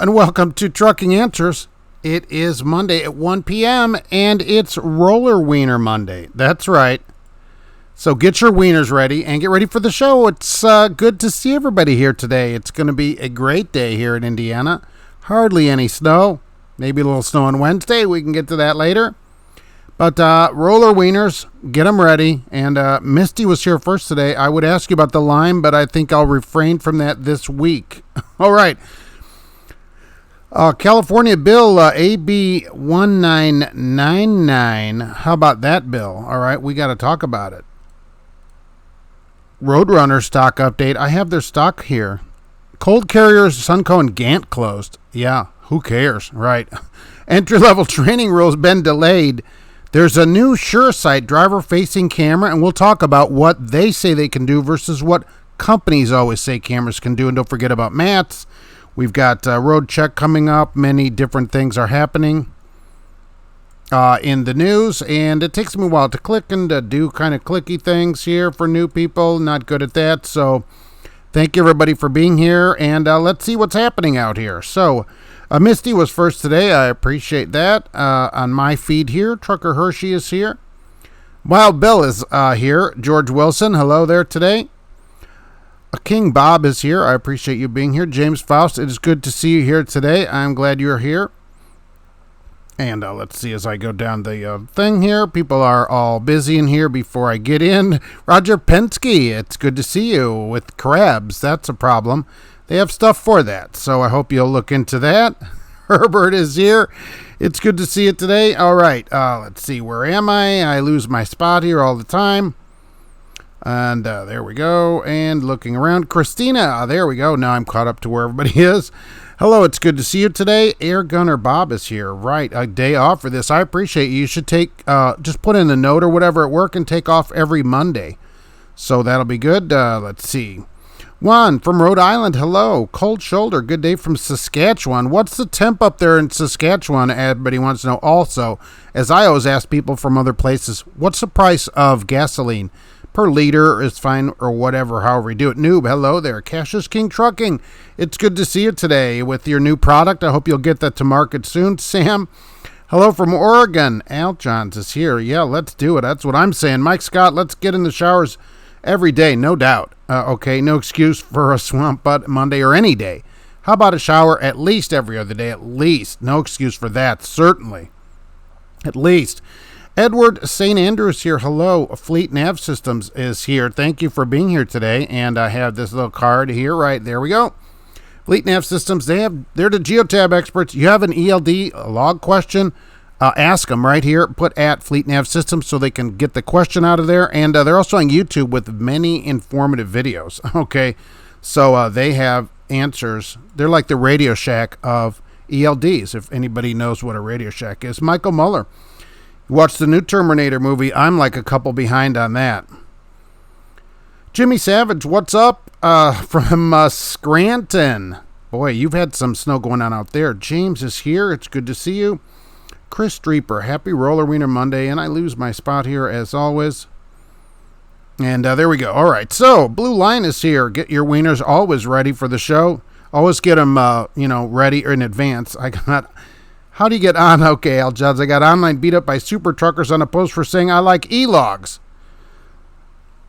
and welcome to Trucking Answers. It is Monday at 1 p.m. and it's Roller Wiener Monday. That's right. So get your wieners ready and get ready for the show. It's good to see everybody here today. It's going to be a great day here in Indiana. Hardly any snow. Maybe a little snow on Wednesday. We can get to that later. But roller wieners, get them ready. And Misty was here first today. I would ask you about the lime, but I think I'll refrain from that this week. All right. California Bill AB 1999. How about that bill? All right, we got to talk about it. Roadrunner stock update. I have their stock here. Cold carriers, Sunco and Gant closed. Yeah, who cares, right? Entry-level training rules been delayed. There's a new SureSight driver-facing camera, and we'll talk about what they say they can do versus what companies always say cameras can do. And don't forget about mats. We've got Roadcheck coming up. Many different things are happening in the news, and it takes me a while to click and do kind of clicky things here for new people. Not good at that, so thank you everybody for being here, and let's see what's happening out here. So Misty was first today. I appreciate that. On my feed here, Trucker Hershey is here. Wild Bill is here. George Wilson, hello there today. King Bob is here. I appreciate you being here. James Faust, it is good to see you here today. I'm glad you're here. And let's see as I go down the thing here. People are all busy in here before I get in. Roger Penske, it's good to see you with crabs. That's a problem. They have stuff for that, so I hope you'll look into that. Herbert is here. It's good to see you today. All right, let's see. Where am I? I lose my spot here all the time. And there we go. And looking around. Christina, there we go. Now I'm caught up to where everybody is. Hello, it's good to see you today. Air Gunner Bob is here. Right, a day off for this. I appreciate you. You should take, just put in a note or whatever at work and take off every Monday. So that'll be good. Let's see. Juan from Rhode Island, hello. Cold shoulder, good day from Saskatchewan. What's the temp up there in Saskatchewan? Everybody wants to know. Also, as I always ask people from other places, what's the price of gasoline? Per liter is fine, or whatever, however you do it. Noob, hello there. Cash is King Trucking. It's good to see you today with your new product. I hope you'll get that to market soon. Sam, hello from Oregon. Al Johns is here. Yeah, let's do it. That's what I'm saying. Mike Scott, let's get in the showers every day, no doubt. Okay, no excuse for a swamp butt Monday or any day. How about a shower at least every other day? At least. No excuse for that, certainly. At least. Edward St. Andrews here. Hello. Fleet Nav Systems is here. Thank you for being here today. And I have this little card here. Right, there we go. Fleet Nav Systems, they're the Geotab experts. You have an ELD log question, ask them right here. Put at Fleet Nav Systems so they can get the question out of there. And they're also on YouTube with many informative videos. Okay, so they have answers. They're like the Radio Shack of ELDs, if anybody knows what a Radio Shack is. Michael Muller. Watch the new Terminator movie. I'm like a couple behind on that. Jimmy Savage, what's up? From Scranton. Boy, you've had some snow going on out there. James is here. It's good to see you. Chris Streeper, happy Roller Wiener Monday. And I lose my spot here as always. And there we go. All right. So, Blue Line is here. Get your wieners always ready for the show. Always get them, ready in advance. How do you get on? Okay, Al Judds, I got online beat up by super truckers on a post for saying I like e-logs.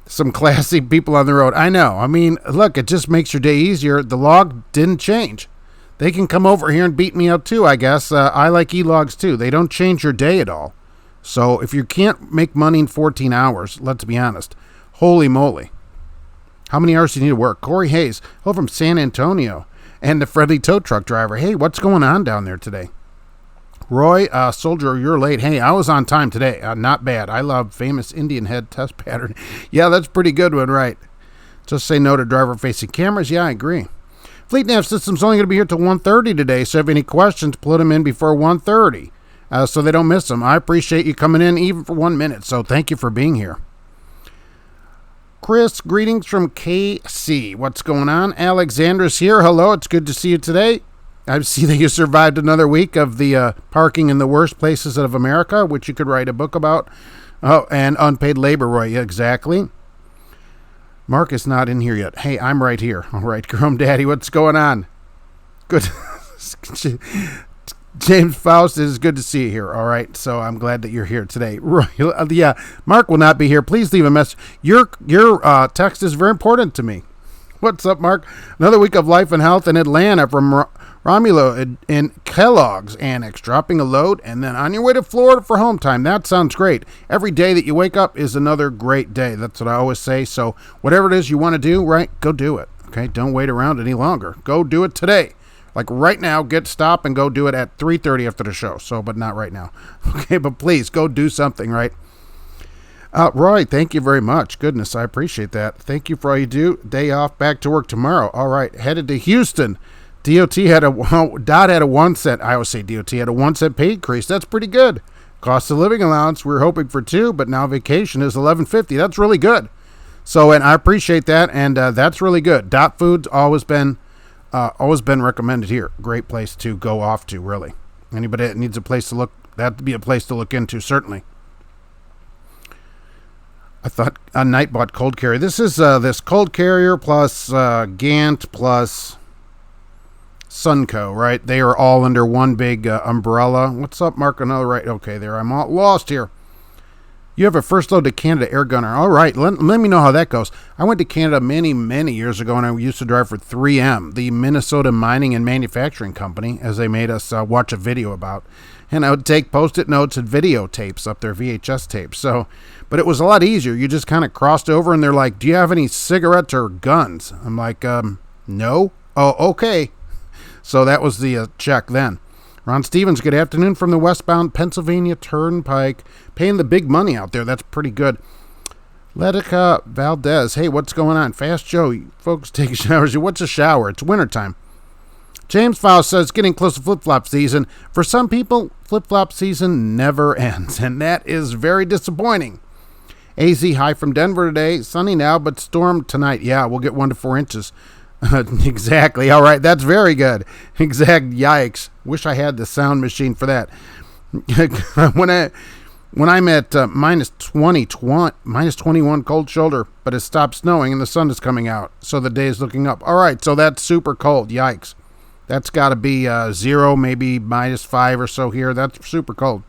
Some classy people on the road. I know. I mean, look, it just makes your day easier. The log didn't change. They can come over here and beat me up too, I guess. I like e-logs too. They don't change your day at all. So if you can't make money in 14 hours, let's be honest. Holy moly. How many hours do you need to work? Corey Hayes, from San Antonio. And the friendly tow truck driver. Hey, what's going on down there today? Roy, Soldier, you're late. Hey, I was on time today. Not bad. I love famous Indian head test pattern. Yeah, that's a pretty good one, right? Just say no to driver-facing cameras. Yeah, I agree. Fleet Nav Systems only going to be here till 1:30 today, so if you have any questions, put them in before 1:30 so they don't miss them. I appreciate you coming in even for 1 minute, so thank you for being here. Chris, greetings from KC. What's going on? Alexandra's here. Hello, it's good to see you today. I see that you survived another week of the parking in the worst places of America, which you could write a book about. Oh, and unpaid labor, Roy. Yeah, exactly. Mark is not in here yet. Hey, I'm right here. All right, Chrome Daddy, what's going on? Good. James Faust, it is good to see you here. All right, so I'm glad that you're here today. Yeah, Mark will not be here. Please leave a message. Your text is very important to me. What's up, Mark? Another week of life and health in Atlanta from Romulo in Kellogg's Annex, dropping a load and then on your way to Florida for home time. That sounds great. Every day that you wake up is another great day. That's what I always say. So whatever it is you want to do, right, go do it. Okay, don't wait around any longer. Go do it today. Like right now, stop and go do it at 3:30 after the show. So, but not right now. Okay, but please go do something, right? Roy, thank you very much. Goodness, I appreciate that. Thank you for all you do. Day off, back to work tomorrow. All right, headed to Houston. DOT had a 1 cent. I always say DOT had a 1 cent pay increase. That's pretty good. Cost of living allowance, we were hoping for 2, but now vacation is $11.50. That's really good. So, and I appreciate that, and that's really good. Dot Food's always been recommended here. Great place to go off to, really. Anybody that needs a place to look, that'd be a place to look into, certainly. I thought a night bought cold carrier. This is this cold carrier plus Gant plus Sunco, right? They are all under one big umbrella. What's up, Mark? Another right. Okay, there. I'm all lost here. You have a first load to Canada air gunner. All right, let me know how that goes. I went to Canada many, many years ago, and I used to drive for 3M, the Minnesota Mining and Manufacturing Company, as they made us watch a video about. And I would take Post-it notes and videotapes up their VHS tapes. So, but it was a lot easier. You just kind of crossed over, and they're like, do you have any cigarettes or guns? I'm like, no. Oh, okay. So that was the check then. Ron Stevens, good afternoon from the westbound Pennsylvania Turnpike. Paying the big money out there. That's pretty good. Letica Valdez, hey, what's going on? Fast Joe, you folks take showers. What's a shower? It's wintertime. James Faust says, getting close to flip-flop season. For some people, flip-flop season never ends, and that is very disappointing. AZ, hi from Denver today. Sunny now, but storm tonight. Yeah, we'll get 1 to 4 inches. Exactly. All right. That's very good. Exact. Yikes. Wish I had the sound machine for that. When I'm at minus 21 cold shoulder, but it stopped snowing and the sun is coming out. So the day is looking up. All right. So that's super cold. Yikes. That's got to be 0, maybe -5 or so here. That's super cold.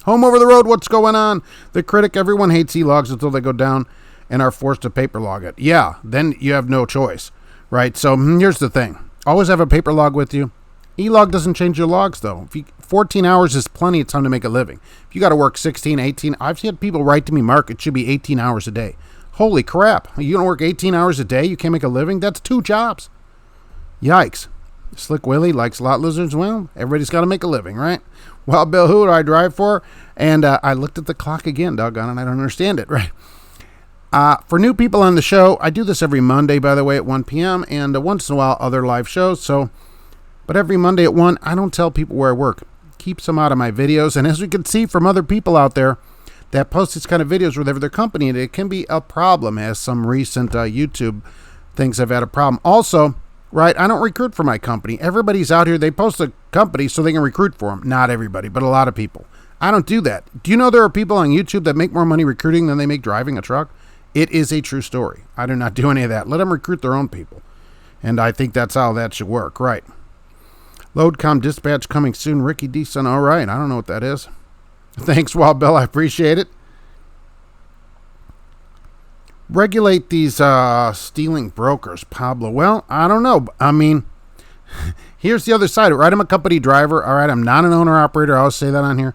Home over the road. What's going on? The critic. Everyone hates e-logs until they go down and are forced to paper log it. Yeah, then you have no choice, right? So here's the thing. Always have a paper log with you. E-log doesn't change your logs, though. 14 hours is plenty of time to make a living. If you got to work 16, 18, I've had people write to me, Mark, it should be 18 hours a day. Holy crap. You don't work 18 hours a day? You can't make a living? That's 2 jobs. Yikes. Slick Willie likes lot lizards. Well, everybody's got to make a living, right? Well, Bill, who do I drive for? And I looked at the clock again, doggone it. I don't understand it, right? For new people on the show, I do this every Monday, by the way, at 1 p.m., and once in a while, other live shows. But every Monday at 1, I don't tell people where I work. Keeps them out of my videos. And as we can see from other people out there that post these kind of videos with their company, and it can be a problem, as some recent YouTube things have had a problem. Also, right, I don't recruit for my company. Everybody's out here. They post a company so they can recruit for them. Not everybody, but a lot of people. I don't do that. Do you know there are people on YouTube that make more money recruiting than they make driving a truck? It is a true story. I do not do any of that. Let them recruit their own people. And I think that's how that should work, right? Loadcom dispatch coming soon. Ricky Deason, all right. I don't know what that is. Thanks, Wild Bill. I appreciate it. Regulate these stealing brokers, Pablo. Well, I don't know. I mean, here's the other side. Right, I'm a company driver. All right, I'm not an owner-operator. I always say that on here.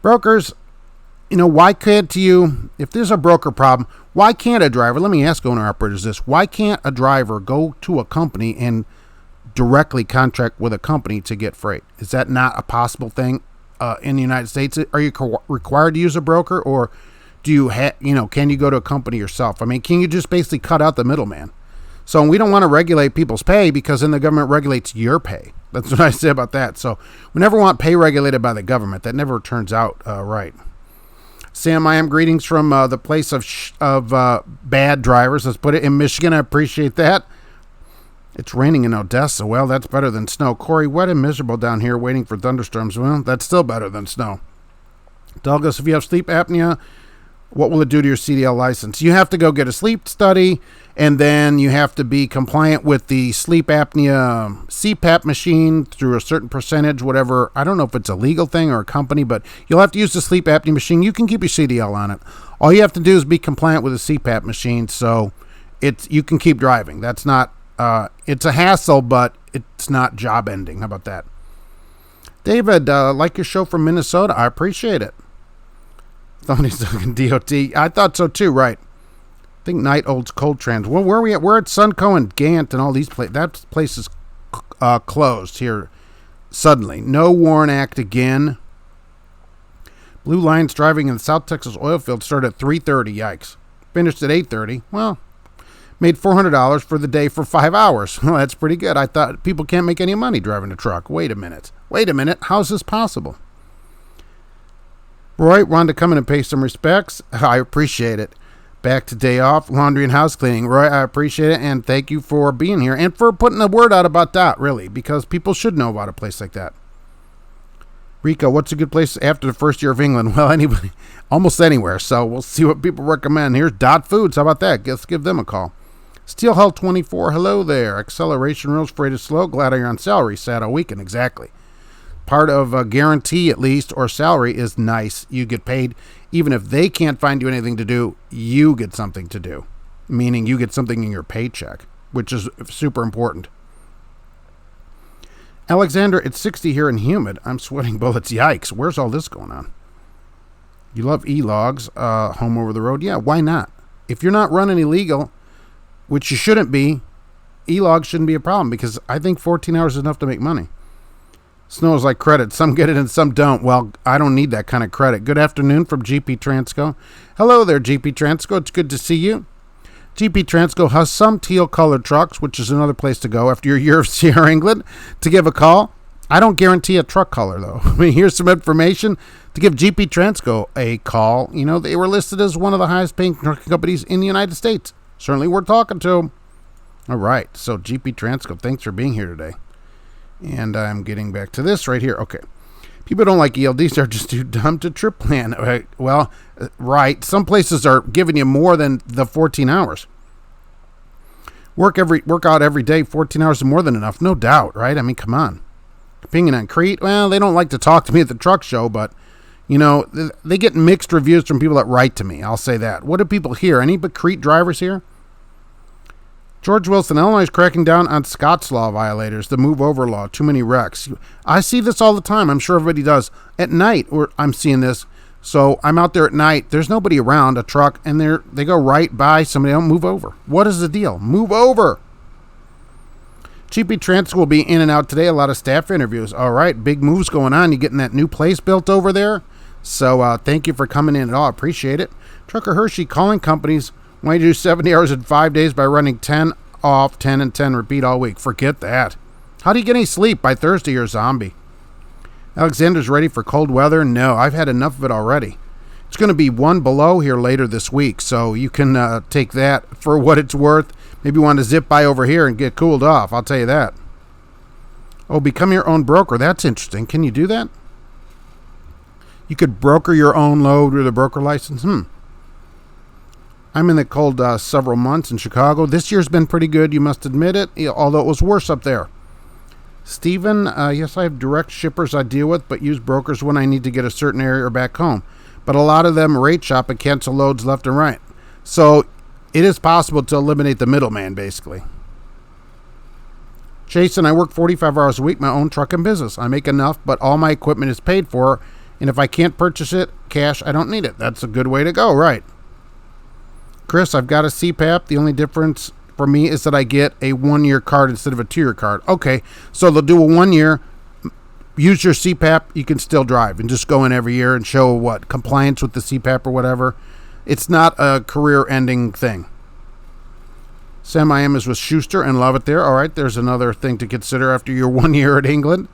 Brokers, why can't you, if there's a broker problem, why can't a driver, let me ask owner-operators this, why can't a driver go to a company and directly contract with a company to get freight? Is that not a possible thing in the United States? Are you required to use a broker, or do you can you go to a company yourself? I mean, can you just basically cut out the middleman? So we don't want to regulate people's pay, because then the government regulates your pay. That's what I say about that. So we never want pay regulated by the government. That never turns out right. Sam, I am greetings from the place of bad drivers. Let's put it in Michigan. I appreciate that. It's raining in Odessa. Well, that's better than snow. Corey, wet and miserable down here waiting for thunderstorms. Well, that's still better than snow. Douglas, if you have sleep apnea, What will it do to your CDL license? You have to go get a sleep study, and then you have to be compliant with the sleep apnea CPAP machine through a certain percentage, whatever. I don't know if it's a legal thing or a company, but you'll have to use the sleep apnea machine. You can keep your CDL on it. All you have to do is be compliant with the CPAP machine, so you can keep driving. That's not, it's a hassle, but it's not job ending. How about that? David, like your show from Minnesota. I appreciate it. Somebody's talking DOT. I thought so too, right. I think Night Old's Cold Trans. Well, where are we at? We're at Sunco and Gant and all these places. That place is closed here suddenly. No Warren Act again. Blue Lions driving in the South Texas oil field started at 3:30. Yikes. Finished at 8:30. Well, made $400 for the day for 5 hours. Well, that's pretty good. I thought people can't make any money driving a truck. Wait a minute. How's this possible? Roy, wanted to come in and pay some respects. I appreciate it. Back to day off, laundry and house cleaning. Roy, I appreciate it, and thank you for being here and for putting the word out about that, really, because people should know about a place like that. Rico, what's a good place after the first year of England? Well, anybody, almost anywhere, so we'll see what people recommend. Here's Dot Foods. How about that? Let's give them a call. Steel Health 24, hello there. Acceleration rules, freight is slow. Glad you're on salary. Sad all weekend, exactly. Part of a guarantee, at least, or salary is nice. You get paid. Even if they can't find you anything to do, you get something to do. Meaning you get something in your paycheck, which is super important. Alexander, it's 60 here and humid. I'm sweating bullets. Yikes. Where's all this going on? You love e-logs, home over the road? Yeah, why not? If you're not running illegal, which you shouldn't be, e-logs shouldn't be a problem because I think 14 hours is enough to make money. Snow is like credit. Some get it and some don't. Well, I don't need that kind of credit. Good afternoon from GP Transco. Hello there, GP Transco. It's good to see you. GP Transco has some teal-colored trucks, which is another place to go after your year of Sierra England to give a call. I don't guarantee a truck color, though. I mean, here's some information to give GP Transco a call. You know, they were listed as one of the highest-paying trucking companies in the United States. Certainly worth talking to. All right, so GP Transco, thanks for being here today. And I'm getting back to this right here. Okay. People don't like ELDs. They're just too dumb to trip plan. Well, right. Some places are giving you more than the 14 hours. Work out every day. 14 hours is more than enough. No doubt, right? I mean, come on. Opinion on Crete. Well, they don't like to talk to me at the truck show, but, you know, they get mixed reviews from people that write to me. I'll say that. What do people hear? Any but Crete drivers here? George Wilson, Illinois is cracking down on Scots law violators, the move over law, too many wrecks. I see this all the time. I'm sure everybody does. At night, I'm seeing this. So I'm out there at night. There's nobody around, a truck, and they go right by somebody. Don't move over. What is the deal? Move over. GP Transco will be in and out today. A lot of staff interviews. All right, big moves going on. You getting that new place built over there? So thank you for coming in at all. Appreciate it. Trucker Hershey calling companies. Why do you do 70 hours in 5 days by running 10 off, 10 and 10 repeat all week? Forget that. How do you get any sleep? By Thursday, you're a zombie. Alexander's ready for cold weather? No, I've had enough of it already. It's going to be 1 below here later this week, so you can take that for what it's worth. Maybe you want to zip by over here and get cooled off. I'll tell you that. Oh, become your own broker. That's interesting. Can you do that? You could broker your own load with a broker license? I'm in the cold several months in Chicago. This year's been pretty good, you must admit it, although it was worse up there. Stephen, yes, I have direct shippers I deal with, but use brokers when I need to get a certain area or back home. But a lot of them rate shop and cancel loads left and right. So it is possible to eliminate the middleman, basically. Jason, I work 45 hours a week, my own truck and business. I make enough, but all my equipment is paid for, and if I can't purchase it cash, I don't need it. That's a good way to go, right? Chris, I've got a CPAP. The only difference for me is that I get a 1-year card instead of a 2-year card. Okay, so they'll do a 1 year. Use your CPAP. You can still drive and just go in every year and show what? Compliance with the CPAP or whatever. It's not a career-ending thing. Sam, I am is with Schuster and love it there. All right, there's another thing to consider after your 1 year at England.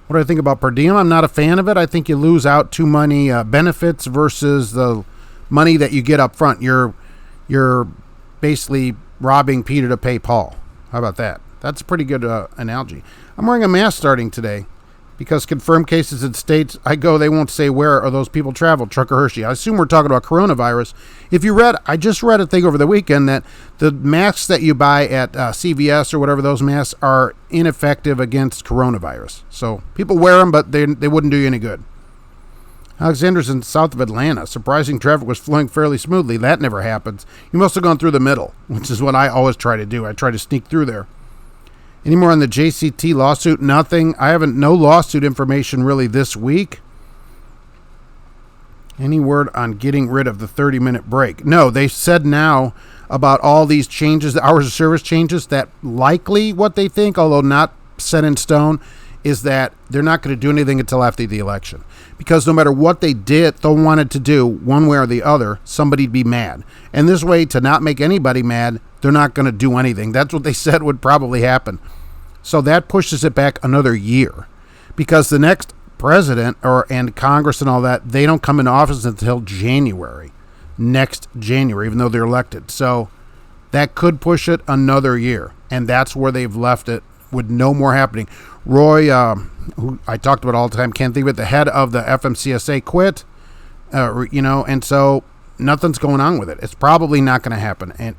What do I think about per diem? I'm not a fan of it. I think you lose out too many benefits versus the money that you get up front. You're basically robbing Peter to pay Paul. How about that? That's a pretty good analogy. I'm wearing a mask starting today because confirmed cases in states I go, they won't say where or those people travel. Trucker Hershey. I assume we're talking about coronavirus. If you read, I just read a thing over the weekend that the masks that you buy at CVS or whatever, those masks are ineffective against coronavirus. So people wear them, but they wouldn't do you any good. Alexander's in south of Atlanta. Surprising traffic was flowing fairly smoothly. That never happens. You must have gone through the middle, which is what I always try to do. I try to sneak through there. Any more on the JCT lawsuit? Nothing. I haven't, no lawsuit information really this week. Any word on getting rid of the 30-minute break? No, they said now about all these changes, the hours of service changes, that likely what they think, although not set in stone, is that they're not going to do anything until after the election. Because no matter what they wanted to do, one way or the other, somebody'd be mad. And this way, to not make anybody mad, they're not going to do anything. That's what they said would probably happen. So that pushes it back another year. Because the next president and Congress and all that, they don't come into office until January. Next January, even though they're elected. So that could push it another year. And that's where they've left it, with no more happening. Roy, who I talked about all the time, can't think of it, the head of the FMCSA quit, and so nothing's going on with it. It's probably not going to happen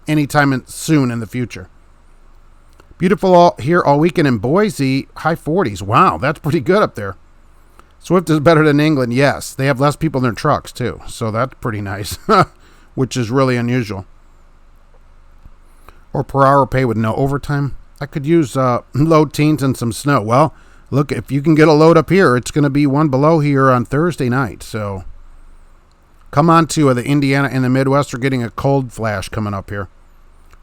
anytime soon in the future. Beautiful here all weekend in Boise, high 40s. Wow, that's pretty good up there. Swift is better than England, yes. They have less people in their trucks, too, so that's pretty nice, which is really unusual. Or per hour pay with no overtime. I could use low teens and some snow. Well, look, if you can get a load up here, it's going to be one below here on Thursday night. So come on to the Indiana and the Midwest. We're getting a cold flash coming up here.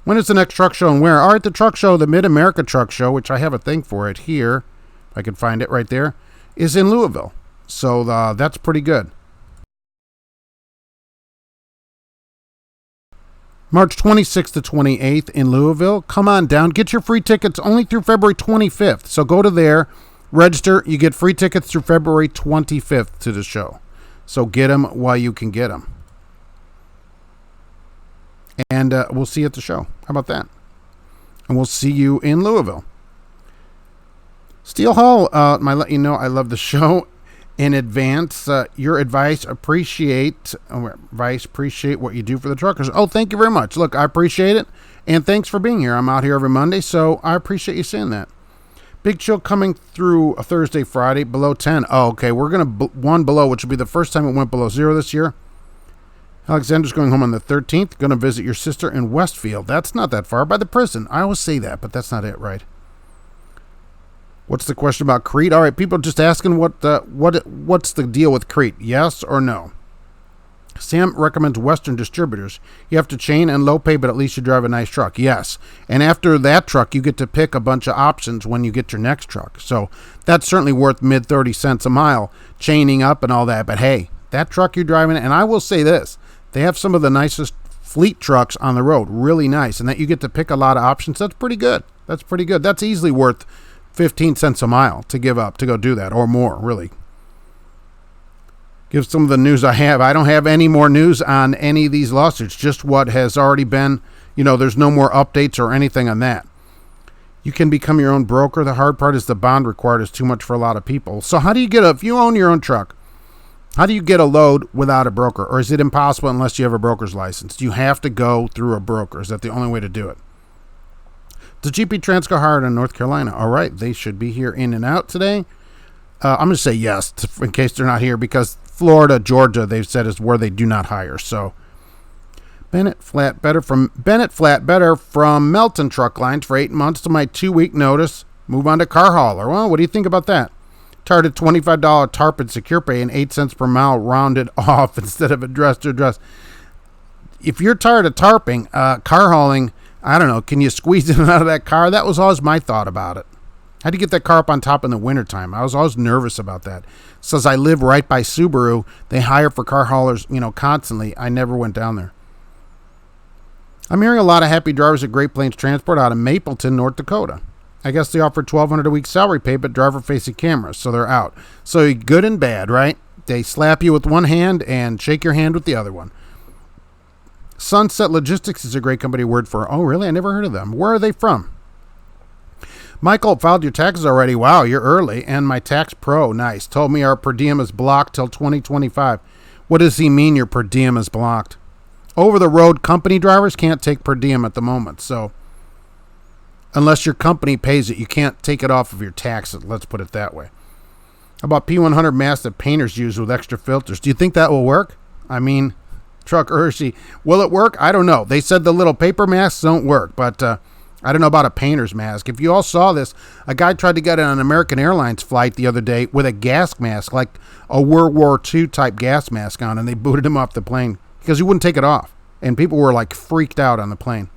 When is the next truck show and where? All right, the truck show, the Mid-America Truck Show, which I have a thing for it here, if I can find it right there, is in Louisville. So that's pretty good. March 26th to 28th in Louisville. Come on down. Get your free tickets only through February 25th. So go to there, register. You get free tickets through February 25th to the show. So get them while you can get them. And we'll see you at the show. How about that? And we'll see you in Louisville. Steel Hall, I let you know I love the show in advance. Your advice, appreciate what you do for the truckers. Oh, thank you very much. Look, I appreciate it. And thanks for being here. I'm out here every Monday, so I appreciate you saying that. Big chill coming through a Thursday, Friday, below 10. Oh, okay. We're going to one below, which will be the first time it went below 0 this year. Alexander's going home on the 13th. Going to visit your sister in Westfield. That's not that far. By the prison. I always say that, but that's not it, right? What's the question about Crete? All right, people just asking what's the deal with Crete? Yes or no? Sam recommends Western distributors. You have to chain and low pay, but at least you drive a nice truck. Yes. And after that truck, you get to pick a bunch of options when you get your next truck. So that's certainly worth mid 30 cents a mile, chaining up and all that. But hey, that truck you're driving, and I will say this, they have some of the nicest fleet trucks on the road. Really nice. And that you get to pick a lot of options. That's pretty good. That's easily worth 15 cents a mile to give up to go do that, or more, really. Give some of the news I have. I don't have any more news on any of these lawsuits, just what has already been, there's no more updates or anything on that. You can become your own broker. The hard part is the bond required is too much for a lot of people. So how do you if you own your own truck, how do you get a load without a broker? Or is it impossible unless you have a broker's license? Do you have to go through a broker? Is that the only way to do it? The GP Transco hired in North Carolina. All right, they should be here in and out today. I'm going to say yes in case they're not here, because Florida, Georgia, they've said is where they do not hire. So Bennett Flatbetter from Melton Truck Lines for 8 months to my 2-week notice. Move on to car hauler. Well, what do you think about that? Targeted $25 tarp and secure pay and 8 cents per mile rounded off instead of address to address. If you're tired of tarping, car hauling, I don't know, can you squeeze it out of that car? That was always my thought about it. How do you get that car up on top in the wintertime? I was always nervous about that. Since I live right by Subaru, they hire for car haulers, constantly. I never went down there. I'm hearing a lot of happy drivers at Great Plains Transport out of Mapleton, North Dakota. I guess they offer $1,200 a week salary pay, but driver-facing cameras, so they're out. So good and bad, right? They slap you with one hand and shake your hand with the other one. Sunset Logistics is a great company word for. Oh, really? I never heard of them. Where are they from? Michael, filed your taxes already. Wow, you're early. And my tax pro, nice, told me our per diem is blocked till 2025. What does he mean your per diem is blocked? Over-the-road company drivers can't take per diem at the moment. So unless your company pays it, you can't take it off of your taxes. Let's put it that way. How about P100 masks that painters use with extra filters? Do you think that will work? I mean, Truck Hershey, will it work? I don't know. They said the little paper masks don't work, but I don't know about a painter's mask. If you all saw this, a guy tried to get on an American Airlines flight the other day with a gas mask, like a World War II type gas mask on, and they booted him off the plane because he wouldn't take it off. And people were like freaked out on the plane.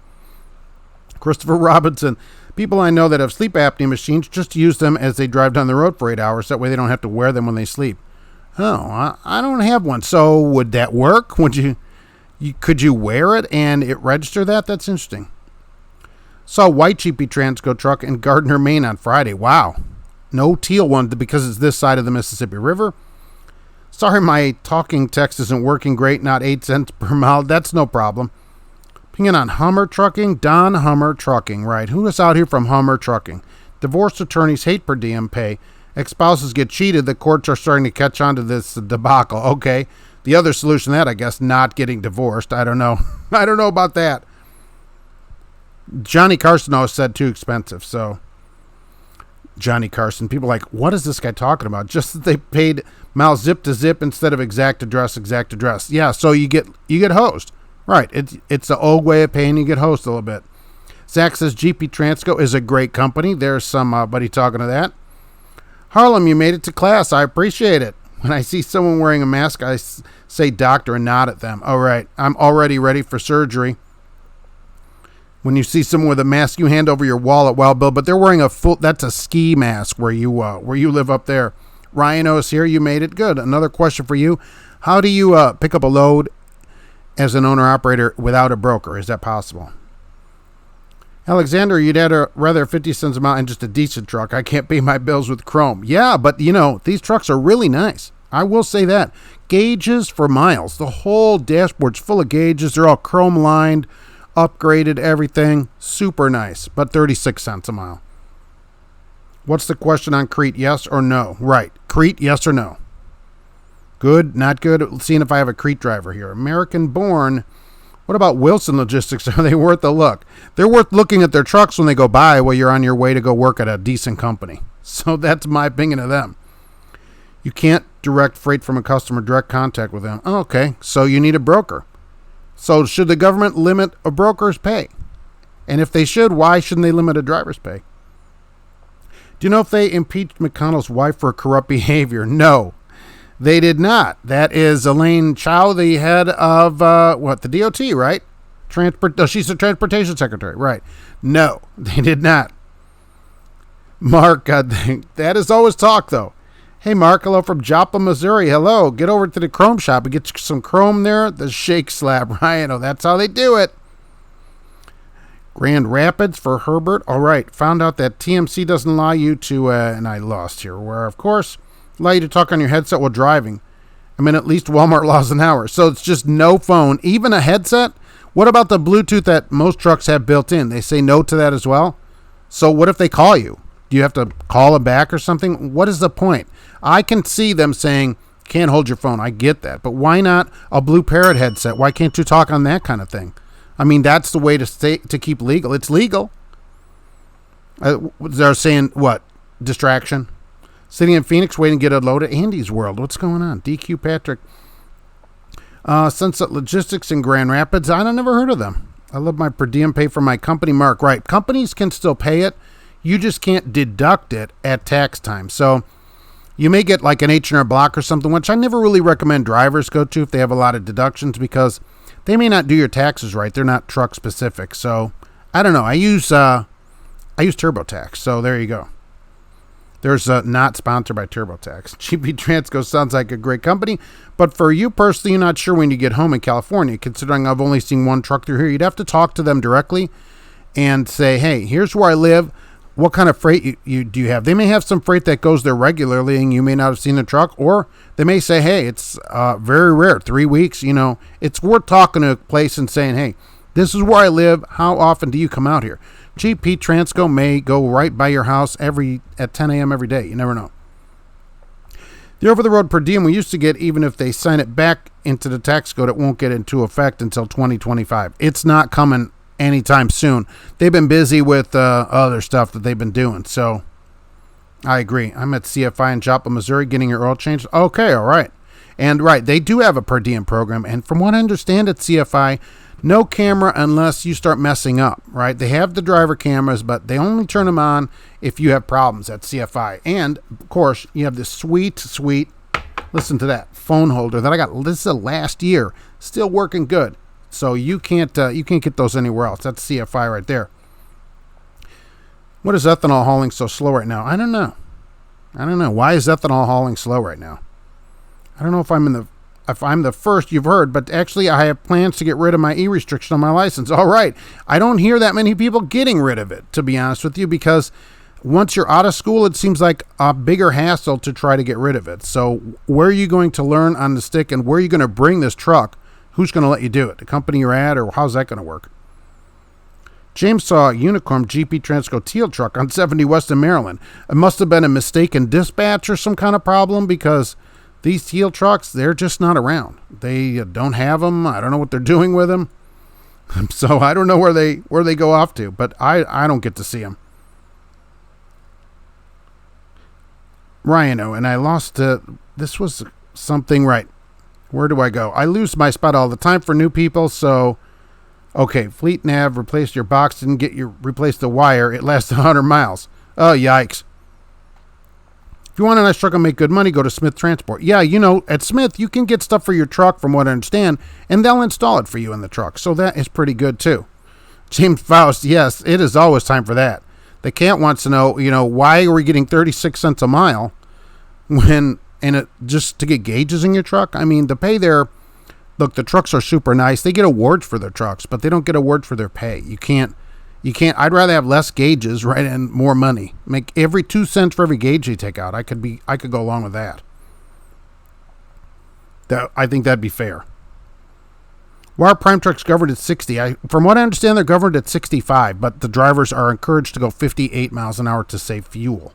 Christopher Robinson, people I know that have sleep apnea machines just use them as they drive down the road for 8 hours. That way they don't have to wear them when they sleep. Oh, I don't have one. So would that work? Could you wear it and it register that? That's interesting. Saw white cheapy Transco truck in Gardner, Maine on Friday. Wow. No teal one because it's this side of the Mississippi River. Sorry my talking text isn't working great, not 8 cents per mile. That's no problem. Pinging on Hummer Trucking. Don Hummer Trucking, right. Who is out here from Hummer Trucking? Divorced attorneys hate per diem pay. Ex-spouses get cheated. The courts are starting to catch on to this debacle. Okay. The other solution to that, I guess, not getting divorced. I don't know. I don't know about that. Johnny Carson always said too expensive. So Johnny Carson, people are like, what is this guy talking about? Just that they paid mile zip to zip instead of exact address. Yeah, so you get hosed. Right. It's the old way of paying. You get hosed a little bit. Zach says GP Transco is a great company. There's somebody talking to that. Harlem, you made it to class. I appreciate it. When I see someone wearing a mask, I say doctor and nod at them. All right. I'm already ready for surgery. When you see someone with a mask, you hand over your wallet. Well, Bill, but they're wearing that's a ski mask where you live up there. Ryan O's here. You made it. Good. Another question for you. How do you pick up a load as an owner-operator without a broker? Is that possible? Alexander, you'd rather 50 cents a mile and just a decent truck. I can't pay my bills with chrome. Yeah, but, these trucks are really nice. I will say that. Gauges for miles. The whole dashboard's full of gauges. They're all chrome-lined, upgraded, everything. Super nice, but 36 cents a mile. What's the question on Crete? Yes or no? Right. Crete, yes or no? Good, not good. Seeing if I have a Crete driver here. American born. What about Wilson Logistics? Are they worth a look? They're worth looking at their trucks when they go by while you're on your way to go work at a decent company. So that's my opinion of them. You can't direct freight from a customer, direct contact with them. Oh, okay, so you need a broker. So should the government limit a broker's pay? And if they should, why shouldn't they limit a driver's pay? Do you know if they impeached McConnell's wife for corrupt behavior? No. They did not. That is Elaine Chao, the head of, the DOT, right? She's the transportation secretary, right? No, they did not. Mark, that is always talk, though. Hey, Mark, hello from Joplin, Missouri. Hello. Get over to the chrome shop and get some chrome there. The shake slab, right? Oh, that's how they do it. Grand Rapids for Herbert. All right. Found out that TMC doesn't allow you to, and I lost here, where, of course, allow you to talk on your headset while driving. I mean, at least Walmart allows an hour. So it's just no phone, even a headset. What about the Bluetooth that most trucks have built in? They say no to that as well. So what if they call you? Do you have to call them back or something? What is the point? I can see them saying, can't hold your phone. I get that. But why not a Blue Parrot headset? Why can't you talk on that kind of thing? I mean, that's the way to keep legal. It's legal. They're saying, what? Distraction? Sitting in Phoenix waiting to get a load at Andy's World. What's going on? DQ Patrick. Sunset Logistics in Grand Rapids. I never heard of them. I love my per diem pay for my company, Mark. Right. Companies can still pay it. You just can't deduct it at tax time. So you may get like an H&R Block or something, which I never really recommend drivers go to if they have a lot of deductions because they may not do your taxes right. They're not truck specific. So I don't know. I use TurboTax. So there you go. There's not sponsored by TurboTax. GP Transco sounds like a great company, but for you personally, you're not sure when you get home in California. Considering I've only seen one truck through here, you'd have to talk to them directly and say, hey, here's where I live. What kind of freight do you have? They may have some freight that goes there regularly and you may not have seen the truck, or they may say, hey, it's very rare, 3 weeks. It's worth talking to a place and saying, hey, this is where I live. How often do you come out here? GP Transco may go right by your house at 10 a.m. every day. You never know. The over-the-road per diem we used to get, even if they sign it back into the tax code, it won't get into effect until 2025. It's not coming anytime soon. They've been busy with other stuff that they've been doing. So I agree. I'm at CFI in Joplin, Missouri, getting your oil changed. Okay, all right. And right, they do have a per diem program. And from what I understand at CFI, no camera unless you start messing up, right? They have the driver cameras, but they only turn them on if you have problems at CFI. And, of course, you have this sweet, listen to that, phone holder that I got. This is last year. Still working good. So you can't get those anywhere else. That's CFI right there. What is ethanol hauling so slow right now? I don't know. Why is ethanol hauling slow right now? I don't know if I'm the first you've heard, but actually I have plans to get rid of my e-restriction on my license. All right. I don't hear that many people getting rid of it, to be honest with you, because once you're out of school, it seems like a bigger hassle to try to get rid of it. So where are you going to learn on the stick, and where are you going to bring this truck? Who's going to let you do it? The company you're at, or how's that going to work? James saw a Unicorn GP Transco teal truck on 70 West in Maryland. It must have been a mistaken dispatch or some kind of problem, because these teal trucks, they're just not around. They don't have them. I don't know what they're doing with them. So I don't know where they go off to, but I don't get to see them. Ryano, and I lost, this was something right. Where do I go? I lose my spot all the time for new people, so, okay, Fleet Nav replaced your box, didn't get your, replaced the wire, it lasts 100 miles. Oh, yikes. If you want a nice truck and make good money, go to Smith Transport. Yeah, at Smith, you can get stuff for your truck, from what I understand, and they'll install it for you in the truck. So that is pretty good, too. James Faust, yes, it is always time for that. The cat wants to know, why are we getting 36 cents a mile just to get gauges in your truck? I mean, the pay there, look, the trucks are super nice. They get awards for their trucks, but they don't get awards for their pay. You can't, I'd rather have less gauges, right, and more money. Make every 2 cents for every gauge you take out. I could go along with that. I think that'd be fair. Why are prime trucks governed at 60? From what I understand, they're governed at 65, but the drivers are encouraged to go 58 miles an hour to save fuel.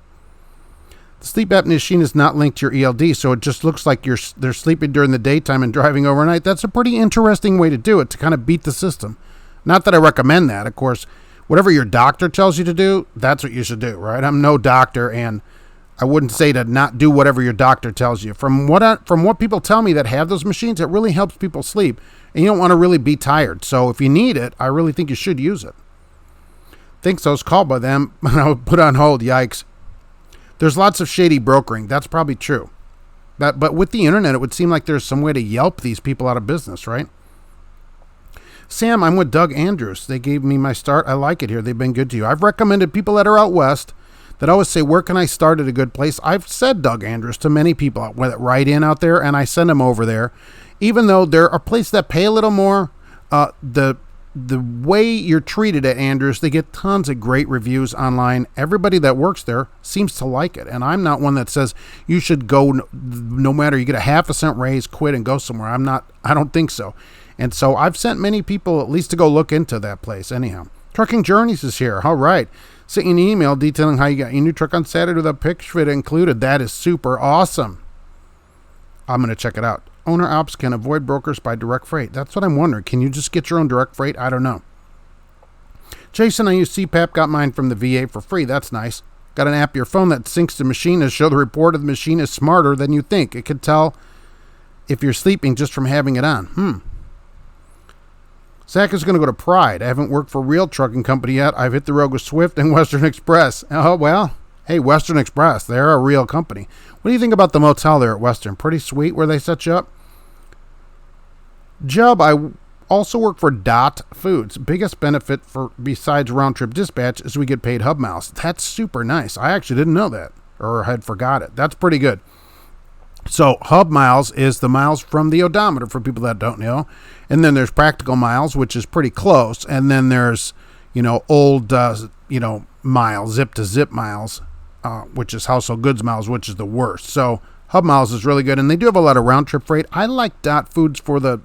The sleep apnea machine is not linked to your ELD, so it just looks like they're sleeping during the daytime and driving overnight. That's a pretty interesting way to do it, to kind of beat the system. Not that I recommend that, of course. Whatever your doctor tells you to do, that's what you should do, right? I'm no doctor, and I wouldn't say to not do whatever your doctor tells you. From what people tell me that have those machines, it really helps people sleep, and you don't want to really be tired. So if you need it, I really think you should use it. Think so. I was called by them, and I was put on hold. Yikes. There's lots of shady brokering. That's probably true. But with the internet, it would seem like there's some way to Yelp these people out of business, right? Sam, I'm with Doug Andrews. They gave me my start. I like it here. They've been good to you. I've recommended people that are out west that always say, where can I start at a good place? I've said Doug Andrews to many people that write in out there, and I send them over there. Even though there are places that pay a little more, the way you're treated at Andrews, they get tons of great reviews online. Everybody that works there seems to like it. And I'm not one that says you should go no matter you get a half a cent raise, quit and go somewhere. I don't think so. And so I've sent many people at least to go look into that place anyhow. Trucking Journeys is here. All right. Sent you an email detailing how you got your new truck on Saturday with a picture of it included. That is super awesome. I'm going to check it out. Owner ops can avoid brokers by direct freight. That's what I'm wondering. Can you just get your own direct freight? I don't know. Jason, I use CPAP, got mine from the VA for free. That's nice. Got an app on your phone that syncs the machine to show the report of the machine is smarter than you think. It can tell if you're sleeping just from having it on. Zach is going to go to Pride. I haven't worked for a real trucking company yet. I've hit the road with Swift and Western Express. Oh, well, hey, Western Express, they're a real company. What do you think about the motel there at Western? Pretty sweet where they set you up? Jub, I also work for Dot Foods. Biggest benefit besides round-trip dispatch is we get paid hub miles. That's super nice. I actually didn't know that or had forgot it. That's pretty good. So hub miles is the miles from the odometer for people that don't know. And then there's practical miles, which is pretty close. And then there's, old, miles, zip-to-zip miles, which is household goods miles, which is the worst. So hub miles is really good. And they do have a lot of round-trip freight. I like Dot Foods for the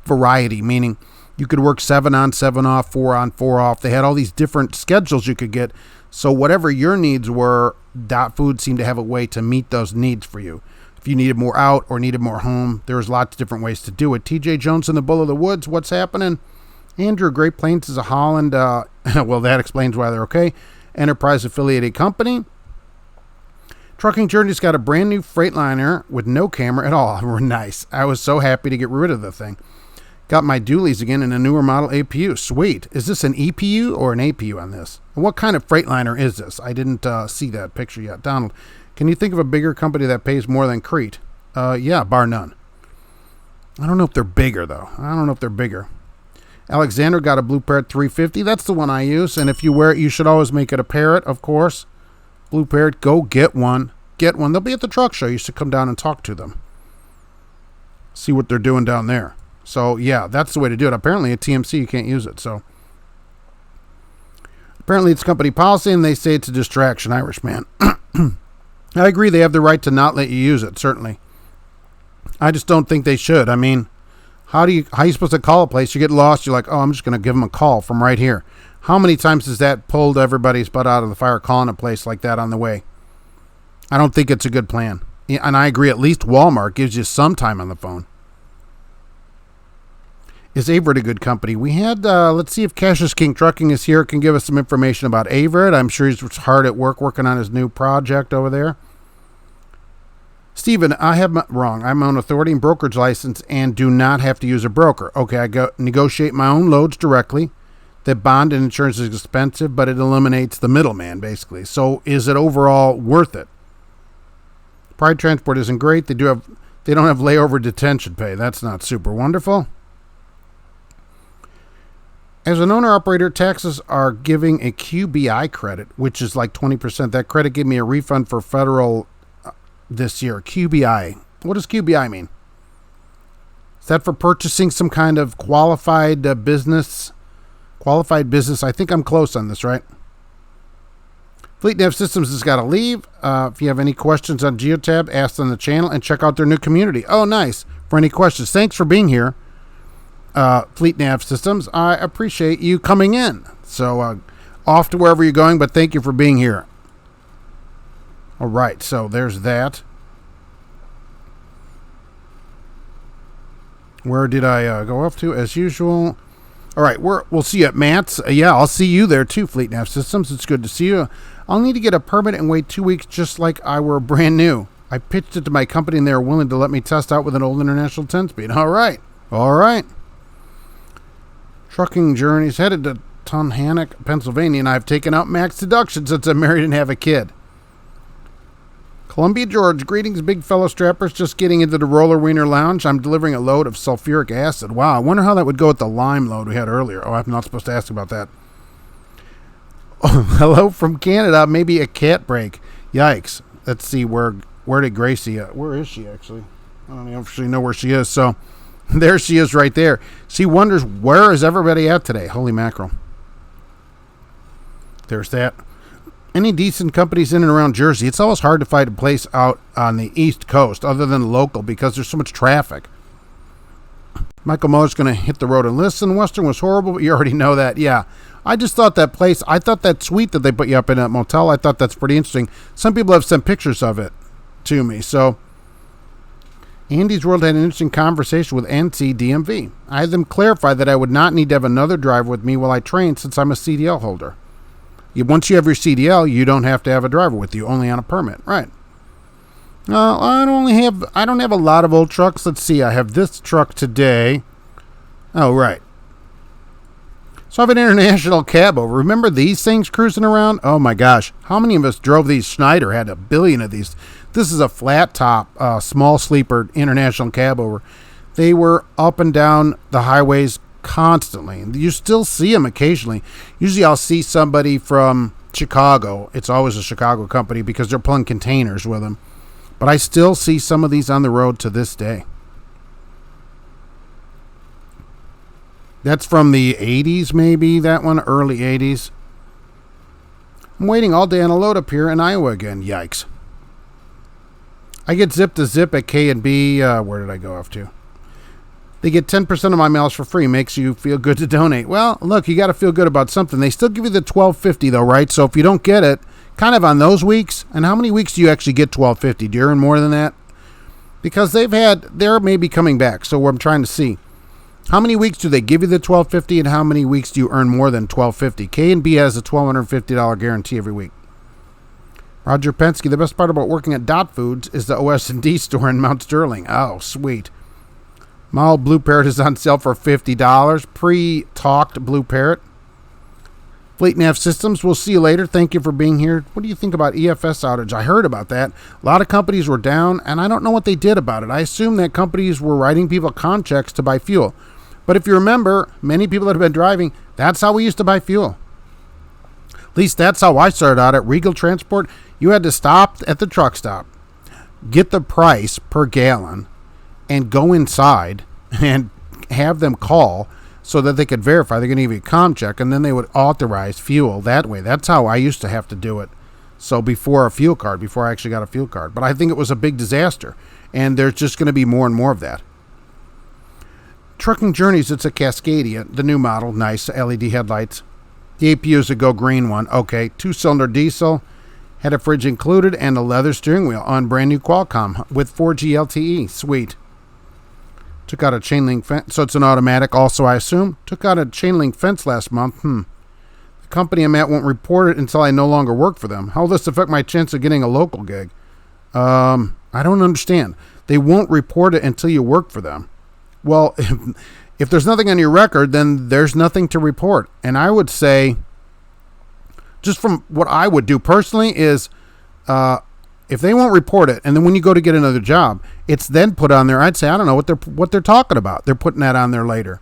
variety, meaning You could work 7 on, 7 off, 4 on, 4 off. They had all these different schedules you could get. So whatever your needs were, Dot Food seemed to have a way to meet those needs for you. If you needed more out or needed more home, there was lots of different ways to do it. TJ Jones in the Bull of the Woods, what's happening? Andrew, Great Plains is a Holland. Well, that explains why they're okay. Enterprise affiliated company. Trucking Journey's got a brand new Freightliner with no camera at all. We're nice. I was so happy to get rid of the thing. Got my dualies again in a newer model APU. Sweet. Is this an EPU or an APU on this? What kind of Freightliner is this? I didn't see that picture yet. Donald, can you think of a bigger company that pays more than Crete? Yeah, bar none. I don't know if they're bigger, though. I don't know if they're bigger. Alexander got a Blue Parrot 350. That's the one I use. And if you wear it, you should always make it a Parrot, of course. Blue Parrot, go get one. Get one. They'll be at the truck show. You should come down and talk to them. See what they're doing down there. So, yeah, that's the way to do it. Apparently, at TMC, you can't use it. So, apparently, it's company policy, and they say it's a distraction, Irishman. I agree. They have the right to not let you use it, certainly. I just don't think they should. I mean, how are you supposed to call a place? You get lost. You're like, oh, I'm just going to give them a call from right here. How many times has that pulled everybody's butt out of the fire calling a place like that on the way? I don't think it's a good plan. Yeah, and I agree. At least Walmart gives you some time on the phone. Is Averitt a good company? We had, let's see if Cassius King Trucking is here, can give us some information about Averitt. I'm sure he's hard at work working on his new project over there. Stephen, I have wrong. I'm on authority and brokerage license and do not have to use a broker. Okay, I go negotiate my own loads directly. The bond and insurance is expensive, but it eliminates the middleman, basically. So is it overall worth it? Pride Transport isn't great. They don't have layover detention pay. That's not super wonderful. As an owner-operator, taxes are giving a QBI credit, which is like 20%. That credit gave me a refund for federal this year. QBI. What does QBI mean? Is that for purchasing some kind of qualified business? Qualified business. I think I'm close on this, right? Fleet Nav Systems has got to leave. If you have any questions on Geotab, ask on the channel and check out their new community. Oh, nice. For any questions. Thanks for being here. Fleet Nav Systems, I appreciate you coming in. So off to wherever you're going, but thank you for being here. All right, so there's that. Where did I go off to? As usual. All right, we'll see you at Matt's. Yeah, I'll see you there too, Fleet Nav Systems. It's good to see you. I'll need to get a permit and wait 2 weeks just like I were brand new. I pitched it to my company and they were willing to let me test out with an old International 10-speed. All right. Trucking Journeys headed to Tunhannock, Pennsylvania, and I've taken out max deduction since I'm married and have a kid. Columbia George, greetings, big fellow strappers. Just getting into the Roller Wiener Lounge. I'm delivering a load of sulfuric acid. Wow, I wonder how that would go with the lime load we had earlier. Oh, I'm not supposed to ask about that. Oh, hello from Canada. Maybe a cat break. Yikes. Let's see, where did Gracie, where is she actually? I don't actually know where she is, so... There she is right there. She wonders, where is everybody at today? Holy mackerel. There's that. Any decent companies in and around Jersey? It's always hard to find a place out on the East Coast other than local because there's so much traffic. Michael Muller's going to hit the road and listen. Western was horrible, but you already know that. Yeah. I just thought that place, I thought that suite that they put you up in that motel, I thought that's pretty interesting. Some people have sent pictures of it to me, so... Andy's World had an interesting conversation with NC DMV. I had them clarify that I would not need to have another driver with me while I train since I'm a CDL holder. Once you have your CDL, you don't have to have a driver with you, only on a permit. Right. I don't have a lot of old trucks. Let's see. I have this truck today. Oh, right. So I have an international cab over. Remember these things cruising around? Oh, my gosh. How many of us drove these? Schneider had 1 billion of these. This is a flat top, small sleeper international cab over. They were up and down the highways constantly. You still see them occasionally. Usually I'll see somebody from Chicago. It's always a Chicago company because they're pulling containers with them. But I still see some of these on the road to this day. That's from the 80s, maybe, that one, early 80s. I'm waiting all day on a load up here in Iowa again. Yikes. I get zip to zip at K&B. Where did I go off to? They get 10% of my miles for free. Makes you feel good to donate. Well, look, you got to feel good about something. They still give you the $12.50 though, right? So if you don't get it, kind of on those weeks, and how many weeks do you actually get $12.50? Do you earn more than that? Because they're maybe coming back. So I'm trying to see. How many weeks do they give you the $12.50 and how many weeks do you earn more than $12.50? K&B has a $1,250 guarantee every week. Roger Penske, the best part about working at Dot Foods is the OS&D store in Mount Sterling. Oh, sweet. Mild Blue Parrot is on sale for $50. Pre-talked Blue Parrot. Fleet Nav Systems, we'll see you later. Thank you for being here. What do you think about EFS outage? I heard about that. A lot of companies were down, and I don't know what they did about it. I assume that companies were writing people contracts to buy fuel. But if you remember, many people that have been driving, that's how we used to buy fuel. At least that's how I started out at Regal Transport. You had to stop at the truck stop, get the price per gallon, and go inside and have them call so that they could verify they're going to give you a com check, and then they would authorize fuel that way. That's how I used to have to do it. So before I actually got a fuel card. But I think it was a big disaster, and there's just going to be more and more of that. Trucking Journeys, it's a Cascadia, the new model, nice LED headlights. The APU is a Go Green one. Okay, 2-cylinder diesel, had a fridge included, and a leather steering wheel on brand new Qualcomm with 4G LTE. Sweet. Took out a chain link fence, so it's an automatic also, I assume. Took out a chain link fence last month. The company I'm at won't report it until I no longer work for them. How will this affect my chance of getting a local gig? I don't understand. They won't report it until you work for them. Well, if there's nothing on your record, then there's nothing to report. And I would say, just from what I would do personally, is if they won't report it, and then when you go to get another job, it's then put on there. I'd say, I don't know what they're talking about. They're putting that on there later.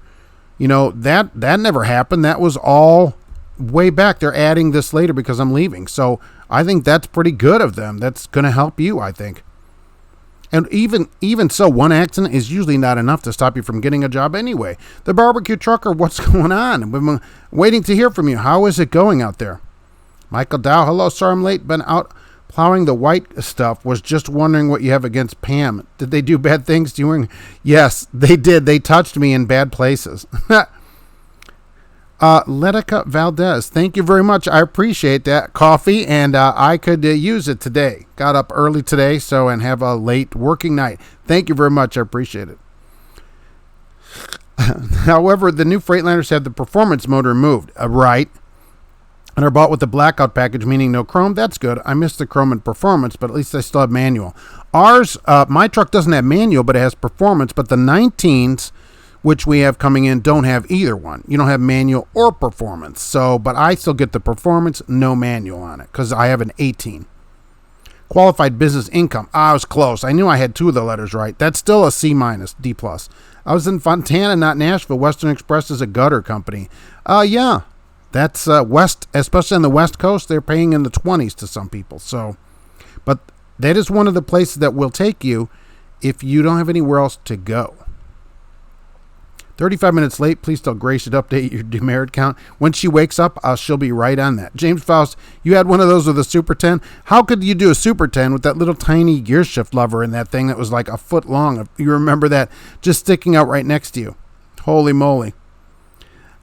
You know, that never happened. That was all way back. They're adding this later because I'm leaving. So I think that's pretty good of them. That's going to help you, I think. And even so, one accident is usually not enough to stop you from getting a job anyway. The barbecue trucker, what's going on? I've been waiting to hear from you. How is it going out there? Michael Dow, hello, sorry I'm late. Been out plowing the white stuff. Was just wondering what you have against Pam. Did they do bad things to you? Yes, they did. They touched me in bad places. Letica Valdez, thank you very much. I appreciate that coffee, and I could use it today. Got up early today, and have a late working night. Thank you very much. I appreciate it. However, the new Freightliners have the performance mode removed, right? And are bought with the blackout package, meaning no chrome. That's good. I missed the chrome and performance, but at least I still have manual. Ours, my truck doesn't have manual, but it has performance. But the 19s, which we have coming in, don't have either one. You don't have manual or performance. So, but I still get the performance, no manual on it, because I have an 18. Qualified business income. I was close. I knew I had two of the letters right. That's still a C-, D+. I was in Fontana, not Nashville. Western Express is a gutter company. Yeah. That's west, especially on the West Coast. They're paying in the 20s to some people. So, but that is one of the places that will take you if you don't have anywhere else to go. 35 minutes late. Please tell Grace to update your demerit count. When she wakes up, she'll be right on that. James Faust, you had one of those with a Super 10. How could you do a Super 10 with that little tiny gear shift lever in that thing that was like a foot long? You remember that just sticking out right next to you. Holy moly.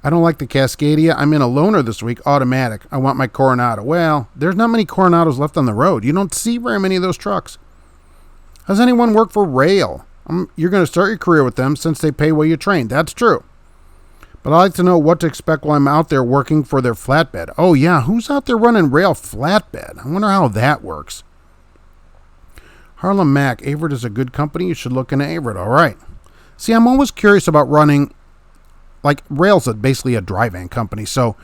I don't like the Cascadia. I'm in a loaner this week, automatic. I want my Coronado. Well, there's not many Coronados left on the road. You don't see very many of those trucks. Does anyone work for Rail? You're going to start your career with them since they pay well you train. That's true. But I'd like to know what to expect while I'm out there working for their flatbed. Oh, yeah. Who's out there running Rail flatbed? I wonder how that works. Harlem Mac. Averitt is a good company. You should look into Averitt. All right. See, I'm always curious about running. Like, Rail's basically a dry van company, so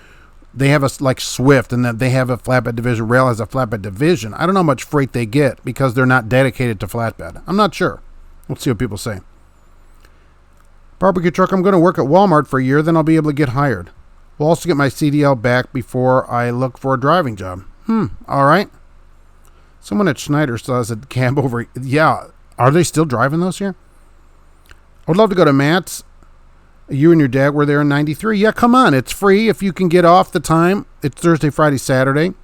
they have like Swift, and then they have a flatbed division. Rail has a flatbed division. I don't know how much freight they get because they're not dedicated to flatbed. I'm not sure. We'll see what people say. Barbecue truck, I'm going to work at Walmart for a year, then I'll be able to get hired. We'll also get my CDL back before I look for a driving job. All right. Someone at Schneider still has a cab over. Yeah, are they still driving those here? I would love to go to Matt's. You and your dad were there in 93. Yeah, come on. It's free if you can get off the time. It's Thursday, Friday, Saturday.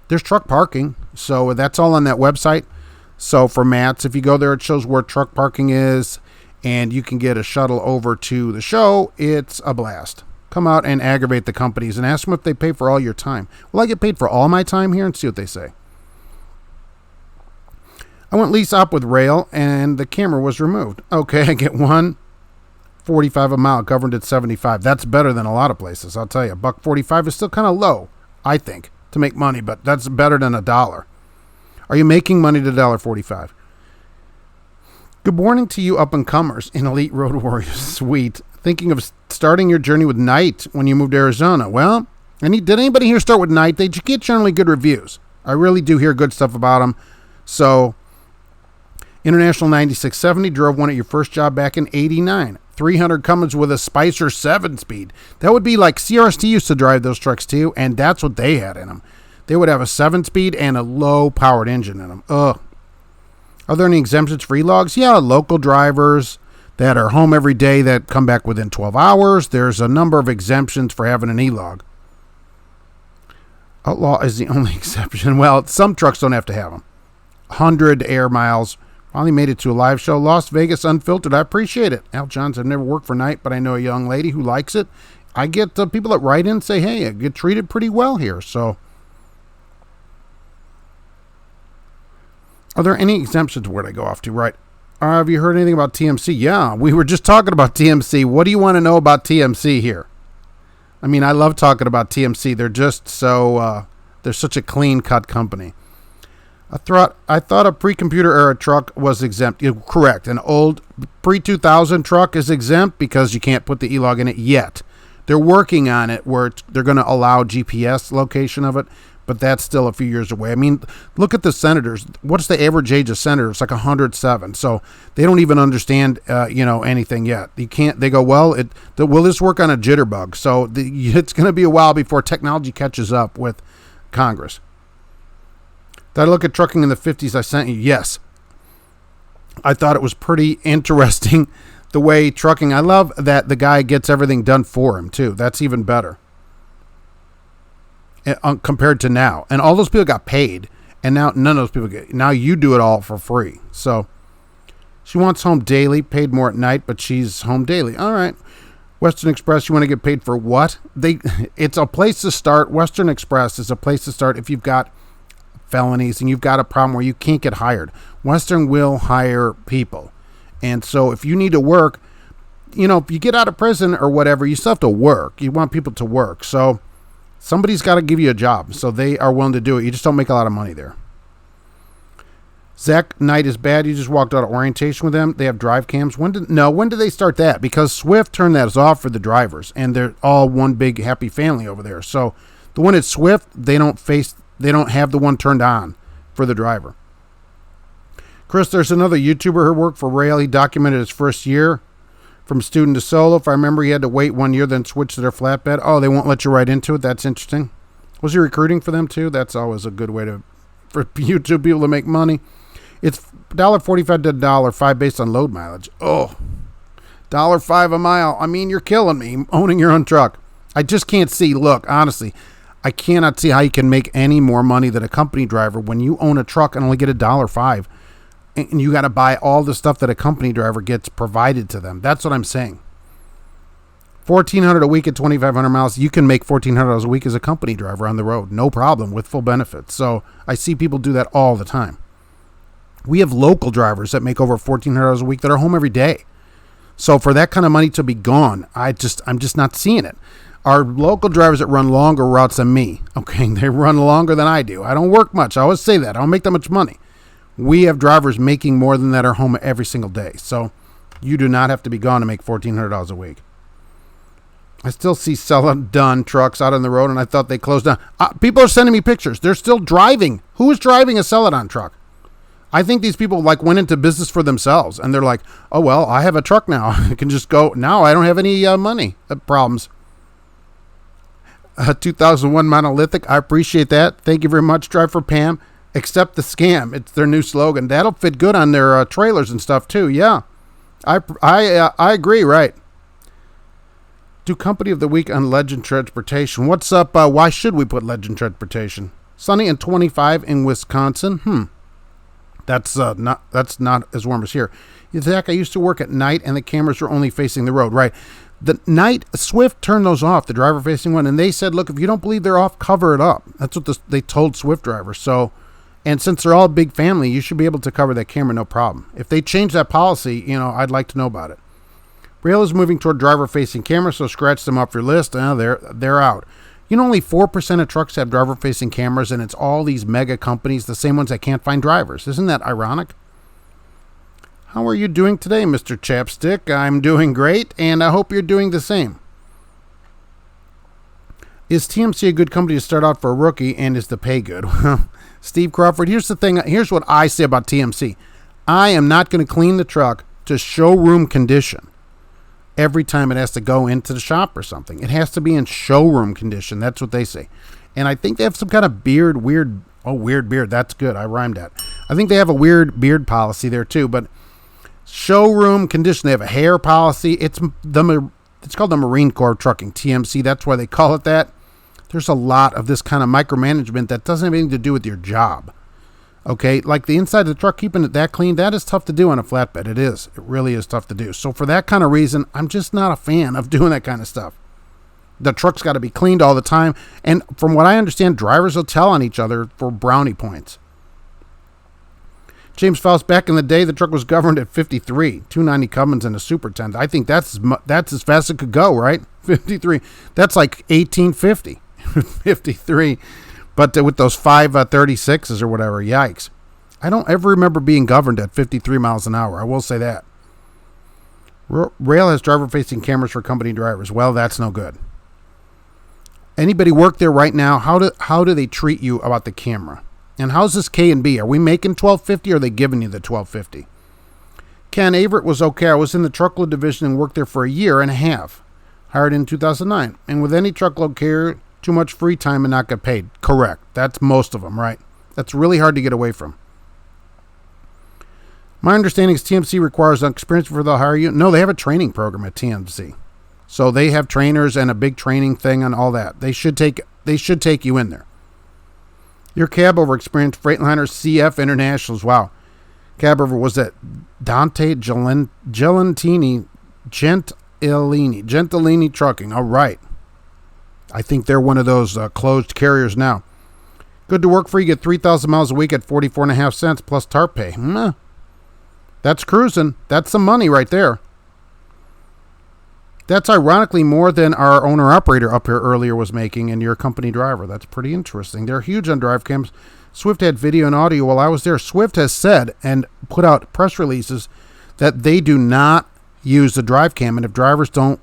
There's truck parking. So that's all on that website. So for Matt's, if you go there, it shows where truck parking is. and you can get a shuttle over to the show, it's a blast. Come out and aggravate the companies and ask them if they pay for all your time. Will I get paid for all my time here? And see what they say. I went lease up with rail, and the camera was removed. Okay, I get $1.45 a mile, governed at 75. That's better than a lot of places, I'll tell you. $1.45 is still kind of low, I think, to make money, but that's better than $1. Are you making money to $1.45? Good morning to you up-and-comers in Elite Road Warriors Suite. Thinking of starting your journey with Night when you moved to Arizona. Well, did anybody here start with Night? They get generally good reviews. I really do hear good stuff about them. So, International 9670 drove one at your first job back in 89. 300 Cummins with a Spicer 7-speed. That would be like CRST used to drive those trucks too, and that's what they had in them. They would have a 7-speed and a low-powered engine in them. Ugh. Are there any exemptions for e-logs? Yeah, local drivers that are home every day that come back within 12 hours. There's a number of exemptions for having an e-log. Outlaw is the only exception. Well, some trucks don't have to have them. 100 air miles. Finally made it to a live show. Las Vegas Unfiltered. I appreciate it. Al Johns, I've never worked for Night, but I know a young lady who likes it. I get people that write in and say, hey, I get treated pretty well here. So, are there any exemptions? Where'd I go off to? Right. Have you heard anything about TMC? Yeah, we were just talking about TMC. What do you want to know about TMC here? I mean, I love talking about TMC. They're just so, they're such a clean-cut company. I thought a pre-computer era truck was exempt. Correct. An old pre-2000 truck is exempt because you can't put the e-log in it yet. They're working on it where they're going to allow GPS location of it, but that's still a few years away. I mean, look at the Senators. What's the average age of Senators? It's like 107. So they don't even understand, anything yet. You can't. They go, well, will this work on a jitterbug? So it's going to be a while before technology catches up with Congress. Did I look at trucking in the 50s I sent you? Yes. I thought it was pretty interesting the way trucking. I love that the guy gets everything done for him too. That's even better. Compared to now. And all those people got paid, and now none of those people now you do it all for free. So she wants home daily, paid more at night, but she's home daily. All right. Western Express, you want to get paid for what? It's a place to start. Western Express is a place to start if you've got felonies and you've got a problem where you can't get hired. Western will hire people. And so if you need to work, if you get out of prison or whatever, you still have to work. You want people to work. So somebody's got to give you a job, so they are willing to do it. You just don't make a lot of money there. Zach, Night is bad. You just walked out of orientation with them. They have drive cams. When did they start that? Because Swift turned that off for the drivers, and they're all one big happy family over there. So the one at Swift, they don't have the one turned on for the driver. Chris, there's another YouTuber who worked for Rail. He documented his first year from student to solo. If I remember, he had to wait 1 year, then switch to their flatbed. Oh, they won't let you right into it? That's interesting. Was he recruiting for them too? That's always a good way for YouTube people to make money. It's $1.45 to $1.05 based on load mileage. Oh, $1.05 a mile. I mean, you're killing me owning your own truck. I just can't see. Look, honestly, I cannot see how you can make any more money than a company driver when you own a truck and only get $1.05. And you got to buy all the stuff that a company driver gets provided to them. That's what I'm saying. $1,400 a week at 2,500 miles. You can make $1,400 a week as a company driver on the road. No problem, with full benefits. So I see people do that all the time. We have local drivers that make over $1,400 a week that are home every day. So for that kind of money to be gone, I'm just not seeing it. Our local drivers that run longer routes than me, okay, they run longer than I do. I don't work much. I always say that. I don't make that much money. We have drivers making more than that are home every single day. So you do not have to be gone to make $1,400 a week. I still see done trucks out on the road, and I thought they closed down. People are sending me pictures. They're still driving. Who is driving a Celadon truck? I think these people went into business for themselves, and they're like, oh, well, I have a truck now. I can just go. Now I don't have any money problems. 2001 Monolithic. I appreciate that. Thank you very much. Drive for Pam. Accept the scam. It's their new slogan. That'll fit good on their trailers and stuff too. Yeah, I agree. Right. Do Company of the Week on Legend Transportation. What's up? Why should we put Legend Transportation? Sunny and 25 in Wisconsin. That's not as warm as here. Zach, I used to work at night, and the cameras were only facing the road. Right. The night, Swift turned those off, the driver-facing one, and they said, look, if you don't believe they're off, cover it up. That's what they told Swift drivers. So, and since they're all a big family, you should be able to cover that camera, no problem. If they change that policy, I'd like to know about it. Rail is moving toward driver-facing cameras, so scratch them off your list. They're out. Only 4% of trucks have driver-facing cameras, and it's all these mega companies, the same ones that can't find drivers. Isn't that ironic? How are you doing today, Mr. Chapstick? I'm doing great, and I hope you're doing the same. Is TMC a good company to start out for a rookie, and is the pay good? Steve Crawford, here's the thing. Here's what I say about TMC. I am not going to clean the truck to showroom condition every time it has to go into the shop or something. It has to be in showroom condition. That's what they say. And I think they have some kind of weird beard. That's good. I rhymed that. I think they have a weird beard policy there too, but showroom condition. They have a hair policy. It's called the Marine Corps Trucking, TMC. That's why they call it that. There's a lot of this kind of micromanagement that doesn't have anything to do with your job. Okay, like the inside of the truck, keeping it that clean, that is tough to do on a flatbed. It is. It really is tough to do. So for that kind of reason, I'm just not a fan of doing that kind of stuff. The truck's got to be cleaned all the time. And from what I understand, drivers will tell on each other for brownie points. James Faust, back in the day, the truck was governed at 53, 290 Cummins and a Super Tent. I think that's as fast as it could go, right? 53. That's like 1850. 53. But with those 536s or whatever, yikes. I don't ever remember being governed at 53 miles an hour. I will say that. Rail has driver-facing cameras for company drivers. Well, that's no good. Anybody work there right now? How do they treat you about the camera? And how's this K&B? Are we making $12.50 or are they giving you the $12.50? Ken Averitt was okay. I was in the truckload division and worked there for a year and a half. Hired in 2009. And with any truckload carrier, too much free time and not get paid. Correct. That's most of them, right? That's really hard to get away from. My understanding is TMC requires experience before they'll hire you. No, they have a training program at TMC. So they have trainers and a big training thing and all that. They should take you in there. Your cab over experience, Freightliner CF Internationals. Wow. Cab over was that Dante Gentilini Trucking. All right. I think they're one of those closed carriers now. Good to work for. You get 3,000 miles a week at 44.5 cents plus TARP pay. That's cruising. That's some money right there. That's ironically more than our owner-operator up here earlier was making and your company driver. That's pretty interesting. They're huge on drive cams. Swift had video and audio while I was there. Swift has said and put out press releases that they do not use the drive cam, and if drivers don't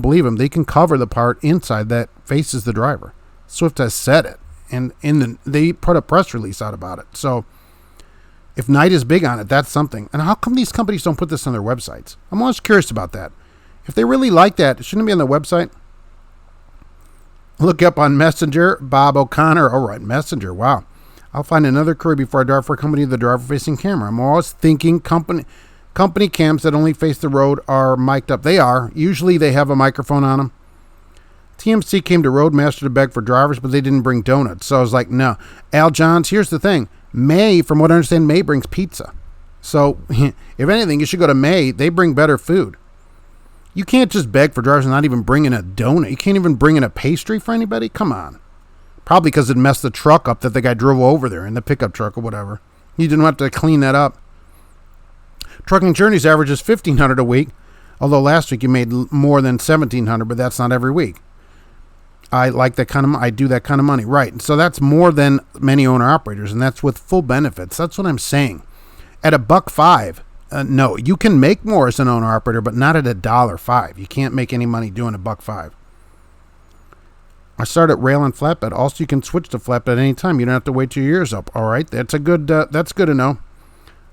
believe them, they can cover the part inside that faces the driver. Swift has said it, and they put a press release out about it. So if Knight is big on it, that's something. And how come these companies don't put this on their websites? I'm always curious about that. If they really like that, shouldn't it be on their website? Look up on Messenger, Bob O'Connor. All right, Messenger. Wow. I'll find another career before I drive for a company with a driver-facing camera. I'm always thinking company cams that only face the road are mic'd up. They are. Usually they have a microphone on them. TMC came to Roadmaster to beg for drivers, but they didn't bring donuts. So I was like, no. Al Johns, here's the thing. May, from what I understand, May brings pizza. So if anything, you should go to May. They bring better food. You can't just beg for drivers and not even bring in a donut. You can't even bring in a pastry for anybody? Come on. Probably because it messed the truck up that the guy drove over there in the pickup truck or whatever. You didn't have to clean that up. Trucking Journeys averages $1,500 a week, although last week you made more than $1,700, but that's not every week. I like that kind of. I do that kind of money, right? So that's more than many owner operators, and that's with full benefits. That's what I'm saying. At $1.05, no, you can make more as an owner operator, but not at $1.05. You can't make any money doing $1.05. I started rail and flatbed. Also, you can switch to flatbed at any time. You don't have to wait 2 years up. All right, that's a good. That's good to know.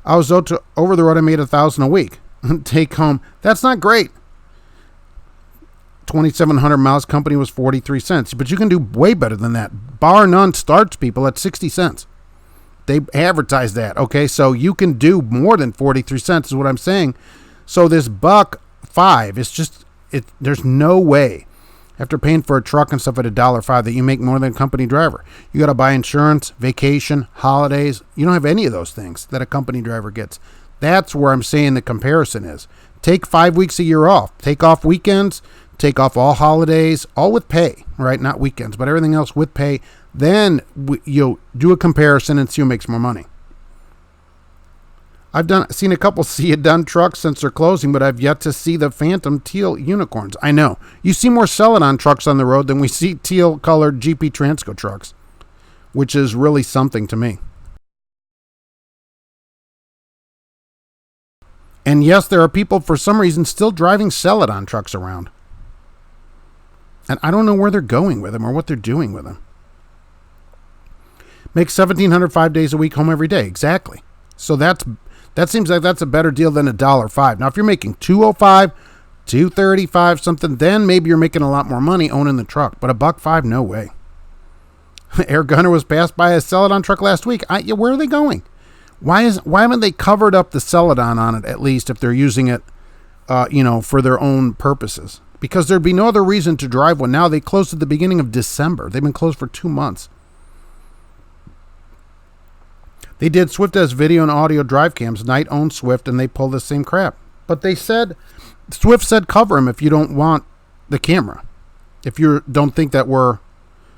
I was over the road. I made $1,000 a week. Take home. That's not great. 2,700 miles. Company was 43 cents. But you can do way better than that. Bar none starts people at 60 cents. They advertise that. Okay, so you can do more than 43 cents is what I'm saying. So this $1.05 is just. There's no way. after paying for a truck and stuff at $1.05 that you make more than a company driver. You got to buy insurance, vacation, holidays. You don't have any of those things that a company driver gets. That's where I'm saying the comparison is. Take 5 weeks a year off. Take off weekends. Take off all holidays, all with pay, right? Not weekends, but everything else with pay. Then you'll do a comparison and see who makes more money. I've seen a couple see it done trucks since they're closing, but I've yet to see the phantom teal unicorns. I know. You see more Celadon trucks on the road than we see teal-colored GP Transco trucks, which is really something to me. And yes, there are people, for some reason, still driving Celadon trucks around. And I don't know where they're going with them or what they're doing with them. Make $1,700 5 days a week, home every day. Exactly. So that seems like that's a better deal than $1.05. Now, if you're making $2.05, $2.35, something, then maybe you're making a lot more money owning the truck. But $1.05, no way. Air Gunner was passed by a Celadon truck last week. Where are they going? Why haven't they covered up the Celadon on it, at least, if they're using it, for their own purposes? Because there'd be no other reason to drive one. Now they closed at the beginning of December. They've been closed for 2 months. They did Swift as video and audio drive cams. Knight owns Swift, and they pull the same crap. But Swift said cover them if you don't want the camera. If you don't think that we're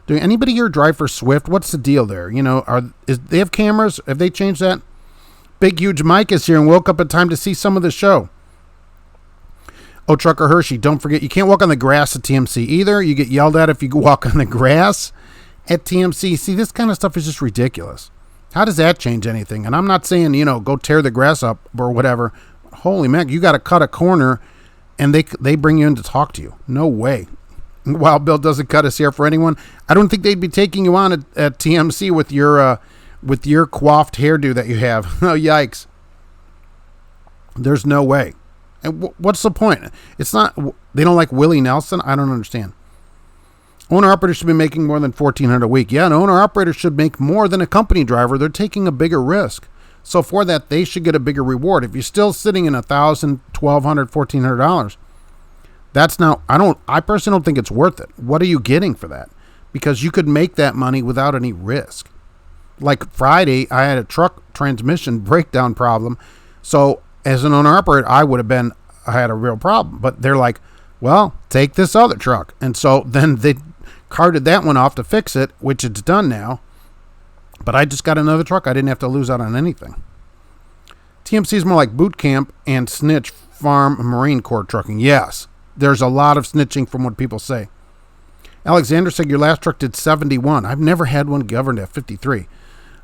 doing. Anybody here drive for Swift? What's the deal there? They have cameras? Have they changed that? Big Huge Mike is here and woke up in time to see some of the show. Oh, Trucker Hershey, don't forget, you can't walk on the grass at TMC either. You get yelled at if you walk on the grass at TMC. See, this kind of stuff is just ridiculous. How does that change anything? And I'm not saying, go tear the grass up or whatever. Holy man, you got to cut a corner and they bring you in to talk to you. No way. Wild Bill doesn't cut his hair for anyone. I don't think they'd be taking you on at TMC with your coiffed hairdo that you have. Oh, yikes. There's no way. And what's the point? It's not, they don't like Willie Nelson? I don't understand. Owner-operator should be making more than $1,400 a week. Yeah, an owner-operator should make more than a company driver. They're taking a bigger risk. So for that, they should get a bigger reward. If you're still sitting in $1,000, $1,200, $1,400, that's now, I personally don't think it's worth it. What are you getting for that? Because you could make that money without any risk. Like Friday, I had a truck transmission breakdown problem. So as an owner-operator, I had a real problem. But they're like, well, take this other truck. And so then they carted that one off to fix it, which it's done now. But I just got another truck. I didn't have to lose out on anything. TMC is more like boot camp and snitch farm Marine Corps trucking. Yes, there's a lot of snitching from what people say. Alexander said your last truck did 71. I've never had one governed at 53.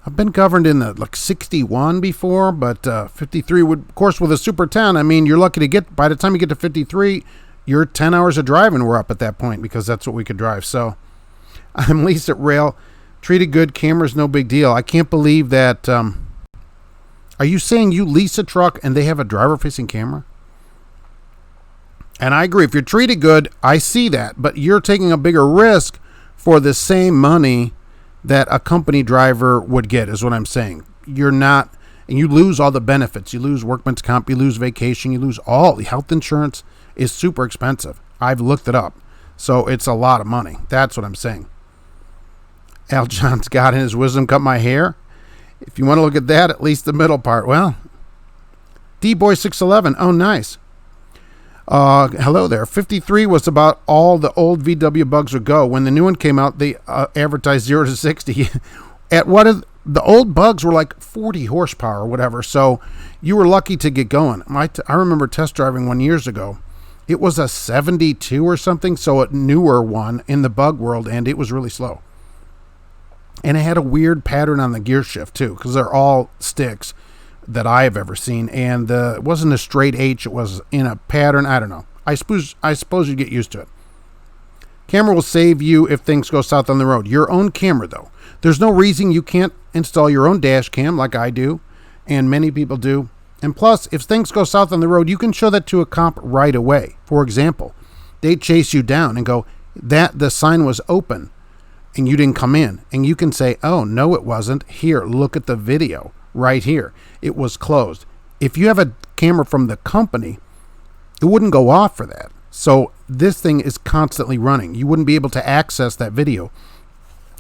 I've been governed in the 61 before, but 53 would, of course, with a Super 10, I mean, you're lucky to get, by the time you get to 53, your 10 hours of driving were up at that point because that's what we could drive. So I'm leased at Rail. Treated good, cameras, no big deal. I can't believe that. Are you saying you lease a truck and they have a driver-facing camera? And I agree. If you're treated good, I see that. But you're taking a bigger risk for the same money that a company driver would get, is what I'm saying. You're not, and you lose all the benefits. You lose workman's comp, you lose vacation, you lose all. The health insurance is super expensive. I've looked it up. So it's a lot of money. That's what I'm saying. Al John's God in his wisdom cut my hair. If you want to look at that, at least the middle part. Well, D-Boy611. Oh, nice. Hello there. 53 was about all the old VW bugs would go. When the new one came out, they advertised 0 to 60. The old bugs were like 40 horsepower or whatever. So you were lucky to get going. I remember test driving one years ago. It was a 72 or something. So a newer one in the bug world, and it was really slow. And it had a weird pattern on the gear shift too, because they're all sticks that I have ever seen. And it wasn't a straight H; it was in a pattern. I don't know. I suppose you get used to it. Camera will save you if things go south on the road. Your own camera, though. There's no reason you can't install your own dash cam like I do, and many people do. And plus, if things go south on the road, you can show that to a cop right away. For example, they chase you down and go, "That the sign was open." And you didn't come in, and you can say, oh, no, it wasn't. Here, look at the video right here. It was closed. If you have a camera from the company, it wouldn't go off for that. So this thing is constantly running. You wouldn't be able to access that video.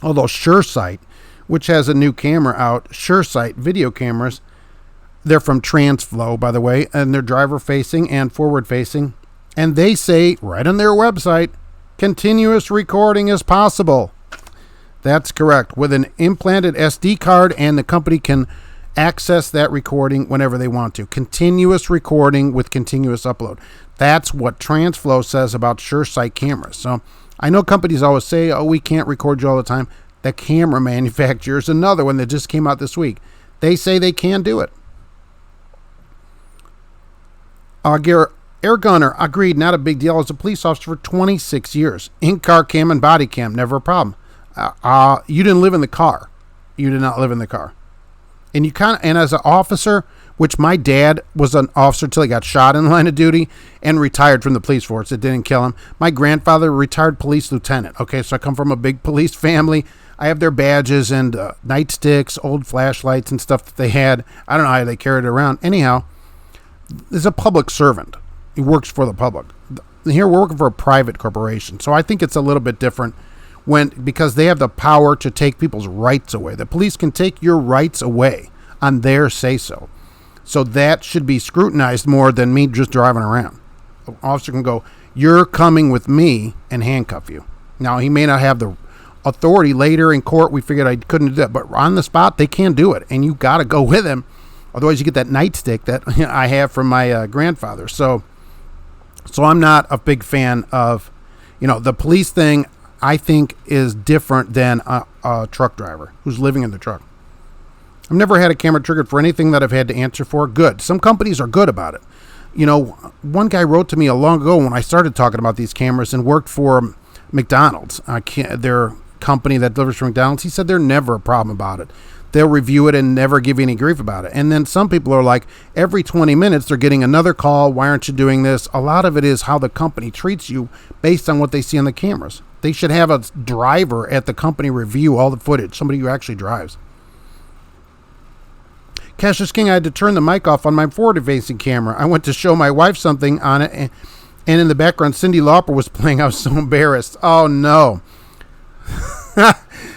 Although SureSight, which has a new camera out, SureSight video cameras, they're from Transco, by the way, and they're driver-facing and forward-facing. And they say, right on their website, continuous recording is possible. That's correct. With an implanted SD card, and the company can access that recording whenever they want to. Continuous recording with continuous upload. That's what Transco says about SureSight cameras. So I know companies always say, oh, we can't record you all the time. The camera manufacturer is another one that just came out this week. They say they can do it. Air gunner, agreed, not a big deal. I was a police officer for 26 years. In-car cam and body cam, never a problem. You didn't live in the car. You did not live in the car. And as an officer, which my dad was an officer till he got shot in the line of duty and retired from the police force. It didn't kill him. My grandfather, retired police lieutenant. Okay, so I come from a big police family. I have their badges and nightsticks, old flashlights and stuff that they had. I don't know how they carried it around. Anyhow, there's a public servant. He works for the public. Here we're working for a private corporation. So I think it's a little bit different because they have the power to take people's rights away. The police can take your rights away on their say-so. So that should be scrutinized more than me just driving around. The officer can go, you're coming with me, and handcuff you. Now, he may not have the authority. Later in court, we figured I couldn't do that. But on the spot, they can do it. And you got to go with him. Otherwise, you get that nightstick that I have from my grandfather. So I'm not a big fan of, the police thing, I think, is different than a truck driver who's living in the truck. I've never had a camera triggered for anything that I've had to answer for. Good. Some companies are good about it. One guy wrote to me a long ago when I started talking about these cameras and worked for McDonald's, their company that delivers from McDonald's. He said they're never a problem about it. They'll review it and never give you any grief about it. And then some people are like, every 20 minutes they're getting another call. Why aren't you doing this? A lot of it is how the company treats you based on what they see on the cameras. They should have a driver at the company review all the footage, somebody who actually drives. Cassius King, I had to turn the mic off on my forward-facing camera. I went to show my wife something on it, and in the background, Cyndi Lauper was playing. I was so embarrassed. Oh, no.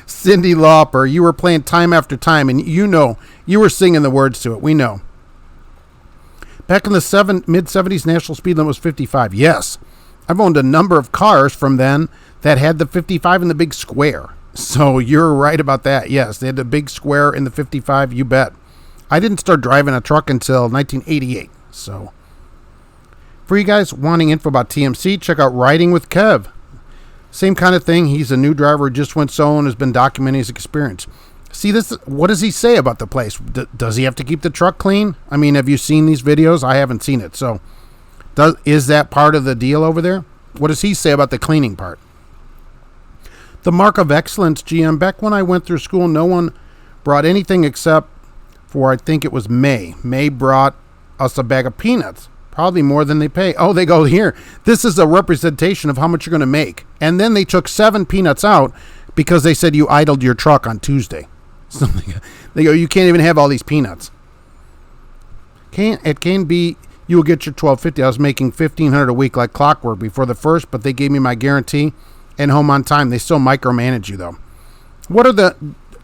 Cyndi Lauper, you were playing time after time, and you were singing the words to it. We know. Back in the mid-70s, national speed limit was 55. Yes. I've owned a number of cars from then that had the 55 in the big square. So you're right about that. Yes, they had the big square in the 55, you bet. I didn't start driving a truck until 1988. So for you guys wanting info about TMC, check out Riding with Kev. Same kind of thing. He's a new driver who just went solo and has been documenting his experience. See this? What does he say about the place? Does he have to keep the truck clean? I mean, have you seen these videos? I haven't seen it. So is that part of the deal over there? What does he say about the cleaning part? The Mark of Excellence, GM. Back when I went through school, no one brought anything except for, I think it was May. May brought us a bag of peanuts. Probably more than they pay. Oh, they go, here, this is a representation of how much you're going to make. And then they took 7 peanuts out because they said you idled your truck on Tuesday. So they go, you can't even have all these peanuts. It can be, you will get your $12.50. I was making $1,500 a week like clockwork before the first, but they gave me my guarantee and home on time. They still micromanage you, though.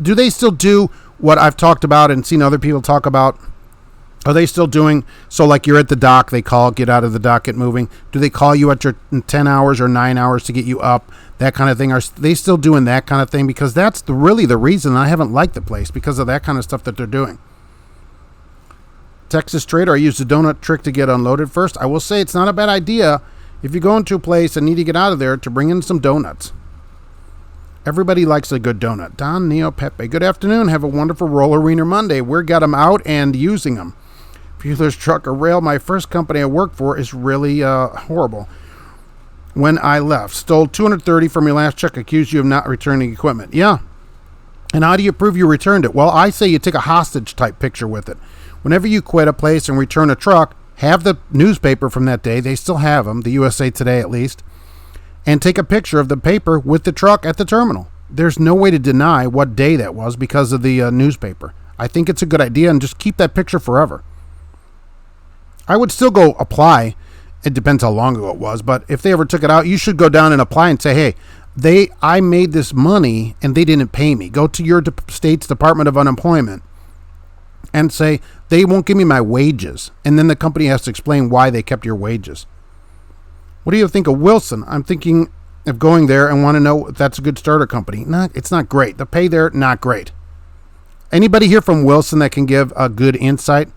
Do they still do what I've talked about and seen other people talk about? Are they still doing, so like you're at the dock, they call, get out of the dock, get moving. Do they call you at your 10 hours or 9 hours to get you up? That kind of thing. Are they still doing that kind of thing? Because that's really the reason I haven't liked the place, because of that kind of stuff that they're doing. Texas Trader, I used the donut trick to get unloaded first. I will say it's not a bad idea if you go into a place and need to get out of there to bring in some donuts. Everybody likes a good donut. Don Neo Pepe, good afternoon. Have a wonderful Roller Wiener Monday. We got them out and using them. Bueller's Truck or Rail, my first company I worked for, is really horrible. When I left, stole $230 from your last check, accused you of not returning equipment. Yeah. And how do you prove you returned it? Well, I say you take a hostage type picture with it. Whenever you quit a place and return a truck, have the newspaper from that day. They still have them, the USA Today at least. And take a picture of the paper with the truck at the terminal. There's no way to deny what day that was because of the newspaper. I think it's a good idea, and just keep that picture forever. I would still go apply It depends how long ago it was, but if they ever took it out, you should go down and apply and say, hey, I made this money and they didn't pay me. Go to your state's Department of Unemployment and say, they won't give me my wages. And then the company has to explain why they kept your wages. What do you think of Wilson? I'm thinking of going there and want to know if that's a good starter company. It's not great. The pay there, not great. Anybody here from Wilson that can give a good insight?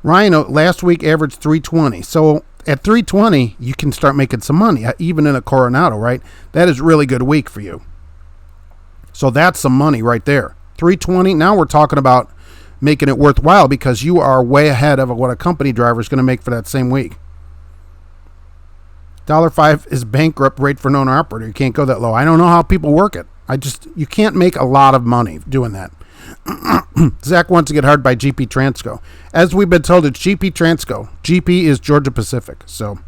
Ryan last week averaged 320. So at 320, you can start making some money, even in a Coronado, right? That is really good week for you. So that's some money right there. 320. Now we're talking about making it worthwhile because you are way ahead of what a company driver is going to make for that same week. $5 is bankrupt rate for an owner operator. You can't go that low. I don't know how people work it. You can't make a lot of money doing that. Zach wants to get hired by GP Transco. As we've been told, it's GP Transco. GP is Georgia Pacific. So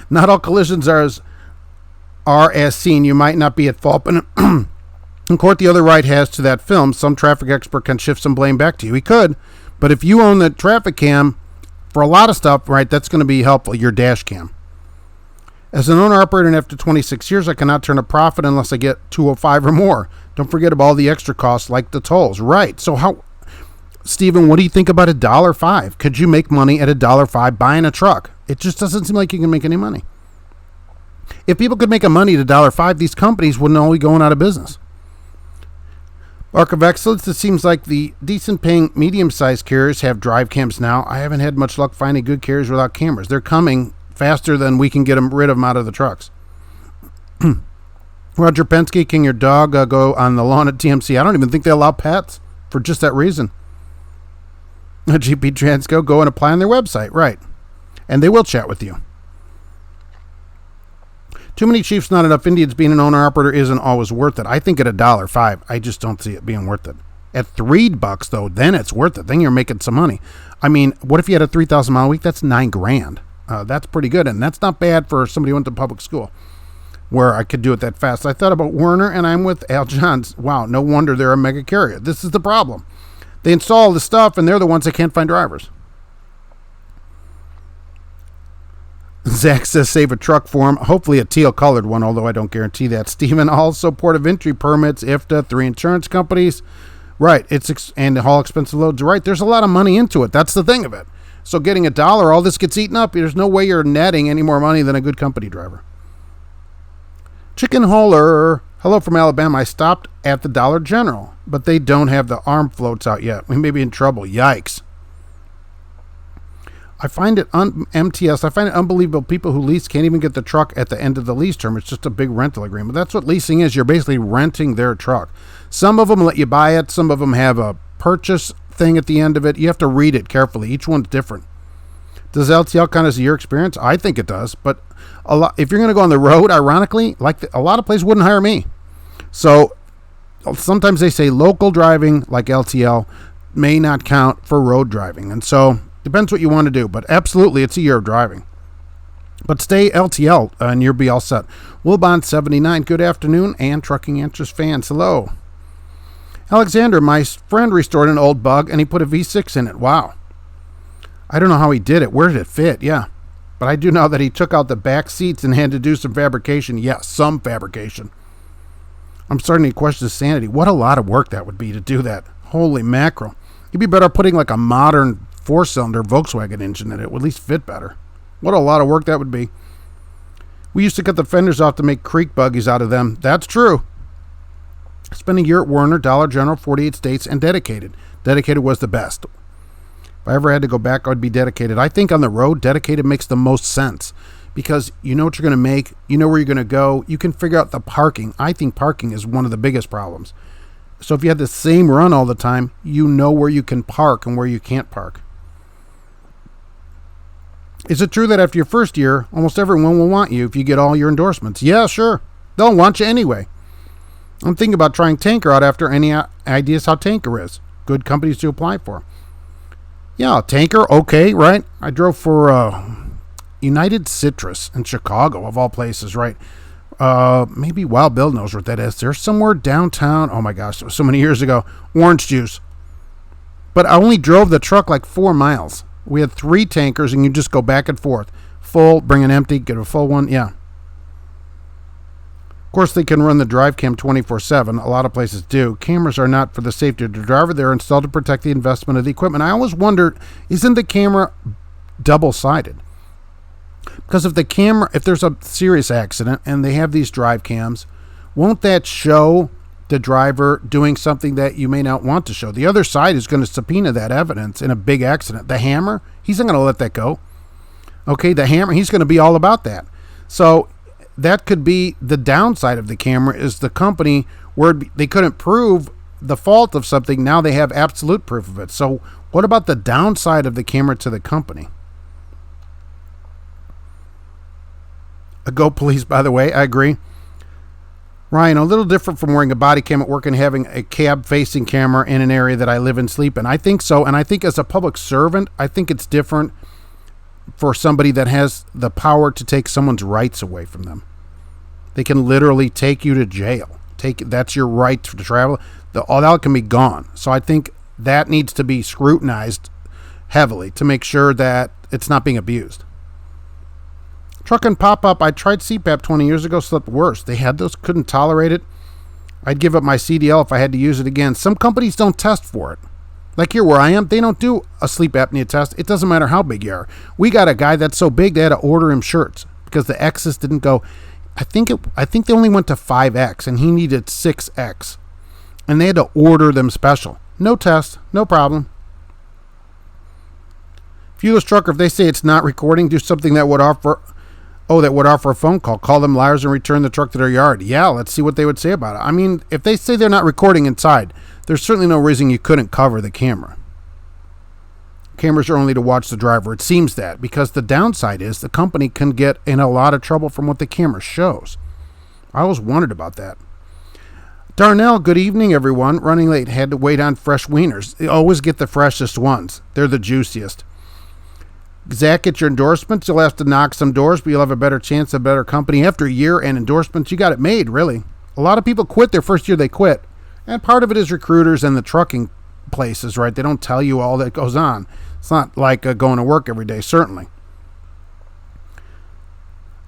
not all collisions are as seen. You might not be at fault, but in court, the other right has to that film. Some traffic expert can shift some blame back to you. He could, but if you own the traffic cam for a lot of stuff, right, that's going to be helpful, your dash cam. As an owner-operator and after 26 years, I cannot turn a profit unless I get 205 or more. Don't forget about all the extra costs like the tolls. Right. So Stephen, what do you think about $1.05? Could you make money at $1.05 buying a truck? It just doesn't seem like you can make any money. If people could make a money at $1.05, these companies wouldn't all be going out of business. Arc of Excellence, it seems like the decent-paying medium-sized carriers have drive cams now. I haven't had much luck finding good carriers without cameras. They're coming faster than we can get rid of them out of the trucks. Roger Penske, can your dog go on the lawn at TMC? I don't even think they allow pets for just that reason. GP Transco, go and apply on their website, right? And they will chat with you. Too many Chiefs, not enough Indians. Being an owner-operator isn't always worth it. I think at $1.05, I just don't see it being worth it. At $3, though, then it's worth it. Then you're making some money. I mean, what if you had a 3,000-mile week? That's $9,000. That's pretty good, and that's not bad for somebody who went to public school where I could do it that fast. I thought about Werner, and I'm with Al Johns. Wow, no wonder they're a mega carrier. This is the problem. They install the stuff, and they're the ones that can't find drivers. Zach says save a truck for him. Hopefully a teal-colored one, although I don't guarantee that. Stephen, also port of entry permits, IFTA, 3 insurance companies. Right, and haul expensive loads. Right, there's a lot of money into it. That's the thing of it. So getting $1, all this gets eaten up. There's no way you're netting any more money than a good company driver. Chicken Holler, hello from Alabama. I stopped at the Dollar General, but they don't have the arm floats out yet. We may be in trouble. Yikes. I find it MTS. I find it unbelievable. People who lease can't even get the truck at the end of the lease term. It's just a big rental agreement. That's what leasing is. You're basically renting their truck. Some of them let you buy it. Some of them have a purchase thing at the end of it. You have to read it carefully. Each one's different. Does LTL count as a year experience? I think it does. But if you're going to go on the road, ironically, a lot of places wouldn't hire me. So sometimes they say local driving, like LTL, may not count for road driving. And so depends what you want to do. But absolutely, it's a year of driving. But stay LTL and you'll be all set. Wilbon 79, good afternoon. And Trucking Answers fans, hello. Alexander, my friend restored an old Bug and he put a V6 in it. Wow. I don't know how he did it. Where did it fit? Yeah. But I do know that he took out the back seats and had to do some fabrication. Yes, some fabrication. I'm starting to question his sanity. What a lot of work that would be to do that. Holy mackerel. You'd be better putting like a modern 4-cylinder Volkswagen engine in it. It would at least fit better. What a lot of work that would be. We used to cut the fenders off to make creek buggies out of them. That's true. Spent a year at Werner, Dollar General, 48 states, and Dedicated. Dedicated was the best. If I ever had to go back, I'd be Dedicated. I think on the road, Dedicated makes the most sense because you know what you're going to make. You know where you're going to go. You can figure out the parking. I think parking is one of the biggest problems. So if you had the same run all the time, you know where you can park and where you can't park. Is it true that after your first year, almost everyone will want you if you get all your endorsements? Yeah, sure. They'll want you anyway. I'm thinking about trying Tanker out after. Any ideas how Tanker is? Good companies to apply for. Yeah, Tanker, okay, right? I drove for United Citrus in Chicago, of all places, right? Maybe Wild Bill knows what that is. There's somewhere downtown. Oh my gosh, it was so many years ago. Orange juice. But I only drove the truck like 4 miles. We had 3 tankers, and you just go back and forth. Full, bring an empty, get a full one. Yeah. Of course, they can run the drive cam 24/7. A lot of places do. Cameras are not for the safety of the driver. They're installed to protect the investment of the equipment. I always wondered, isn't the camera double-sided? Because if there's a serious accident and they have these drive cams, won't that show the driver doing something that you may not want to show? The other side is going to subpoena that evidence in a big accident. The hammer, he's not going to let that go. Okay, the hammer, he's going to be all about that. So that could be the downside of the camera, is the company where they couldn't prove the fault of something. Now they have absolute proof of it. So what about the downside of the camera to the company? Go police, by the way, I agree. Ryan, a little different from wearing a body cam at work and having a cab-facing camera in an area that I live and sleep in. I think so, and I think as a public servant, I think it's different for somebody that has the power to take someone's rights away from them. They can literally take you to jail. That's your right to travel. All that can be gone. So I think that needs to be scrutinized heavily to make sure that it's not being abused. Truck and pop-up, I tried CPAP 20 years ago, slept worse. They had those, couldn't tolerate it. I'd give up my CDL if I had to use it again. Some companies don't test for it. Like here where I am, they don't do a sleep apnea test. It doesn't matter how big you are. We got a guy that's so big they had to order him shirts because the X's didn't go. I think they only went to 5X and he needed 6X. And they had to order them special. No test, no problem. Fuelers trucker, if they say it's not recording, do something that would offer a phone call. Call them liars and return the truck to their yard. Yeah, let's see what they would say about it. I mean, if they say they're not recording inside, there's certainly no reason you couldn't cover the camera. Cameras are only to watch the driver. It seems that, because the downside is the company can get in a lot of trouble from what the camera shows. I always wondered about that. Darnell, good evening, everyone. Running late, had to wait on fresh wieners. They always get the freshest ones. They're the juiciest. Zach, get your endorsements. You'll have to knock some doors, but you'll have a better chance of better company. After a year and endorsements, you got it made, really. A lot of people quit their first year, they quit. And part of it is recruiters and the trucking places, right? They don't tell you all that goes on. It's not like going to work every day, certainly.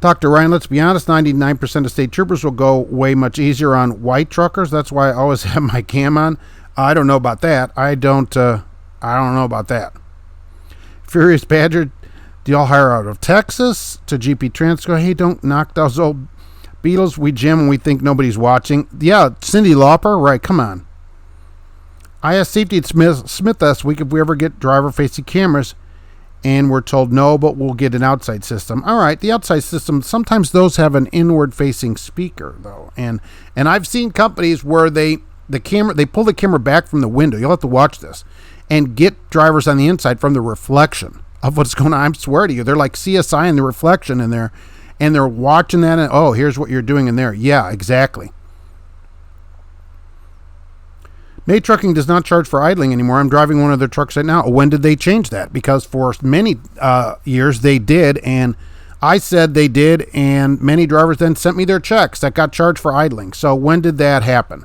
Dr. Ryan, let's be honest, 99% of state troopers will go way much easier on white truckers. That's why I always have my cam on. I don't know about that. I don't know about that. Furious Badger, do y'all hire out of Texas to GP Transco? Hey, don't knock those old Beatles. We jam when we think nobody's watching. Yeah, Cindy Lauper, right, come on. I asked Safety at Smith last week if we ever get driver-facing cameras, and we're told no, but we'll get an outside system. All right, the outside system, sometimes those have an inward-facing speaker, though. And I've seen companies where they pull the camera back from the window. You'll have to watch this. And get drivers on the inside from the reflection of what's going on. I swear to you, they're like CSI in the reflection in there, and they're watching that, and oh, here's what you're doing in there. Yeah, exactly. May Trucking does not charge for idling anymore. I'm driving one of their trucks right now. When did they change that? Because for many years they did, and I said they did, and many drivers then sent me their checks that got charged for idling. So when did that happen?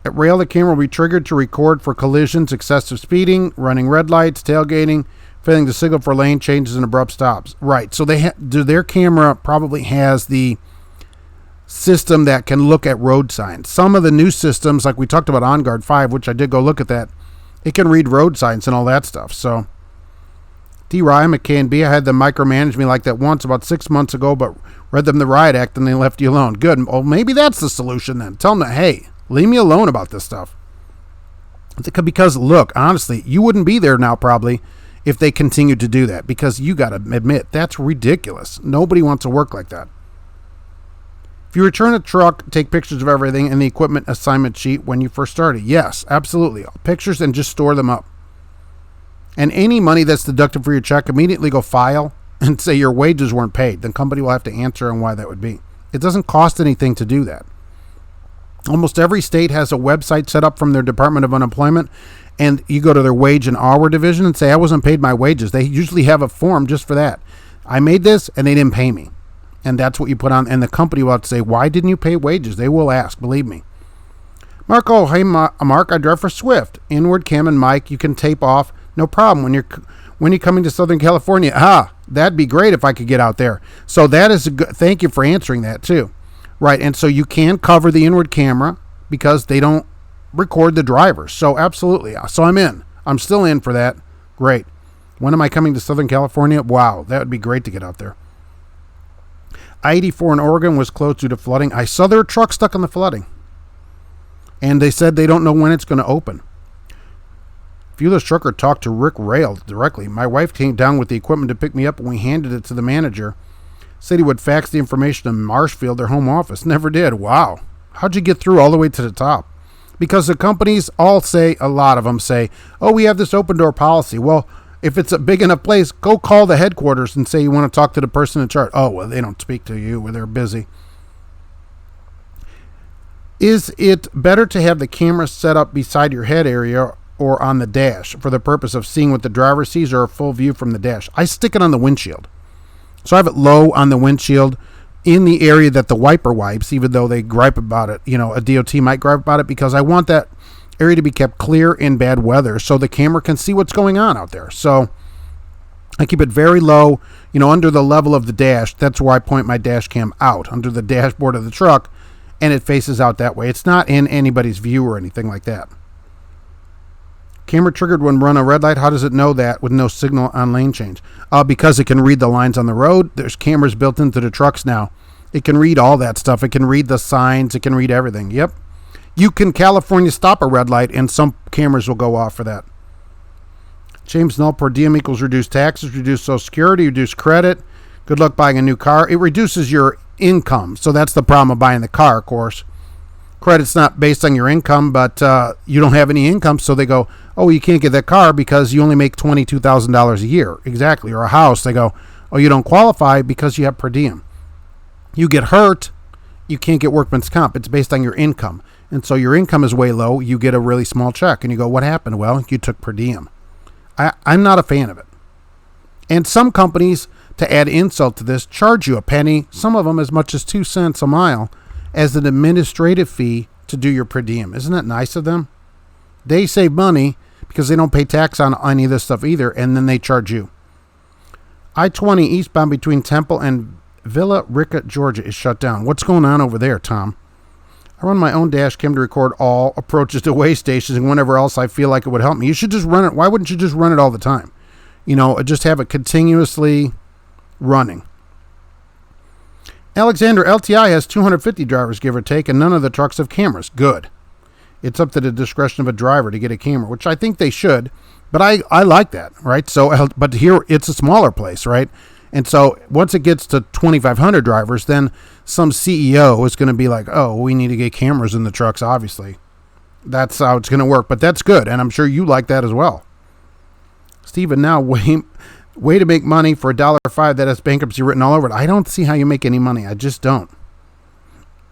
At rail, the camera will be triggered to record for collisions, excessive speeding, running red lights, tailgating, failing to signal for lane changes, and abrupt stops. Right. So their camera probably has the system that can look at road signs. Some of the new systems, like we talked about On Guard 5, which I did go look at that, it can read road signs and all that stuff. So, D. Ryan, McKay, I had them micromanage me like that once about 6 months ago, but read them the riot act and they left you alone. Good. Well, maybe that's the solution then. Tell them that, hey, leave me alone about this stuff. Because, look, honestly, you wouldn't be there now probably if they continued to do that, because you got to admit, that's ridiculous. Nobody wants to work like that. If you return a truck, take pictures of everything and the equipment assignment sheet when you first started. Yes, absolutely. Pictures and just store them up. And any money that's deducted for your check, immediately go file and say your wages weren't paid. The company will have to answer on why that would be. It doesn't cost anything to do that. Almost every state has a website set up from their Department of Unemployment, and you go to their wage and hour division and say, I wasn't paid my wages. They usually have a form just for that. I made this and they didn't pay me. And that's what you put on, and the company will have to say, why didn't you pay wages? They will ask, believe me. Marco, hey, Mark, I drive for Swift. Inward cam and mic, you can tape off No problem. When you're coming to Southern California, that'd be great if I could get out there. So that is a good. Thank you for answering that too. Right, and so you can cover the inward camera because they don't record the drivers. So absolutely. So I'm in. I'm still in for that. Great. When am I coming to Southern California? Wow, that would be great to get out there. I-84 in Oregon was closed due to flooding. I saw there were trucks stuck in the flooding. And they said they don't know when it's going to open. Fueler's trucker talked to Rick Rail directly. My wife came down with the equipment to pick me up and we handed it to the manager. Said he would fax the information to Marshfield, their home office. Never did. Wow. How'd you get through all the way to the top? Because the companies all say, a lot of them say, oh, we have this open door policy. Well, if it's a big enough place, go call the headquarters and say you want to talk to the person in charge. Oh, well, they don't speak to you or they're busy. Is it better to have the camera set up beside your head area or on the dash for the purpose of seeing what the driver sees or a full view from the dash? I stick it on the windshield. So I have it low on the windshield in the area that the wiper wipes, even though they gripe about it. You know, a DOT might gripe about it because I want that area to be kept clear in bad weather so the camera can see what's going on out there. So I keep it very low, under the level of the dash. That's where I point my dash cam out, under the dashboard of the truck, and it faces out that way. It's not in anybody's view or anything like that. Camera triggered when run a red light. How does it know that with no signal on lane change? Because it can read the lines on the road. There's cameras built into the trucks now. It can read all that stuff. It can read the signs. It can read everything. Yep. You can California stop a red light, and some cameras will go off for that. James Null, per diem equals reduced taxes, reduced Social Security, reduced credit. Good luck buying a new car. It reduces your income. So that's the problem of buying the car, of course. Credit's not based on your income, but you don't have any income, so they go, oh, you can't get that car because you only make $22,000 a year. Exactly. Or a house, they go, oh, you don't qualify because you have per diem. You get hurt, you can't get workman's comp. It's based on your income. And so your income is way low, you get a really small check. And you go, what happened? Well, you took per diem. I'm not a fan of it. And some companies, to add insult to this, charge you a penny, some of them as much as 2 cents a mile, as an administrative fee to do your per diem. Isn't that nice of them? They save money because they don't pay tax on any of this stuff either, and then they charge you. I-20 eastbound between Temple and Villa Rica, Georgia is shut down. What's going on over there, Tom? I run my own dash cam to record all approaches to way stations and whenever else I feel like it would help me. You should just run it. Why wouldn't you just run it all the time? Just have it continuously running. Alexander, LTI has 250 drivers, give or take, and none of the trucks have cameras. Good. It's up to the discretion of a driver to get a camera, which I think they should, but I like that, right? So, but here it's a smaller place, right? And so once it gets to 2,500 drivers, then some CEO is going to be like, oh, we need to get cameras in the trucks, obviously. That's how it's going to work, but that's good, and I'm sure you like that as well. Stephen, now way to make money for $1.05 that has bankruptcy written all over it. I don't see how you make any money. I just don't.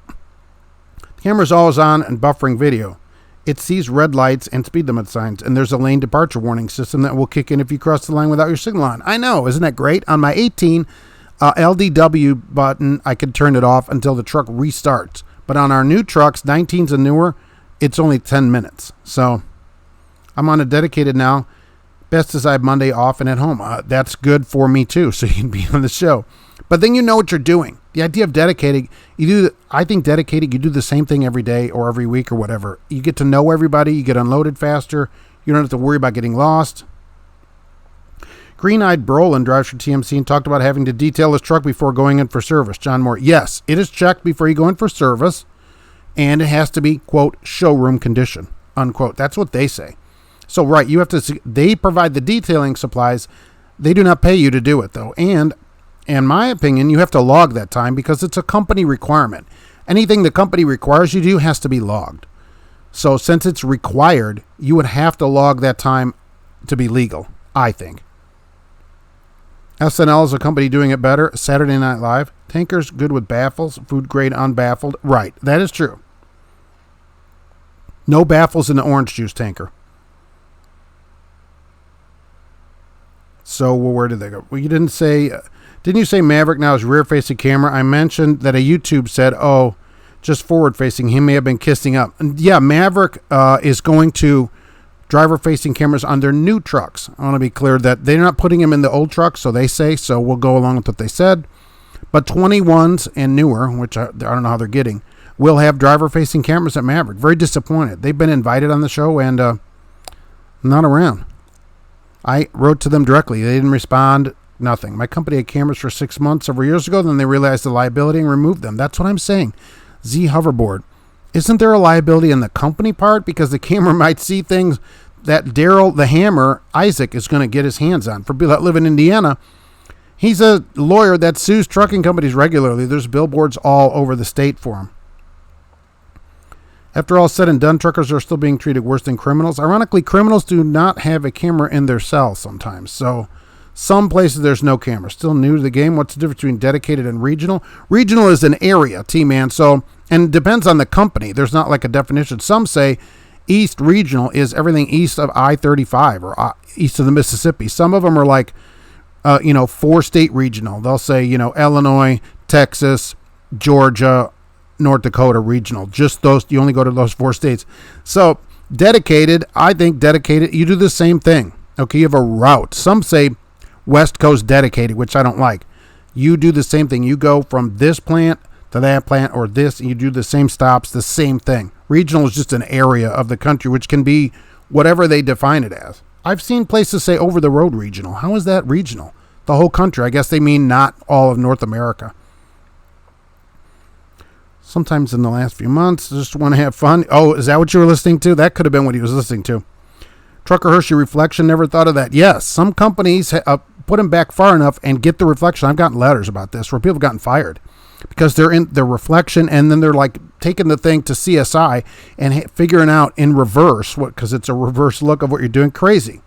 The camera's always on and buffering video. It sees red lights and speed limit signs, and there's a lane departure warning system that will kick in if you cross the line without your signal on. I know, isn't that great? On my 18 LDW button, I can turn it off until the truck restarts. But on our new trucks, 19s and newer, it's only 10 minutes. So I'm on a dedicated now. Best is I have Monday off and at home. That's good for me too, so you can be on the show. But then you know what you're doing. The idea of dedicating, I think dedicating, you do the same thing every day or every week or whatever. You get to know everybody. You get unloaded faster. You don't have to worry about getting lost. Green-eyed Brolin drives for TMC and talked about having to detail his truck before going in for service. John Moore, yes, it is checked before you go in for service, and it has to be, quote, showroom condition, unquote. That's what they say. So, right, they provide the detailing supplies. They do not pay you to do it, though. And in my opinion, you have to log that time because it's a company requirement. Anything the company requires you to do has to be logged. So since it's required, you would have to log that time to be legal, I think. SNL is a company doing it better. Saturday Night Live. Tankers good with baffles. Food grade unbaffled. Right, that is true. No baffles in the orange juice tanker. So where did they go? Well, you didn't say... Didn't you say Maverick now is rear-facing camera? I mentioned that a YouTube said, oh, just forward-facing. He may have been kissing up. And yeah, Maverick is going to driver-facing cameras on their new trucks. I want to be clear that they're not putting them in the old trucks, so they say, so we'll go along with what they said. But 21s and newer, which I don't know how they're getting, will have driver-facing cameras at Maverick. Very disappointed. They've been invited on the show and not around. I wrote to them directly. They didn't respond. Nothing. My company had cameras for 6 months several years ago. Then they realized the liability and removed them. That's what I'm saying. Z Hoverboard. Isn't there a liability in the company part? Because the camera might see things that Daryl the Hammer Isaac is going to get his hands on. For people that live in Indiana, he's a lawyer that sues trucking companies regularly. There's billboards all over the state for him. After all said and done, truckers are still being treated worse than criminals. Ironically, criminals do not have a camera in their cell sometimes. So some places there's no camera. Still new to the game. What's the difference between dedicated and regional? Regional is an area, T-Man. So, and it depends on the company. There's not like a definition. Some say East Regional is everything east of I-35 or east of the Mississippi. Some of them are like, 4-state regional. They'll say, Illinois, Texas, Georgia, North Dakota regional. Just those. You only go to those 4 states. So dedicated, I think dedicated, you do the same thing. Okay, you have a route. Some say West Coast dedicated, which I don't like. You do the same thing. You go from this plant to that plant or this, and you do the same stops, the same thing. Regional is just an area of the country, which can be whatever they define it as. I've seen places say over the road regional. How is that regional? The whole country. I guess they mean not all of North America. Sometimes in the last few months, just want to have fun. Oh, is that what you were listening to? That could have been what he was listening to. Trucker Hershey reflection, never thought of that. Yes, some companies put them back far enough and get the reflection. I've gotten letters about this where people have gotten fired because they're in their reflection and then they're like taking the thing to CSI and figuring out in reverse because it's a reverse look of what you're doing. Crazy.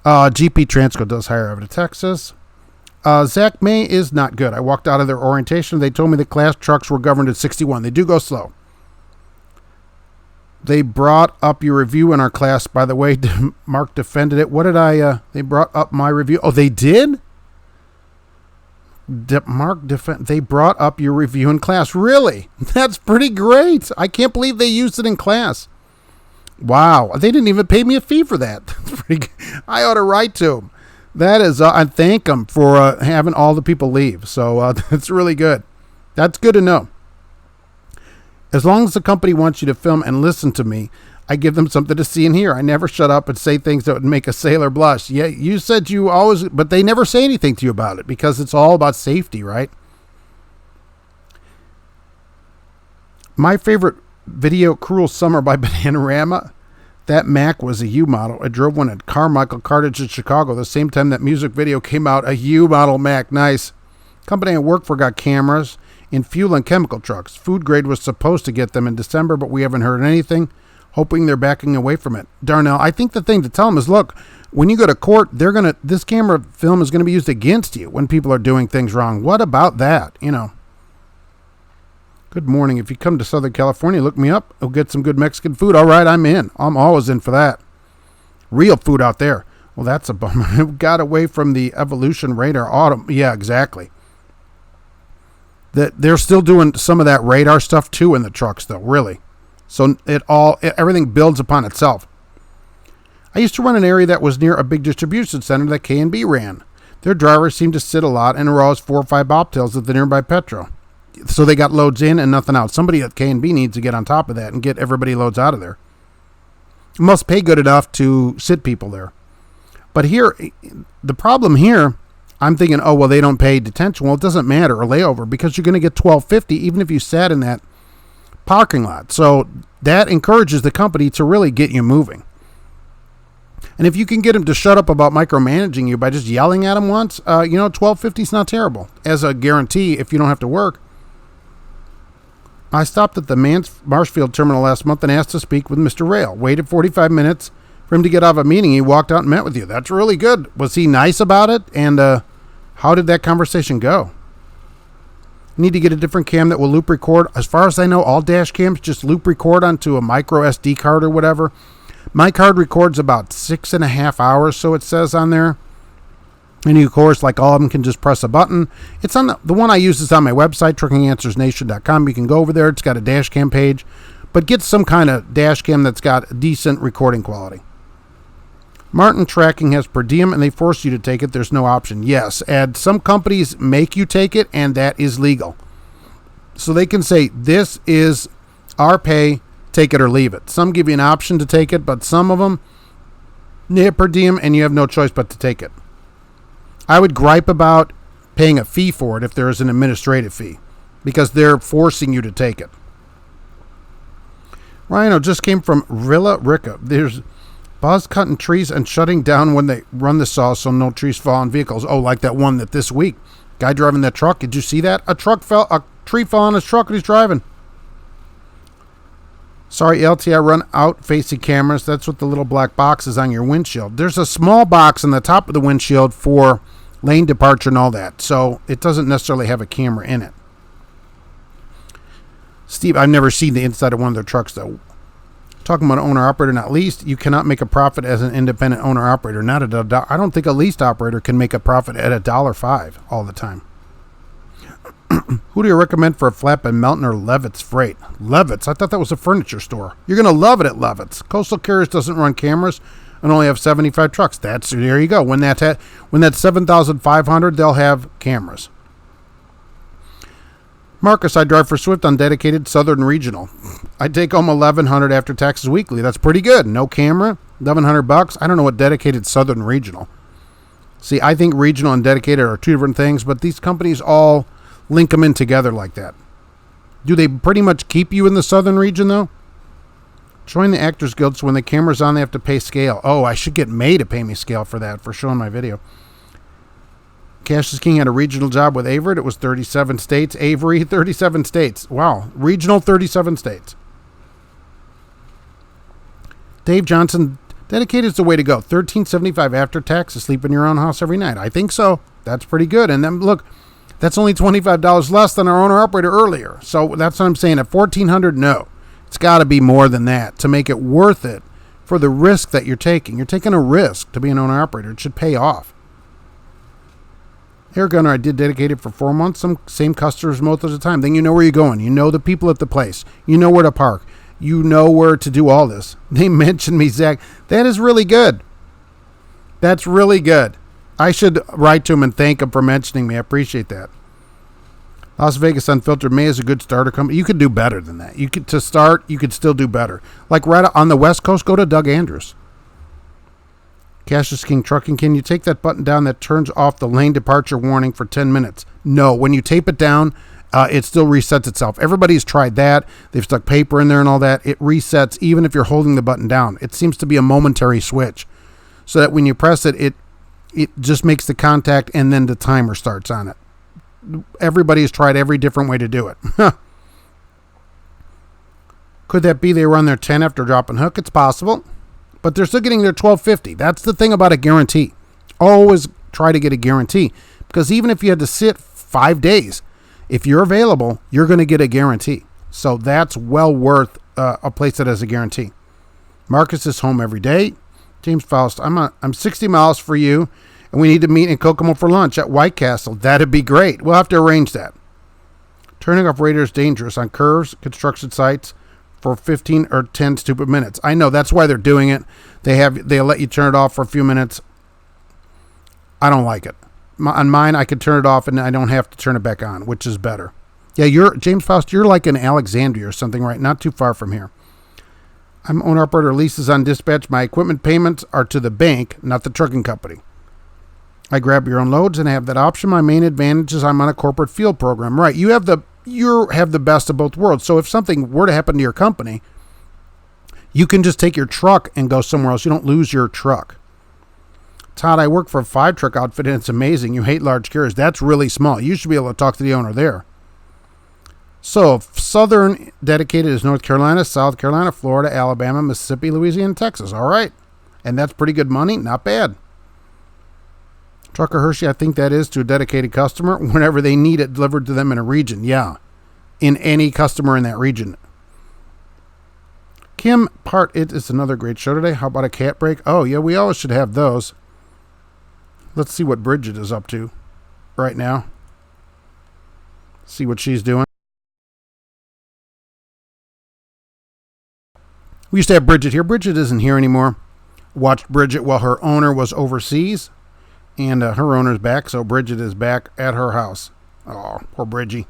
GP Transco does hire over to Texas. Zach May is not good. I walked out of their orientation. They told me the class trucks were governed at 61. They do go slow. They brought up your review in our class, by the way. Mark defended it. What did they brought up my review. Oh, they did? They brought up your review in class. Really? That's pretty great. I can't believe they used it in class. Wow. They didn't even pay me a fee for that. That's pretty good. I ought to write to them. That is, I thank them for having all the people leave. So that's really good. That's good to know. As long as the company wants you to film and listen to me, I give them something to see and hear. I never shut up and say things that would make a sailor blush. Yeah, you said you always, but they never say anything to you about it because it's all about safety, right? My favorite video, Cruel Summer by Bananarama. That Mac was a U model. I drove one at Carmichael Cartage in Chicago the same time that music video came out. A U model Mac. Nice. Company I work for got cameras in fuel and chemical trucks. Food grade was supposed to get them in December, but we haven't heard anything. Hoping they're backing away from it. Darnell, I think the thing to tell them is, look, when you go to court, this camera film is going to be used against you when people are doing things wrong. What about that? Good morning. If you come to Southern California, look me up. We'll get some good Mexican food. All right, I'm in. I'm always in for that. Real food out there. Well, that's a bummer. It got away from the Evolution radar autumn. Yeah, exactly. They're still doing some of that radar stuff too in the trucks, though. Really. So everything builds upon itself. I used to run an area that was near a big distribution center that K&B ran. Their drivers seemed to sit a lot and were always 4 or 5 bobtails at the nearby Petro. So they got loads in and nothing out. Somebody at K&B needs to get on top of that and get everybody loads out of there. Must pay good enough to sit people there. But here, the problem here, I'm thinking, oh, well, they don't pay detention. Well, it doesn't matter, or layover, because you're going to get $12.50 even if you sat in that parking lot. So that encourages the company to really get you moving. And if you can get them to shut up about micromanaging you by just yelling at them once, $12.50 is not terrible as a guarantee if you don't have to work. I stopped at the Marshfield terminal last month and asked to speak with Mr. Rail. Waited 45 minutes for him to get out of a meeting. He walked out and met with you. That's really good. Was he nice about it? And how did that conversation go? Need to get a different cam that will loop record. As far as I know, all dash cams just loop record onto a micro SD card or whatever. My card records about 6.5 hours, so it says on there. And of course, like all of them, can just press a button. It's on the one I use is on my website, truckinganswersnation.com. You can go over there. It's got a dash cam page. But get some kind of dash cam that's got decent recording quality. Martin Tracking has per diem, and they force you to take it. There's no option. Yes, and some companies make you take it, and that is legal. So they can say, this is our pay, take it or leave it. Some give you an option to take it, but some of them, they have per diem, and you have no choice but to take it. I would gripe about paying a fee for it if there is an administrative fee, because they're forcing you to take it. Rhino just came from Rilla Ricca. There's Buzz cutting trees and shutting down when they run the saw so no trees fall on vehicles. Oh, like that one that this week. Guy driving that truck. Did you see that? A tree fell on his truck and he's driving. Sorry, LTI run out facing cameras. That's what the little black box is on your windshield. There's a small box on the top of the windshield for lane departure and all that. So it doesn't necessarily have a camera in it. Steve, I've never seen the inside of one of their trucks though. Talking about owner-operator, not leased, you cannot make a profit as an independent owner-operator. I don't think a leased operator can make a profit at $1.05 all the time. Who do you recommend for a flatbed, Melton or Levitt's Freight? Levitt's? I thought that was a furniture store. You're going to love it at Levitt's. Coastal Carriers doesn't run cameras and only have 75 trucks. There you go. When that's 7,500, they'll have cameras. Marcus, I drive for Swift on dedicated Southern Regional. I take home $1,100 after taxes weekly. That's pretty good. No camera, $1,100. I don't know what dedicated Southern Regional. See, I think regional and dedicated are two different things, but these companies all link them in together like that. Do they pretty much keep you in the Southern region, though? Join the Actors Guild, so when the camera's on, they have to pay scale. Oh, I should get May to pay me scale for that, for showing my video. Cash is King had a regional job with Averett. It was 37 states. Avery, 37 states. Wow. Regional, 37 states. Dave Johnson, dedicated is the way to go. $13.75 after tax to sleep in your own house every night. I think so. That's pretty good. And then, look, that's only $25 less than our owner-operator earlier. So that's what I'm saying. At $1,400, no. It's got to be more than that to make it worth it for the risk that you're taking. You're taking a risk to be an owner-operator. It should pay off. Air Gunner, I did dedicated for 4 months. Some same customers most of the time. Then you know where you're going. You know the people at the place. You know where to park. You know where to do all this. They mentioned me, Zach. That is really good. That's really good. I should write to him and thank him for mentioning me. I appreciate that. Las Vegas Unfiltered May is a good starter company. You could do better than that. You could still do better. Like right on the West Coast, go to Doug Andrews. Cassius King Trucking, can you take that button down that turns off the lane departure warning for 10 minutes? No, when you tape it down, it still resets itself. Everybody's tried that. They've stuck paper in there and all that. It resets even if you're holding the button down. It seems to be a momentary switch so that when you press it, it just makes the contact and then the timer starts on it. Everybody's tried every different way to do it. Could that be they run their 10 after dropping hook? It's possible. But they're still getting their $12.50. That's the thing about a guarantee. Always try to get a guarantee. Because even if you had to sit 5 days, if you're available, you're going to get a guarantee. So that's well worth a place that has a guarantee. Marcus is home every day. James Faust, I'm 60 miles for you, and we need to meet in Kokomo for lunch at White Castle. That'd be great. We'll have to arrange that. Turning off radar is dangerous on curves, construction sites, for 15 or 10 stupid minutes. I know, that's why they're doing it. They'll let you turn it off for a few minutes. I don't like it. On mine, I could turn it off and I don't have to turn it back on, which is better. Yeah, James Faust, you're like in Alexandria or something, right? Not too far from here. I'm owner-operator, leases on dispatch. My equipment payments are to the bank, not the trucking company. I grab your own loads and I have that option. My main advantage is I'm on a corporate field program. Right, you have the best of both worlds. So if something were to happen to your company, you can just take your truck and go somewhere else. You don't lose your truck. Todd, I work for a 5-truck outfit and it's amazing. You hate large carriers. That's really small. You should be able to talk to the owner there. So Southern dedicated is North Carolina, South Carolina, Florida, Alabama, Mississippi, Louisiana, Texas. All right. And that's pretty good money. Not bad. Trucker Hershey, I think that is to a dedicated customer whenever they need it delivered to them in a region. Yeah, in any customer in that region. Kim Part, it is another great show today. How about a cat break? Oh, yeah, we always should have those. Let's see what Bridget is up to right now. See what she's doing. We used to have Bridget here. Bridget isn't here anymore. Watched Bridget while her owner was overseas, and her owner's back, so Bridget is back at her house. Oh, poor Bridgie.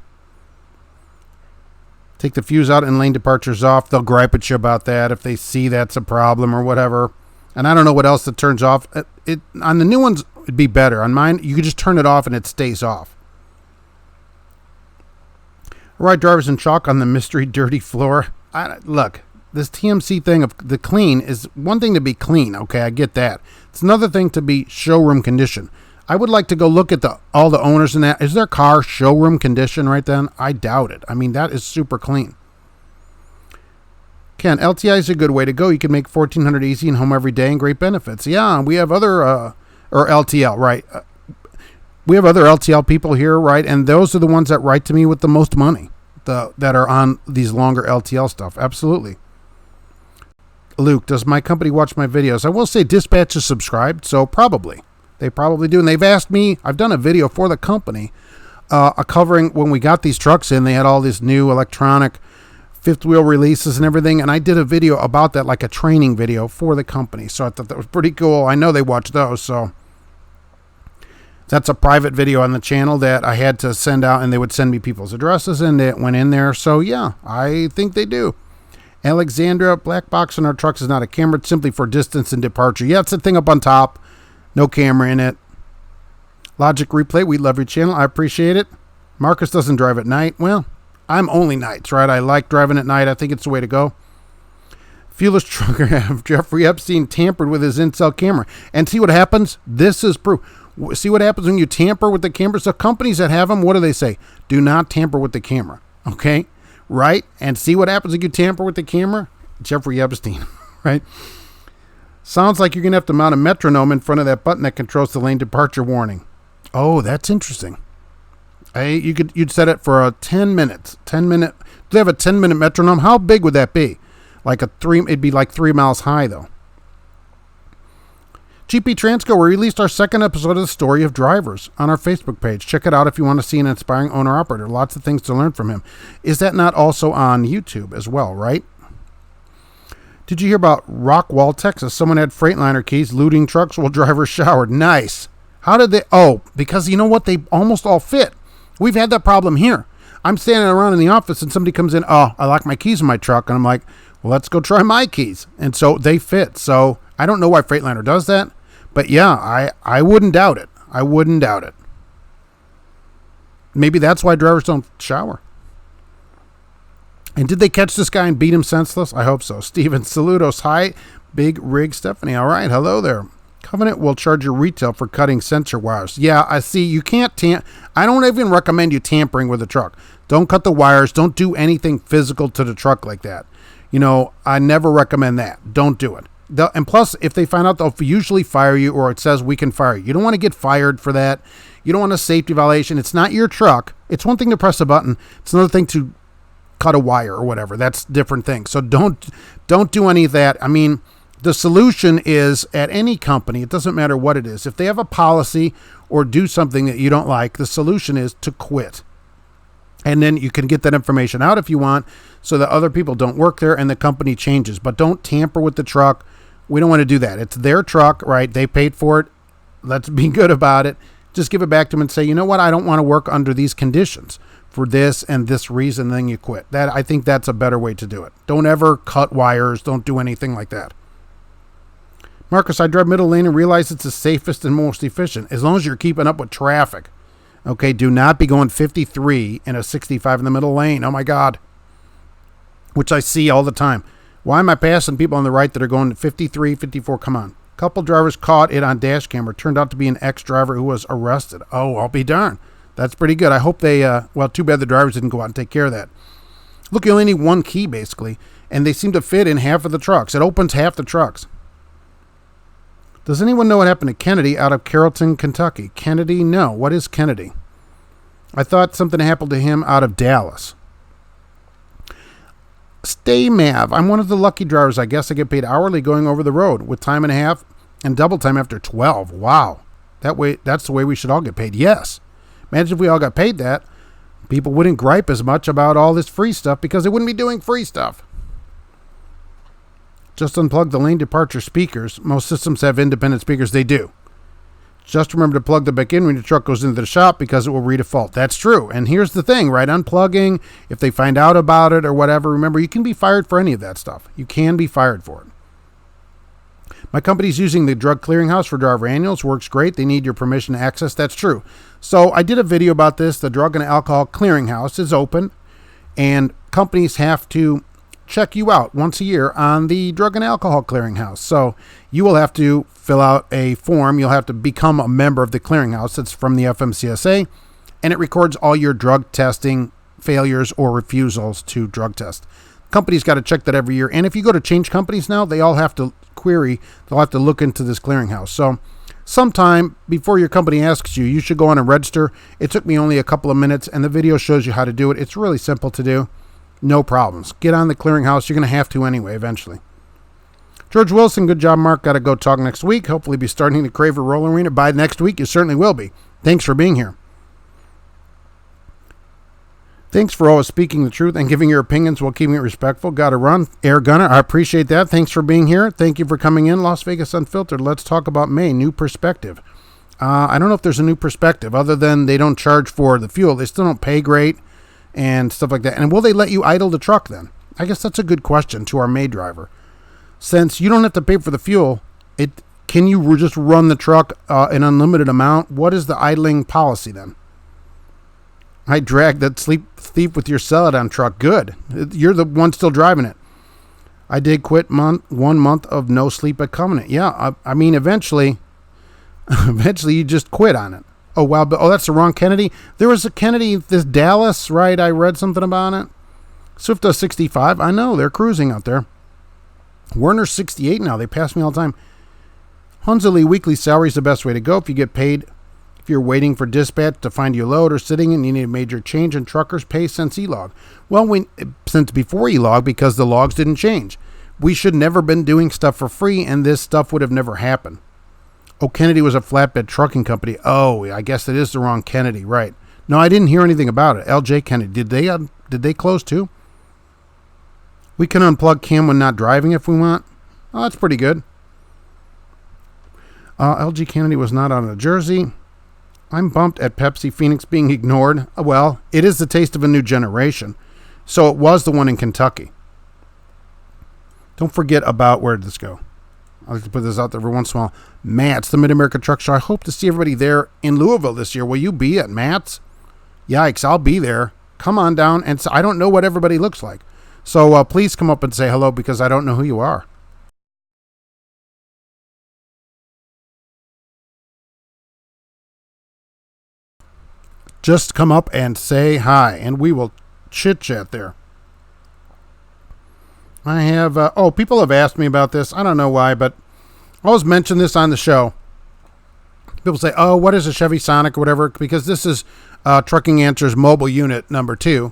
Take the fuse out and lane departures off. They'll gripe at you about that if they see that's a problem or whatever. And I don't know what else that turns off. On the new ones, it'd be better. On mine, you could just turn it off and it stays off. Ride drivers in chalk on the mystery dirty floor. Look, this TMC thing of the clean is one thing to be clean. Okay, I get that. It's another thing to be showroom condition. I would like to go look at all the owners in that. Is their car showroom condition right then? I doubt it. I mean, that is super clean. Ken, LTI is a good way to go. You can make $1,400 easy and home every day and great benefits. Yeah, we have other, or LTL, right? We have other LTL people here, right? And those are the ones that write to me with the most money that are on these longer LTL stuff. Absolutely. Luke, does my company watch my videos? I will say Dispatch is subscribed, so probably. They probably do. And they've asked me, I've done a video for the company covering when we got these trucks in, they had all this new electronic fifth wheel releases and everything. And I did a video about that, like a training video for the company. So I thought that was pretty cool. I know they watch those. So that's a private video on the channel that I had to send out, and they would send me people's addresses, and it went in there. So yeah, I think they do. Alexandra, black box on our trucks is not a camera. It's simply for distance and departure. Yeah, it's the thing up on top. No camera in it. Logic Replay, we love your channel. I appreciate it. Marcus doesn't drive at night. Well, I'm only nights, right? I like driving at night. I think it's the way to go. Fearless Trucker have Jeffrey Epstein tampered with his Incel camera. And see what happens? This is proof. See what happens when you tamper with the cameras? The companies that have them, what do they say? Do not tamper with the camera. Okay? Right? And see what happens when you tamper with the camera? Jeffrey Epstein, right? Sounds like you're going to have to mount a metronome in front of that button that controls the lane departure warning. Oh, that's interesting. You'd set it for a 10 minutes. 10 minute. Do they have a 10-minute metronome? How big would that be? It'd be like 3 miles high though. GP Transco, we released our second episode of the Story of Drivers on our Facebook page. Check it out if you want to see an inspiring owner-operator. Lots of things to learn from him. Is that not also on YouTube as well, right? Did you hear about Rockwall, Texas? Someone had Freightliner keys, looting trucks while drivers showered. Nice. How did they? Oh, because you know what? They almost all fit. We've had that problem here. I'm standing around in the office and somebody comes in. Oh, I locked my keys in my truck. And I'm like, well, let's go try my keys. And so they fit. So I don't know why Freightliner does that. But yeah, I wouldn't doubt it. I wouldn't doubt it. Maybe that's why drivers don't shower. And did they catch this guy and beat him senseless? I hope so. Steven, saludos. Hi, Big Rig Stephanie. All right, hello there. Covenant will charge you retail for cutting sensor wires. Yeah, I see. You can't I don't even recommend you tampering with the truck. Don't cut the wires. Don't do anything physical to the truck like that. You know, I never recommend that. Don't do it. And plus, if they find out, they'll usually fire you, or it says we can fire you. You don't want to get fired for that. You don't want a safety violation. It's not your truck. It's one thing to press a button. It's another thing to cut a wire or whatever. That's different things. So don't do any of that. I mean, the solution is at any company, it doesn't matter what it is. If they have a policy or do something that you don't like, the solution is to quit. And then you can get that information out if you want so that other people don't work there and the company changes. But don't tamper with the truck. We don't want to do that. It's their truck, right? They paid for it. Let's be good about it. Just give it back to them and say, you know what? I don't want to work under these conditions for this and this reason. Then you quit. I think that's a better way to do it. Don't ever cut wires. Don't do anything like that. Marcus, I drive middle lane and realize it's the safest and most efficient as long as you're keeping up with traffic. Okay, do not be going 53 in a 65 in the middle lane. Oh my God. Which I see all the time. Why am I passing people on the right that are going 53, 54? Come on. Couple drivers caught it on dash camera. Turned out to be an ex-driver who was arrested. Oh, I'll be darned. That's pretty good. I hope they, well, too bad the drivers didn't go out and take care of that. Look, you only need one key basically, and they seem to fit in half of the trucks. It opens half the trucks. Does anyone know what happened to Kennedy out of Carrollton, Kentucky? Kennedy? No. What is Kennedy? I thought something happened to him out of Dallas. Stay Mav. I'm one of the lucky drivers. I guess I get paid hourly going over the road with time and a half and double time after 12. Wow. That's the way we should all get paid. Yes. Imagine if we all got paid that. People wouldn't gripe as much about all this free stuff because they wouldn't be doing free stuff. Just unplug the lane departure speakers. Most systems have independent speakers. They do. Just remember to plug them back in when your truck goes into the shop because it will read a fault. That's true. And here's the thing, right? Unplugging, if they find out about it or whatever, remember, you can be fired for any of that stuff. You can be fired for it. My company's using the drug clearinghouse for driver annuals. Works great. They need your permission to access. That's true. So I did a video about this. The drug and alcohol clearinghouse is open, and companies have to check you out once a year on the drug and alcohol clearinghouse. So you will have to fill out a form. You'll have to become a member of the clearinghouse. It's from the FMCSA, and it records all your drug testing failures or refusals to drug test. Companies got to check that every year. And if you go to change companies now, they all have to query. They'll have to look into this clearinghouse. So sometime before your company asks you, you should go on and register. It took me only a couple of minutes, and the video shows you how to do it. It's really simple to do. No problems. Get on the clearinghouse. You're going to have to anyway, eventually. George Wilson, good job, Mark. Got to go talk next week. Hopefully be starting the Craver Roller Arena by next week. You certainly will be. Thanks for being here. Thanks for always speaking the truth and giving your opinions while keeping it respectful. Got to run. Air Gunner, I appreciate that. Thanks for being here. Thank you for coming in. Las Vegas Unfiltered. Let's talk about May. New perspective. I don't know if there's a new perspective other than they don't charge for the fuel. They still don't pay great and stuff like that. And will they let you idle the truck then? I guess that's a good question to our May driver. Since you don't have to pay for the fuel, can you just run the truck an unlimited amount? What is the idling policy then? I dragged that sleep thief with your Celadon truck. Good. You're the one still driving it. I did quit 1 month of no sleep at Covenant. Yeah, I mean, eventually you just quit on it. Oh, wow. But, that's the wrong Kennedy. There was a Kennedy, this Dallas, right? I read something about it. Swift does 65. I know. They're cruising out there. Werner's 68 now. They pass me all the time. Hunsley weekly salary is the best way to go if you get paid. If you're waiting for dispatch to find your load or sitting and you need a major change in truckers' pay since E-Log. Well, since before E-Log because the logs didn't change. We should never been doing stuff for free and this stuff would have never happened. Oh, Kennedy was a flatbed trucking company. Oh, I guess it is the wrong Kennedy, right? No, I didn't hear anything about it. LJ Kennedy, did they close too? We can unplug Cam when not driving if we want. Oh, that's pretty good. LG Kennedy was not on a jersey. I'm bumped at Pepsi Phoenix being ignored. Well, it is the taste of a new generation. So it was the one in Kentucky. Don't forget about, where did this go? I like to put this out there every once in a while. Matt's, the Mid-America Truck Show. I hope to see everybody there in Louisville this year. Will you be at Matt's? Yikes, I'll be there. Come on down. And so I don't know what everybody looks like. So please come up and say hello because I don't know who you are. Just come up and say hi, and we will chit-chat there. I have, people have asked me about this. I don't know why, but I always mention this on the show. People say, oh, what is a Chevy Sonic or whatever? Because this is Trucking Answers mobile unit number 2,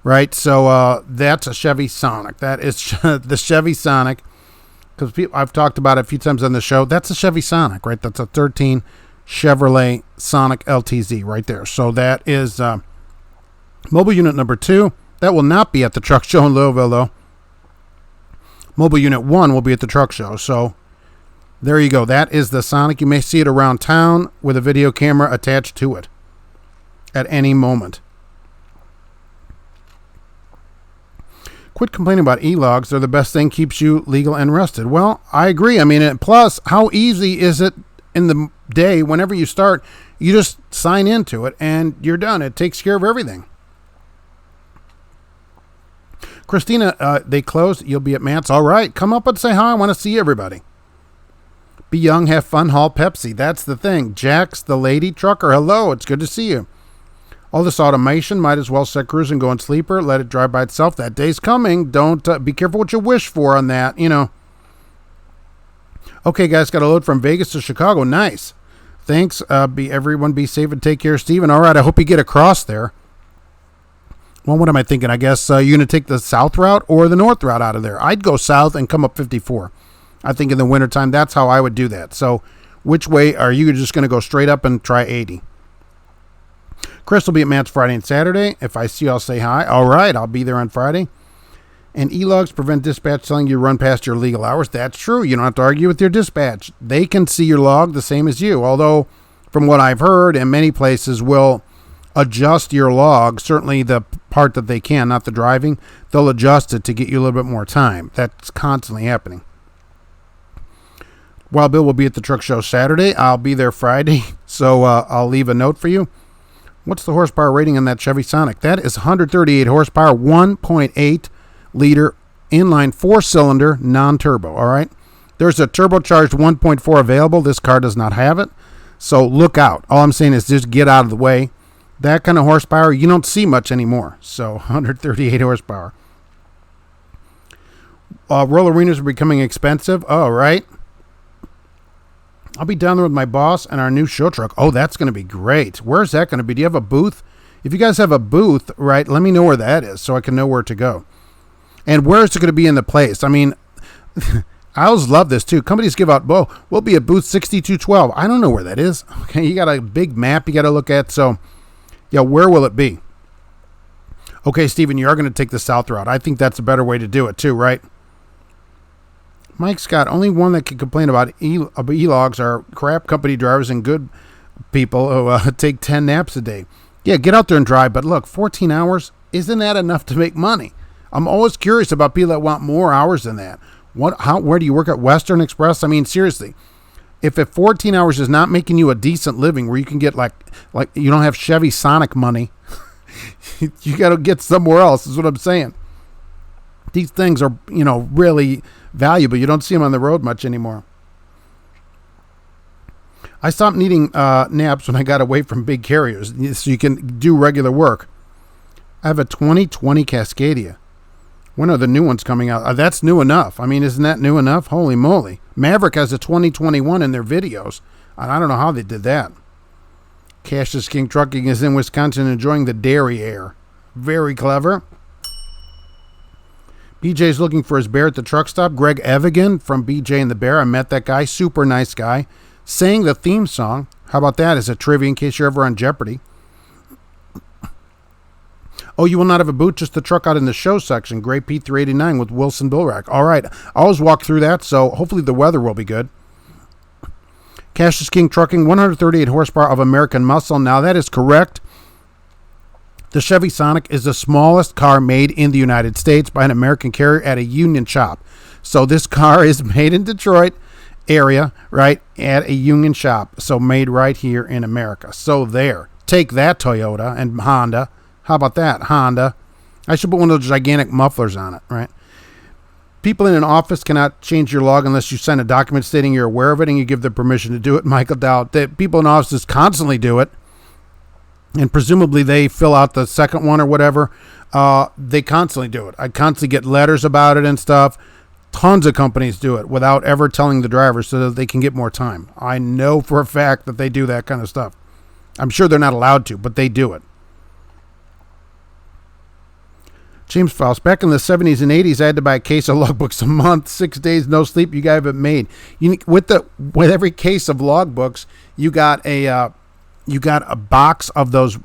right? So that's a Chevy Sonic. That is the Chevy Sonic. Because I've talked about it a few times on the show. That's a Chevy Sonic, right? That's a 13 Chevrolet Sonic LTZ right there. So that is mobile unit number 2. That will not be at the truck show in Louisville, though. Mobile unit 1 will be at the truck show. So there you go. That is the Sonic. You may see it around town with a video camera attached to it at any moment. Quit complaining about e-logs. They're the best thing, keeps you legal and rested. Well, I agree. I mean, plus, how easy is it in the day, whenever you start, you just sign into it and you're done. It takes care of everything. Christina, they closed. You'll be at Matt's. All right. Come up and say hi. I want to see everybody. Be young, have fun, haul Pepsi. That's the thing. Jax, the lady trucker. Hello. It's good to see you. All this automation, might as well set cruise and go in sleeper. Let it drive by itself. That day's coming. Don't be careful what you wish for on that, Okay, guys, got a load from Vegas to Chicago. Nice. Thanks. Everyone be safe and take care, Steven. All right, I hope you get across there. Well, what am I thinking? I guess you're going to take the south route or the north route out of there. I'd go south and come up 54. I think in the wintertime, that's how I would do that. So which way are you just going to go straight up and try 80? Chris will be at Matt's Friday and Saturday. If I see you, I'll say hi. All right, I'll be there on Friday. And e-logs prevent dispatch telling you to run past your legal hours. That's true. You don't have to argue with your dispatch. They can see your log the same as you. Although, from what I've heard, in many places will adjust your log. Certainly the part that they can, not the driving. They'll adjust it to get you a little bit more time. That's constantly happening. Wild Bill will be at the truck show Saturday. I'll be there Friday, so I'll leave a note for you. What's the horsepower rating on that Chevy Sonic? That is 138 horsepower, 1.8 liter inline 4-cylinder non-turbo. All right. There's a turbocharged 1.4 available. This car does not have it, so look out. All I'm saying is just get out of the way. That kind of horsepower you don't see much anymore. So 138 horsepower. Roll arenas are becoming expensive. All right. I'll be down there with my boss and our new show truck. Oh, that's going to be great. Where's that going to be? Do you have a booth? If you guys have a booth, right, let me know where that is so I can know where to go. And where is it going to be in the place? I mean, I always love this too. Companies give out, we'll be at booth 6212. I don't know where that is. Okay, you got a big map you got to look at. So, yeah, where will it be? Okay, Stephen, you are going to take the south route. I think that's a better way to do it too, right? Mike Scott, only one that can complain about e-logs are crap company drivers and good people who take 10 naps a day. Yeah, get out there and drive, but look, 14 hours, isn't that enough to make money? I'm always curious about people that want more hours than that. Where do you work at Western Express? I mean, seriously, if at 14 hours is not making you a decent living where you can get like you don't have Chevy Sonic money, you got to get somewhere else is what I'm saying. These things are, really valuable. You don't see them on the road much anymore. I stopped needing naps when I got away from big carriers so you can do regular work. I have a 2020 Cascadia. When are the new ones coming out? That's new enough. I mean, isn't that new enough? Holy moly. Maverick has a 2021 in their videos. I don't know how they did that. Cassius King Trucking is in Wisconsin enjoying the dairy air. Very clever. BJ's looking for his bear at the truck stop. Greg Evigan from BJ and the Bear. I met that guy. Super nice guy. Sang the theme song. How about that as a trivia in case you're ever on Jeopardy? Oh, you will not have a boot, just the truck out in the show section. Gray Pete 389 with Wilson Billrack. All right. I always walk through that, so hopefully the weather will be good. Cassius King Trucking, 138 horsepower of American muscle. Now, that is correct. The Chevy Sonic is the smallest car made in the United States by an American carrier at a union shop. So this car is made in Detroit area, right, at a union shop. So made right here in America. So there. Take that, Toyota and Honda. How about that, Honda? I should put one of those gigantic mufflers on it, right? People in an office cannot change your log unless you send a document stating you're aware of it and you give them permission to do it. Michael Dowd, that people in offices constantly do it. And presumably they fill out the second one or whatever. They constantly do it. I constantly get letters about it and stuff. Tons of companies do it without ever telling the driver so that they can get more time. I know for a fact that they do that kind of stuff. I'm sure they're not allowed to, but they do it. James Faust, back in the 70s and 80s, I had to buy a case of logbooks a month, 6 days, no sleep. You guys have it made. With every case of logbooks, you got a box of those,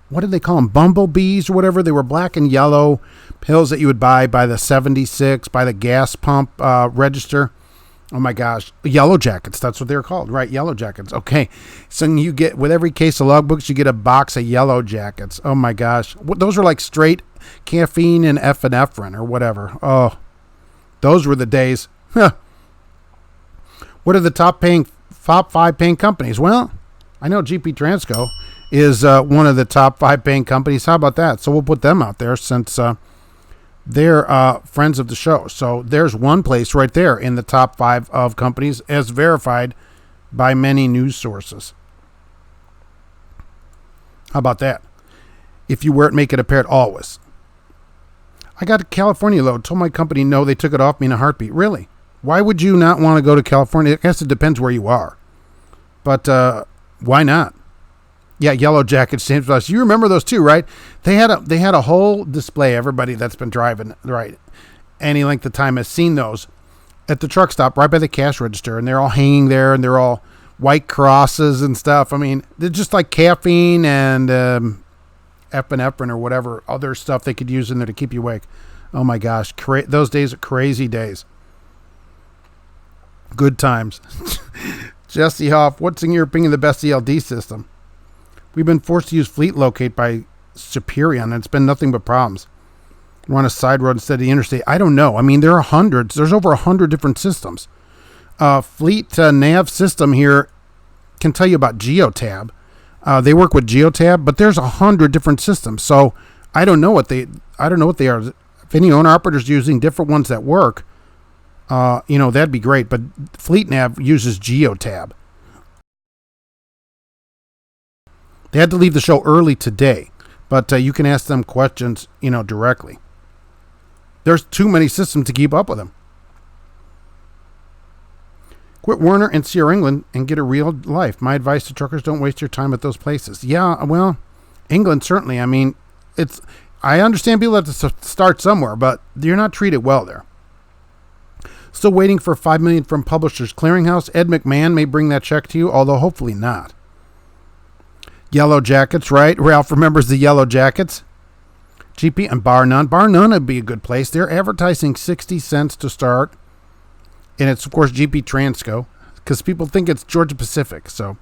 what did they call them? Bumblebees or whatever. They were black and yellow pills that you would buy by the 76, by the gas pump register. Oh my gosh. Yellow jackets. That's what they're called, right? Yellow jackets. Okay. So you get, with every case of logbooks, you get a box of yellow jackets. Oh my gosh. Those are like straight caffeine and epinephrine or whatever. Oh, those were the days. Huh. What are the top 5 paying companies? Well, I know GP Transco is one of the top 5 paying companies. How about that? So we'll put them out there since they're friends of the show. So there's one place right there in the top 5 of companies as verified by many news sources. How about that? If you wear it, make it apparent always. I got a California load. Told my company no, they took it off me in a heartbeat. Really? Why would you not want to go to California? I guess it depends where you are. But why not? Yeah, Yellow Jackets, James Plus. You remember those too, right? They had a whole display. Everybody that's been driving, right, any length of time has seen those at the truck stop right by the cash register, and they're all hanging there, and they're all white crosses and stuff. I mean, they're just like caffeine and epinephrine or whatever other stuff they could use in there to keep you awake. Oh my gosh, those days are crazy days. Good times. Jesse Hoff, what's in your opinion the best ELD system? We've been forced to use Fleet Locate by Superior, and it's been nothing but problems. We're on a side road instead of the interstate. I don't know. I mean, there are hundreds. There's over 100 different systems. Fleet Nav System here can tell you about Geotab. They work with Geotab, but there's 100 different systems. So I don't know what they are. If any owner operators using different ones that work, that'd be great. But Fleet Nav uses Geotab. They had to leave the show early today, but you can ask them questions, directly. There's too many systems to keep up with them. Quit Werner and Sierra England and get a real life. My advice to truckers, don't waste your time at those places. Yeah, well, England certainly. I mean, I understand people have to start somewhere, but you're not treated well there. Still waiting for $5 million from Publishers Clearinghouse. Ed McMahon may bring that check to you, although hopefully not. Yellow Jackets, right? Ralph remembers the Yellow Jackets. GP and Bar None. Bar None would be a good place. They're advertising 60 cents to start. And it's, of course, GP Transco, because people think it's Georgia Pacific. So,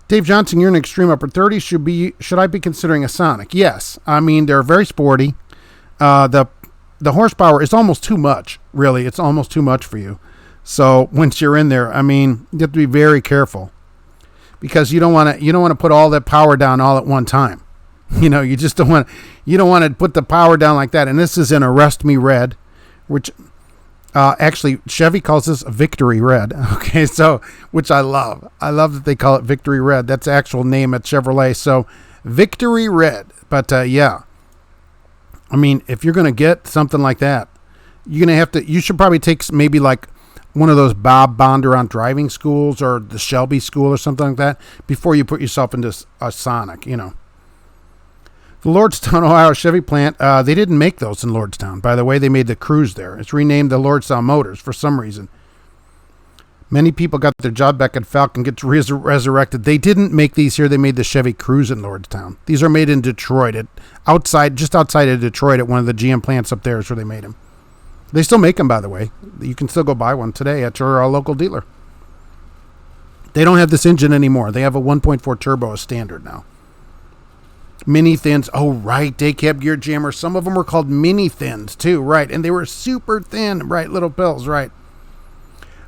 Dave Johnson, you're an extreme upper 30. Should I be considering a Sonic? Yes. I mean, they're very sporty. The horsepower is almost too much, really. It's almost too much for you. So, once you're in there, I mean, you have to be very careful. Because you don't want to put all that power down all at one time. You just don't want to put the power down like that. And this is in Arrest Me Red, which actually Chevy calls this Victory Red. Okay, so which I love. I love that they call it Victory Red. That's the actual name at Chevrolet. So Victory Red. But yeah, I mean, if you're gonna get something like that, you should probably take maybe like one of those Bob Bondurant driving schools or the Shelby school or something like that before you put yourself into a Sonic, The Lordstown, Ohio Chevy plant, they didn't make those in Lordstown. By the way, they made the Cruze there. It's renamed the Lordstown Motors for some reason. Many people got their job back at Falcon, gets resurrected. They didn't make these here. They made the Chevy Cruze in Lordstown. These are made in Detroit, just outside of Detroit at one of the GM plants up there is where they made them. They still make them, by the way. You can still go buy one today at your local dealer. They don't have this engine anymore. They have a 1.4 turbo as standard now. Mini thins. Oh, right. Day cab gear jammer. Some of them were called mini thins, too. Right. And they were super thin. Right. Little pills. Right.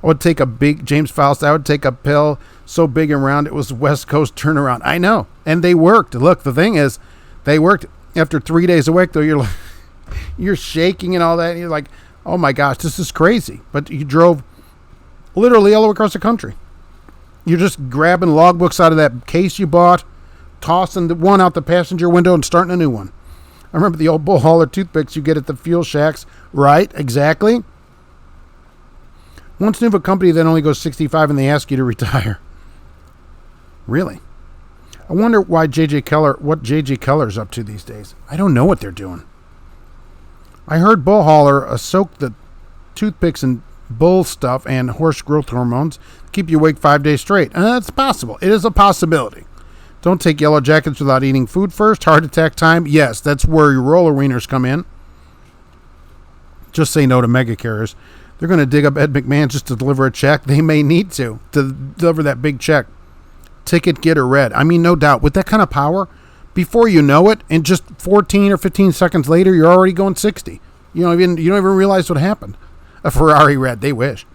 I would take James Faust, I would take a pill so big and round it was West Coast turnaround. I know. And they worked. Look, the thing is, they worked after 3 days awake, though. You're shaking and all that. And you're like, oh my gosh, this is crazy. But you drove literally all the way across the country. You're just grabbing logbooks out of that case you bought, tossing the one out the passenger window and starting a new one. I remember the old bull hauler toothpicks you get at the fuel shacks. Right, exactly. Once knew of a company that only goes 65 and they ask you to retire. Really? I wonder what J.J. Keller's up to these days. I don't know what they're doing. I heard bull hauler soak the toothpicks in bull stuff and horse growth hormones keep you awake 5 days straight. It's possible. It is a possibility. Don't take Yellow Jackets without eating food first. Heart attack time. Yes, that's where your roller wieners come in. Just say no to mega carriers. They're going to dig up Ed McMahon just to deliver a check. They may need to deliver that big check. Ticket getter red. I mean, no doubt. With that kind of power, before you know it, and just 14 or 15 seconds later, you're already going 60. You don't even realize what happened. A Ferrari red. They wish.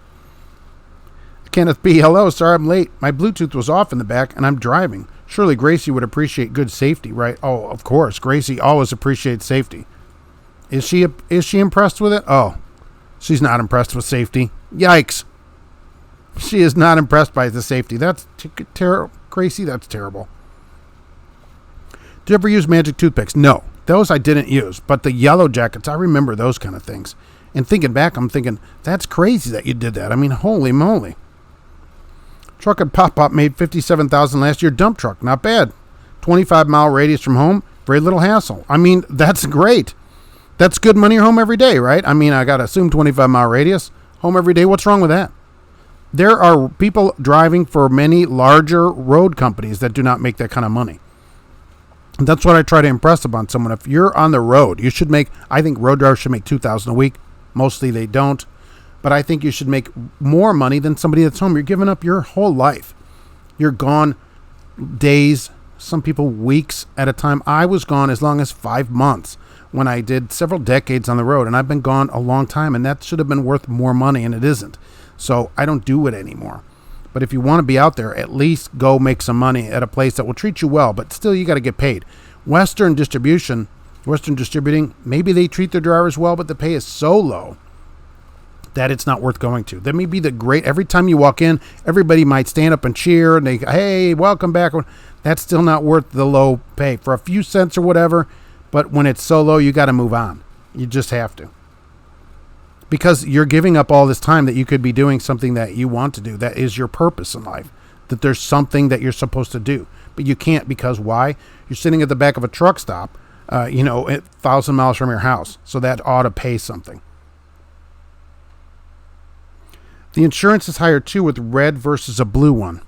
Kenneth B. Hello. Sorry I'm late. My Bluetooth was off in the back, and I'm driving. Surely Gracie would appreciate good safety, right? Oh, of course. Gracie always appreciates safety. Is she impressed with it? Oh, she's not impressed with safety. Yikes. She is not impressed by the safety. That's terrible. Gracie, that's terrible. Did you ever use magic toothpicks? No, those I didn't use. But the Yellow Jackets, I remember those kind of things. And thinking back, I'm thinking, that's crazy that you did that. I mean, holy moly. Truck and Pop-Pop made $57,000 last year. Dump truck, not bad. 25-mile radius from home, very little hassle. I mean, that's great. That's good money home every day, right? I mean, I got to assume 25-mile radius, home every day. What's wrong with that? There are people driving for many larger road companies that do not make that kind of money. And that's what I try to impress upon someone. If you're on the road, you should make, I think road drivers should make $2,000 a week. Mostly they don't. But I think you should make more money than somebody that's home. You're giving up your whole life. You're gone days, some people weeks at a time. I was gone as long as 5 months when I did several decades on the road, and I've been gone a long time, and that should have been worth more money, and it isn't. So I don't do it anymore. But if you want to be out there, at least go make some money at a place that will treat you well, but still you got to get paid. Western Distributing, maybe they treat their drivers well, but the pay is so low that it's not worth going to. That may be every time you walk in, everybody might stand up and cheer, and they, hey, welcome back. That's still not worth the low pay. For a few cents or whatever, but when it's so low, you got to move on. You just have to. Because you're giving up all this time that you could be doing something that you want to do. That is your purpose in life. That there's something that you're supposed to do. But you can't because why? You're sitting at the back of a truck stop, 1,000 miles from your house. So that ought to pay something. The insurance is higher too with red versus a blue one.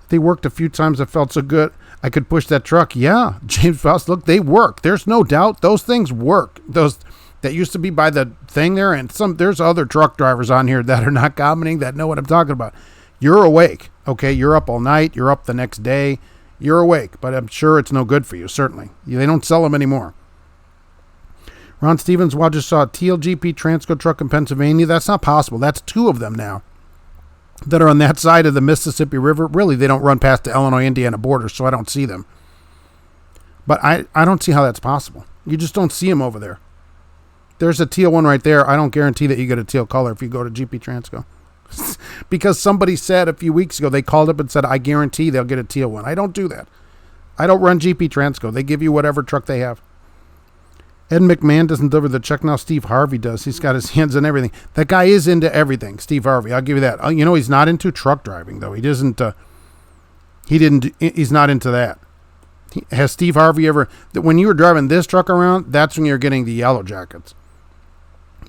They worked a few times. I felt so good. I could push that truck. Yeah, James Faust, look, they work. There's no doubt. Those things work. Those that used to be by the thing there, and there's other truck drivers on here that are not commenting that know what I'm talking about. You're awake, okay? You're up all night. You're up the next day. You're awake, but I'm sure it's no good for you, certainly. They don't sell them anymore. Ron Stevens, well, I just saw a TLGP Transco truck in Pennsylvania. That's not possible. That's 2 of them now that are on that side of the Mississippi River. Really, they don't run past the Illinois-Indiana border, so I don't see them. But I don't see how that's possible. You just don't see them over there. There's a teal one right there. I don't guarantee that you get a teal color if you go to GP Transco. Because somebody said a few weeks ago, they called up and said, I guarantee they'll get a teal one. I don't do that. I don't run GP Transco. They give you whatever truck they have. Ed McMahon doesn't deliver the check now. Steve Harvey does. He's got his hands on everything. That guy is into everything, Steve Harvey. I'll give you that. He's not into truck driving, though. He doesn't. He's not into that. Has Steve Harvey ever? When you were driving this truck around, that's when you're getting the yellow jackets.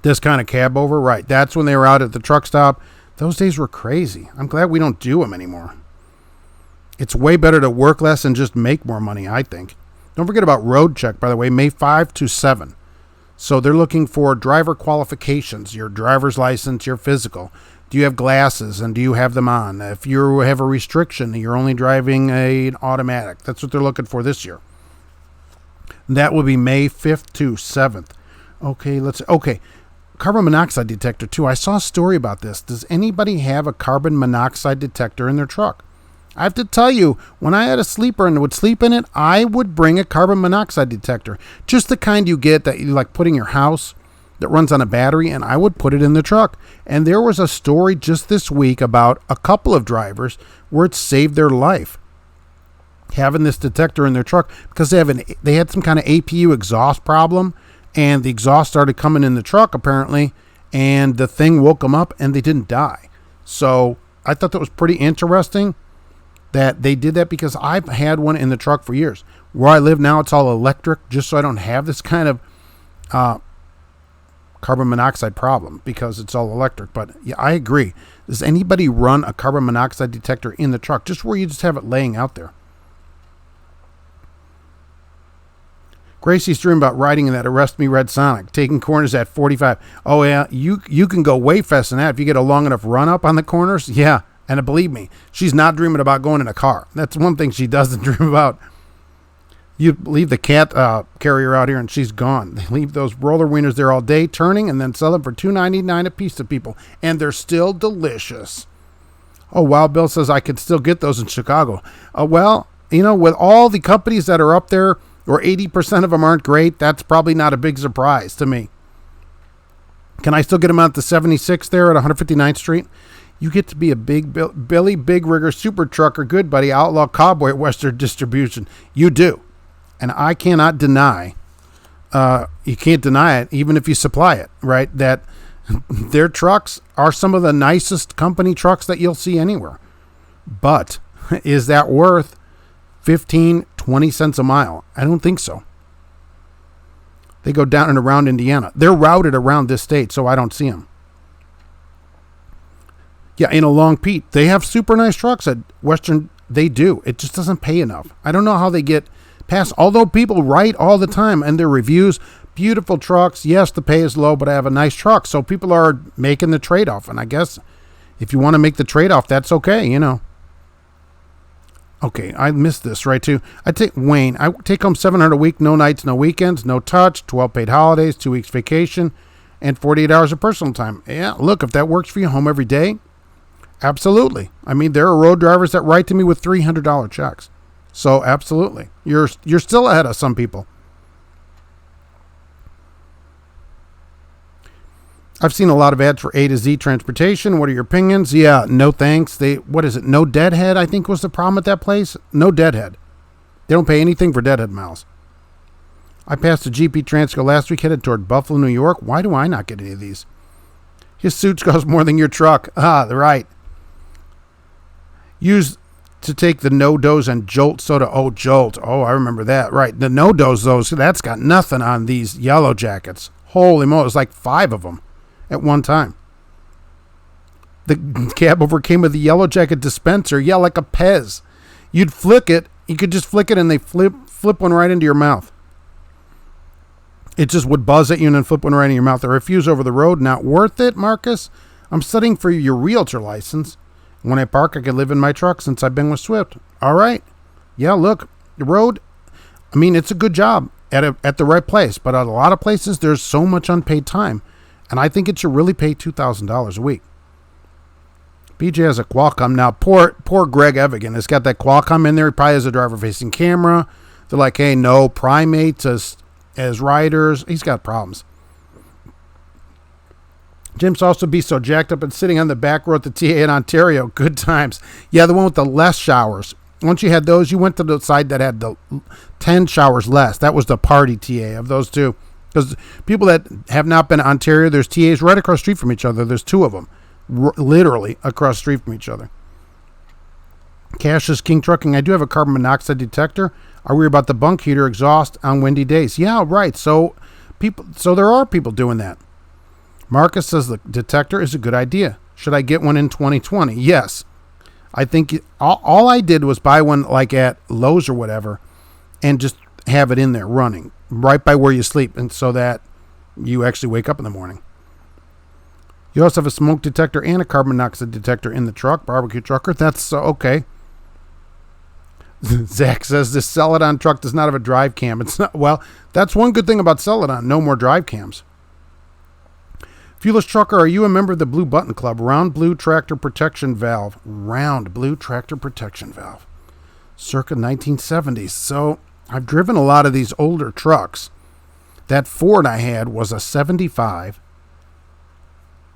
This kind of cab over, right? That's when they were out at the truck stop. Those days were crazy. I'm glad we don't do them anymore. It's way better to work less and just make more money, I think. Don't forget about Roadcheck, by the way, May 5 to 7. So they're looking for driver qualifications, your driver's license, your physical. Do you have glasses and do you have them on? If you have a restriction, you're only driving an automatic. That's what they're looking for this year. That will be May 5th to 7th. Okay. Carbon monoxide detector, too. I saw a story about this. Does anybody have a carbon monoxide detector in their truck? I have to tell you, when I had a sleeper and would sleep in it, I would bring a carbon monoxide detector. Just the kind you get that you like put in your house that runs on a battery, and I would put it in the truck. And there was a story just this week about a couple of drivers where it saved their life, having this detector in their truck, because they had some kind of APU exhaust problem, and the exhaust started coming in the truck apparently, and the thing woke them up and they didn't die. So I thought that was pretty interesting that they did that, because I've had one in the truck for years. Where I live now, it's all electric, just so I don't have this kind of carbon monoxide problem, because it's all electric. But yeah, I agree. Does anybody run a carbon monoxide detector in the truck, just where you just have it laying out there? Gracie's dreaming about riding in that Arrest Me Red Sonic, taking corners at 45. Oh, yeah, you can go way faster than that if you get a long enough run up on the corners. Yeah, and believe me, she's not dreaming about going in a car. That's one thing she doesn't dream about. You leave the cat carrier out here and she's gone. They leave those roller wieners there all day turning and then sell them for $2.99 a piece to people. And they're still delicious. Oh, Wild Bill says I could still get those in Chicago. Well, with all the companies that are up there, or 80% of them aren't great, that's probably not a big surprise to me. Can I still get them out to 76 there at 159th Street? You get to be a big Billy Big Rigger Super Trucker, good buddy, Outlaw Cowboy at Western Distribution. You do. And I cannot deny, you can't deny it, even if you supply it, right? That their trucks are some of the nicest company trucks that you'll see anywhere. But is that worth 15, 20 cents a mile? I don't think so. They go down and around Indiana. They're routed around this state, so I don't see them. Yeah, in a Long Pete, they have super nice trucks at Western. They do. It just doesn't pay enough. I don't know how they get pass. Although people write all the time and their reviews, beautiful trucks. Yes, the pay is low, but I have a nice truck. So people are making the trade-off. And I guess if you want to make the trade-off, that's okay, you know. Okay, I missed this right too. I take home $700 a week, no nights, no weekends, no touch, 12 paid holidays, 2 weeks vacation, and 48 hours of personal time. Yeah, look, if that works for you, home every day, absolutely. I mean, there are road drivers that write to me with $300 checks. So absolutely, you're still ahead of some people. I've seen a lot of ads for A to Z transportation. What are your opinions? Yeah, no thanks. What is it? No deadhead, I think was the problem at that place. No deadhead. They don't pay anything for deadhead miles. I passed a GP Transco last week headed toward Buffalo, New York. Why do I not get any of these? His suits cost more than your truck. Right. Used to take the no-dose and Jolt soda. Oh, Jolt. Oh, I remember that. Right. The no-dose, that's got nothing on these yellow jackets. Holy moly, it's like 5 of them at one time. The cab over came with the yellow jacket dispenser. Yeah, like a Pez. You'd flick it. You could just flick it and they flip one right into your mouth. It just would buzz at you and then flip one right in your mouth. The refuse over the road, not worth it, Marcus. I'm studying for your realtor license. When I park, I can live in my truck since I've been with Swift. All right. Yeah, look, the road, I mean, it's a good job at the right place. But at a lot of places, there's so much unpaid time. And I think it should really pay $2,000 a week. BJ has a Qualcomm. Now, poor Greg Evigan has got that Qualcomm in there. He probably has a driver-facing camera. They're like, hey, no primates as riders. He's got problems. Jim's also be so jacked up and sitting on the back row at the TA in Ontario. Good times. Yeah, the one with the less showers. Once you had those, you went to the side that had the 10 showers less. That was the party TA of those two. Because people that have not been to Ontario, there's TAs right across the street from each other. There's 2 of them, literally across the street from each other. Cash is King Trucking. I do have a carbon monoxide detector. I worry about the bunk heater exhaust on windy days. Yeah, right. So there are people doing that. Marcus says the detector is a good idea. Should I get one in 2020? Yes. I think all I did was buy one like at Lowe's or whatever and just have it in there running right by where you sleep, and so that you actually wake up in the morning. You also have a smoke detector and a carbon monoxide detector in the truck. Barbecue trucker. That's okay. Zach says this Celadon truck does not have a drive cam. It's not. Well, that's one good thing about Celadon. No more drive cams. Fuelless trucker, are you a member of the Blue Button Club? Round blue tractor protection valve. Round blue tractor protection valve. Circa 1970s. So I've driven a lot of these older trucks. That Ford I had was a 75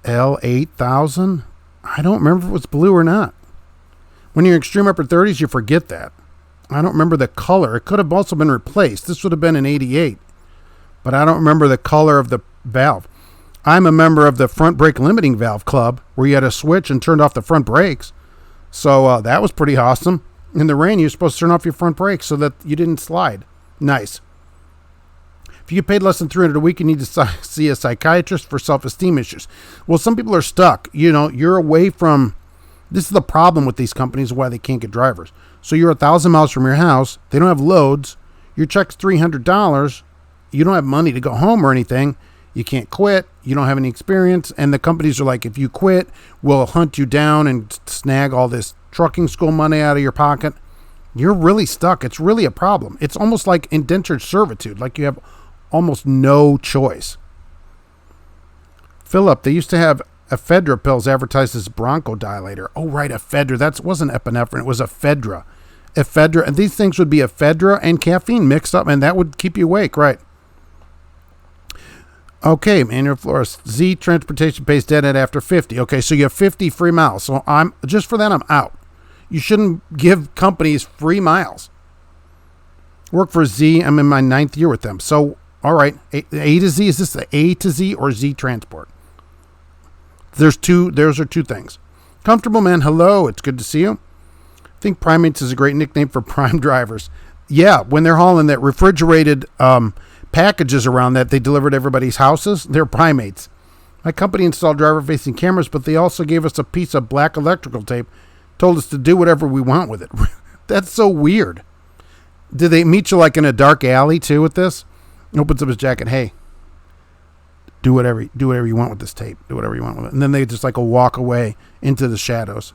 L8000. I don't remember if it was blue or not. When you're in extreme upper 30s, you forget that. I don't remember the color. It could have also been replaced. This would have been an 88. But I don't remember the color of the valve. I'm a member of the front brake limiting valve club where you had a switch and turned off the front brakes. So that was pretty awesome. In the rain, you're supposed to turn off your front brakes so that you didn't slide. Nice. If you get paid less than $300 a week, you need to see a psychiatrist for self-esteem issues. Well, some people are stuck. You know, you're away from... This is the problem with these companies, why they can't get drivers. So you're 1,000 miles from your house. They don't have loads. Your check's $300. You don't have money to go home or anything. You can't quit. You don't have any experience. And the companies are like, if you quit, we'll hunt you down and snag all this trucking school money out of your pocket. You're really stuck. It's really a problem. It's almost like indentured servitude, like you have almost no choice. Philip, they used to have ephedra pills advertised as bronchodilator. Oh, right, ephedra. That wasn't epinephrine. It was ephedra. Ephedra. And these things would be ephedra and caffeine mixed up, and that would keep you awake, right? Okay, Manuel Flores. Z Transportation pays deadhead after 50. Okay, so you have 50 free miles. So I'm out. You shouldn't give companies free miles. Work for Z. I'm in my 9th year with them. So, all right, A to Z. Is this the A to Z or Z Transport? Those are two things. Comfortable man. Hello. It's good to see you. I think Primates is a great nickname for prime drivers. Yeah, when they're hauling that refrigerated packages around that they delivered to everybody's houses, they're Primates. My company installed driver-facing cameras, but they also gave us a piece of black electrical tape, told us to do whatever we want with it. That's so weird. Did they meet you like in a dark alley too with this? He opens up his jacket. Hey, do whatever you want with this tape. Do whatever you want with it. And then they just like walk away into the shadows.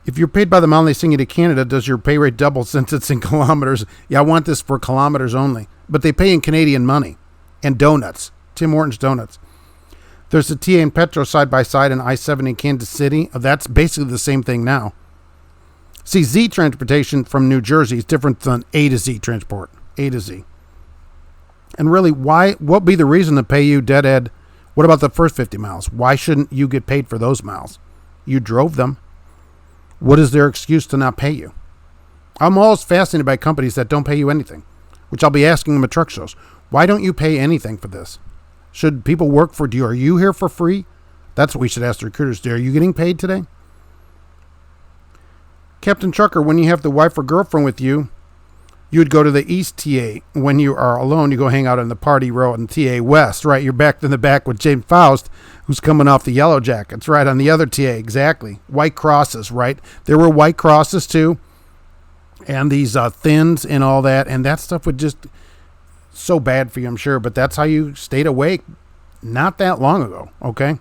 If you're paid by the mile and they send you to Canada, does your pay rate double since it's in kilometers? Yeah, I want this for kilometers only. But they pay in Canadian money and donuts. Tim Hortons donuts. There's a TA and Petro side by side in I-70 in Kansas City. That's basically the same thing now. See, Z transportation from New Jersey is different than A to Z transport. A to Z. And really, what would be the reason to pay you deadhead? What about the first 50 miles? Why shouldn't you get paid for those miles? You drove them. What is their excuse to not pay you? I'm always fascinated by companies that don't pay you anything, which I'll be asking them at truck shows. Why don't you pay anything for this? Should people work for you? Are you here for free? That's what we should ask the recruiters. Are you getting paid today? Captain Trucker, when you have the wife or girlfriend with you, you would go to the East TA. When you are alone, you go hang out in the party row in TA West, right? You're back in the back with James Faust, who's coming off the Yellow Jackets, right? On the other TA, exactly. White crosses, right? There were white crosses too, and these thins and all that, and that stuff would just so bad for you, I'm sure. But that's how you stayed awake not that long ago, okay?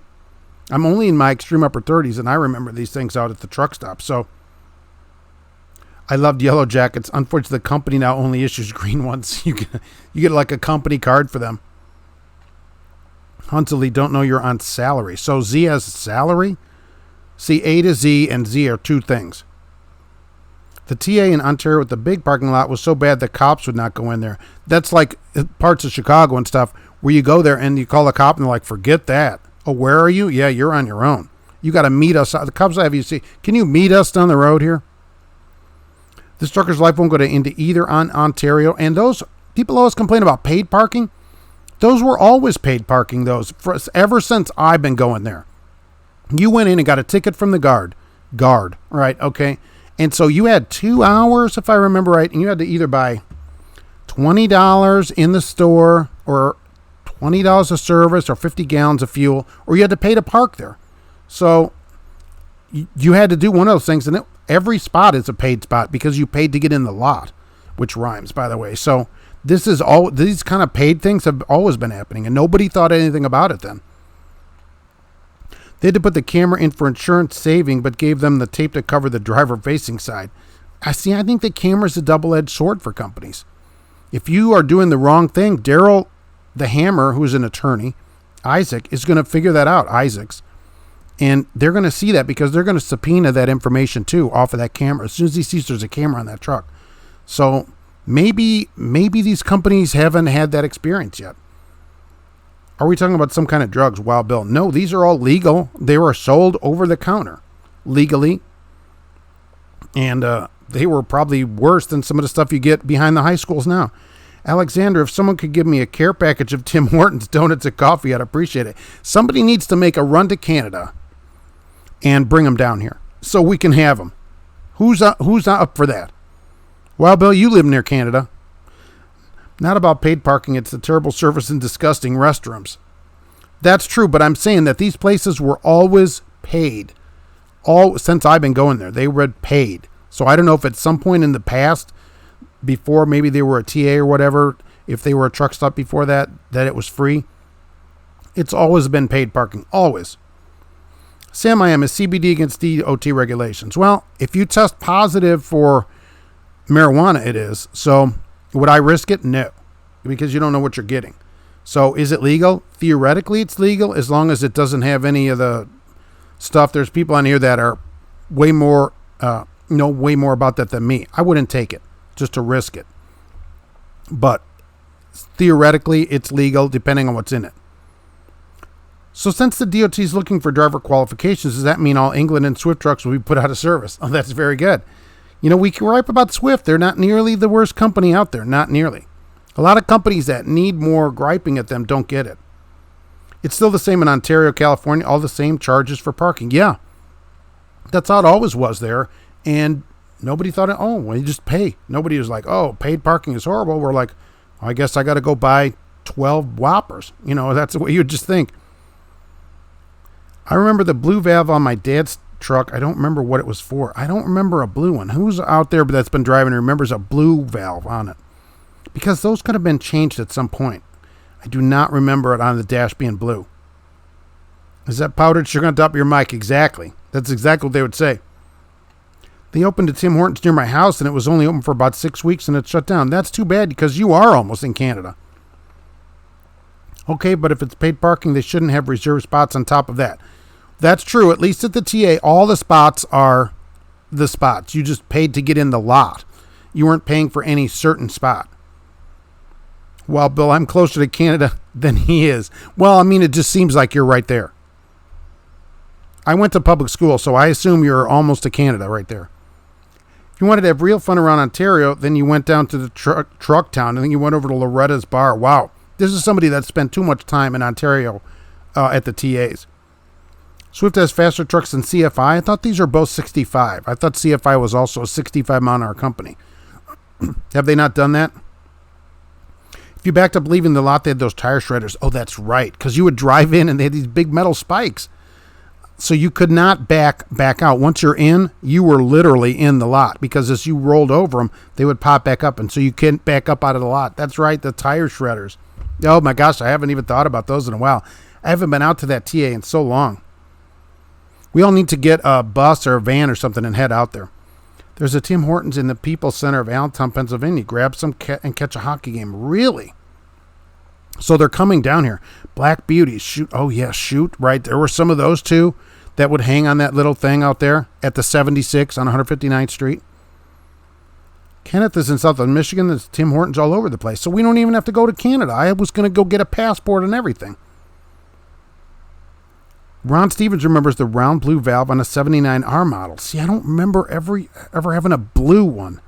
I'm only in my extreme upper 30s, and I remember these things out at the truck stop, so I loved Yellow Jackets. Unfortunately, the company now only issues green ones. You get like a company card for them. Huntley, don't know you're on salary. So Z has salary? See, A to Z and Z are two things. The TA in Ontario with the big parking lot was so bad the cops would not go in there. That's like parts of Chicago and stuff where you go there and you call the cop and they're like, forget that. Oh, where are you? Yeah, you're on your own. You got to meet us. The cops have you see. Can you meet us down the road here? This trucker's life won't go into either on Ontario. And those people always complain about paid parking. Those were always paid parking, those, ever since I've been going there. You went in and got a ticket from the guard, right? Okay. And so you had 2 hours, if I remember right, and you had to either buy $20 in the store or $20 of service or 50 gallons of fuel, or you had to pay to park there. So you had to do one of those things, and every spot is a paid spot because you paid to get in the lot, which rhymes, by the way. So these kind of paid things have always been happening, and nobody thought anything about it then. They had to put the camera in for insurance saving, but gave them the tape to cover the driver-facing side. I think the camera's a double-edged sword for companies. If you are doing the wrong thing, Daryl the Hammer, who's an attorney, Isaac, is going to figure that out, Isaacs. And they're going to see that because they're going to subpoena that information too off of that camera as soon as he sees there's a camera on that truck. So maybe these companies haven't had that experience yet. Are we talking about some kind of drugs, Wild Bill? No, these are all legal. They were sold over the counter legally. And they were probably worse than some of the stuff you get behind the high schools now. Alexander, if someone could give me a care package of Tim Hortons donuts and coffee, I'd appreciate it. Somebody needs to make a run to Canada and bring them down here so we can have them. Who's up for that? Well, Bill, you live near Canada. Not about paid parking. It's the terrible service and disgusting restrooms. That's true, but I'm saying that these places were always paid. Since I've been going there, they were paid. So I don't know if at some point in the past, before maybe they were a TA or whatever, if they were a truck stop before that it was free. It's always been paid parking. Always. Sam, I am a CBD against DOT regulations. Well, if you test positive for marijuana, it is. So would I risk it? No, because you don't know what you're getting. So is it legal? Theoretically, it's legal as long as it doesn't have any of the stuff. There's people on here that are way more, know way more about that than me. I wouldn't take it just to risk it. But theoretically, it's legal depending on what's in it. So since the DOT is looking for driver qualifications, does that mean all England and Swift trucks will be put out of service? Oh, that's very good. You know, we can gripe about Swift. They're not nearly the worst company out there. Not nearly. A lot of companies that need more griping at them don't get it. It's still the same in Ontario, California. All the same charges for parking. Yeah. That's how it always was there. And nobody thought, well, you just pay. Nobody was like, oh, paid parking is horrible. We're like, I guess I got to go buy 12 Whoppers. You know, that's the way you would just think. I remember the blue valve on my dad's truck. I don't remember what it was for. I don't remember a blue one. Who's out there that's been driving and remembers a blue valve on it? Because those could have been changed at some point. I do not remember it on the dash being blue. Is that powdered sugar on top of your mic? Exactly. That's exactly what they would say. They opened a Tim Hortons near my house, and it was only open for about 6 weeks, and it shut down. That's too bad, because you are almost in Canada. Okay, but if it's paid parking, they shouldn't have reserved spots on top of that. That's true. At least at the TA, all the spots are the spots. You just paid to get in the lot. You weren't paying for any certain spot. Well, Bill, I'm closer to Canada than he is. Well, I mean, it just seems like you're right there. I went to public school, so I assume you're almost to Canada right there. If you wanted to have real fun around Ontario, then you went down to the truck town, and then you went over to Loretta's bar. Wow. This is somebody that spent too much time in Ontario at the TAs. Swift has faster trucks than CFI. I thought these are both 65. I thought CFI was also a 65-mile-an-hour company. Have they not done that? If you backed up leaving the lot, they had those tire shredders. Oh, that's right, because you would drive in, and they had these big metal spikes. So you could not back out. Once you're in, you were literally in the lot, because as you rolled over them, they would pop back up, and so you couldn't back up out of the lot. That's right, the tire shredders. Oh, my gosh, I haven't even thought about those in a while. I haven't been out to that TA in so long. We all need to get a bus or a van or something and head out there. There's a Tim Hortons in the People's Center of Allentown, Pennsylvania. Grab some and catch a hockey game. Really? So they're coming down here. Black Beauties. Shoot. Oh, yeah, shoot. Right. There were some of those, too, that would hang on that little thing out there at the 76 on 159th Street. Kenneth is in Southern Michigan. There's Tim Hortons all over the place. So we don't even have to go to Canada. I was going to go get a passport and everything. Ron Stevens remembers the round blue valve on a 79R model. See, I don't remember ever having a blue one.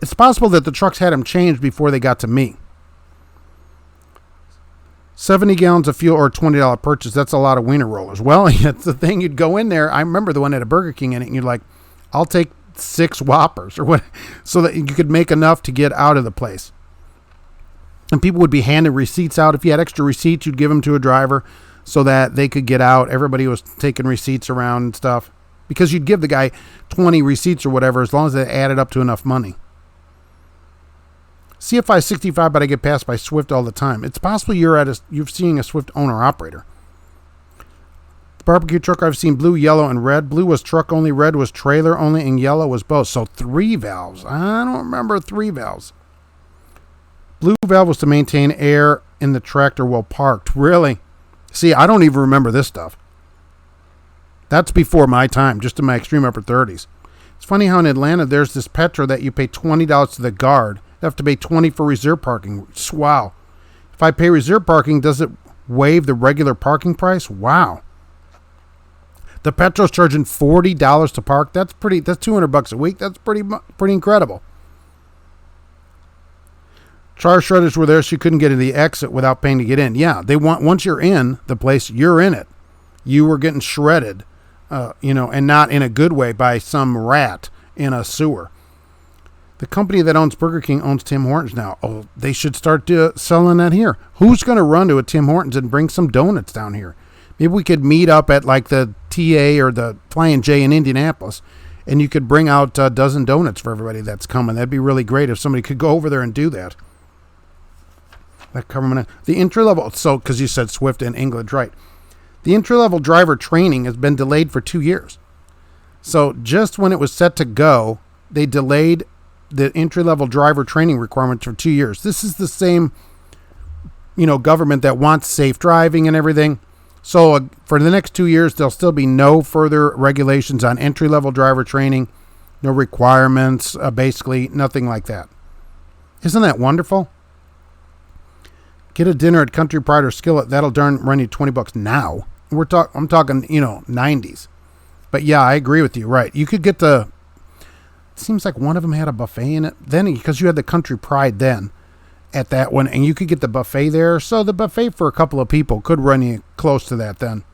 It's possible that the trucks had them changed before they got to me. 70 gallons of fuel or $20 purchase. That's a lot of Wiener rollers. Well, that's the thing. You'd go in there. I remember the one that had a Burger King in it, and you're like, I'll take 6 Whoppers or what, so that you could make enough to get out of the place. And people would be handing receipts out. If you had extra receipts, you'd give them to a driver so that they could get out. Everybody was taking receipts around and stuff, because you'd give the guy 20 receipts or whatever, as long as they added up to enough money. CFI 65, but I get passed by Swift all the time. It's possible you're seeing a Swift owner operator. The barbecue truck, I've seen blue, yellow, and red. Blue was truck only, red was trailer only, and yellow was both. So 3 valves. I don't remember 3 valves. Blue valve was to maintain air in the tractor while parked. Really? See, I don't even remember this stuff. That's before my time, just in my extreme upper 30s. It's funny how in Atlanta there's this Petro that you pay $20 to the guard. You have to pay $20 for reserve parking. Wow. If I pay reserve parking, does it waive the regular parking price? Wow. The Petro's charging $40 to park. That's $200 a week. That's pretty incredible. Tire shredders were there, so you couldn't get to the exit without paying to get in. Yeah, once you're in the place, you're in it. You were getting shredded, and not in a good way by some rat in a sewer. The company that owns Burger King owns Tim Hortons now. Oh, they should start selling that here. Who's going to run to a Tim Hortons and bring some donuts down here? Maybe we could meet up at like the TA or the Flying J in Indianapolis, and you could bring out a dozen donuts for everybody that's coming. That'd be really great if somebody could go over there and do that. The entry-level, so because you said Swift in England, right. The entry-level driver training has been delayed for 2 years. So just when it was set to go, they delayed the entry-level driver training requirements for 2 years. This is the same, government that wants safe driving and everything. So for the next 2 years, there'll still be no further regulations on entry-level driver training, no requirements, basically nothing like that. Isn't that wonderful? Get a dinner at Country Pride or Skillet. That'll run you $20 now. I'm talking, 90s. But yeah, I agree with you. Right. You could get it seems like one of them had a buffet in it. Then, because you had the Country Pride then at that one, and you could get the buffet there. So the buffet for a couple of people could run you close to that then.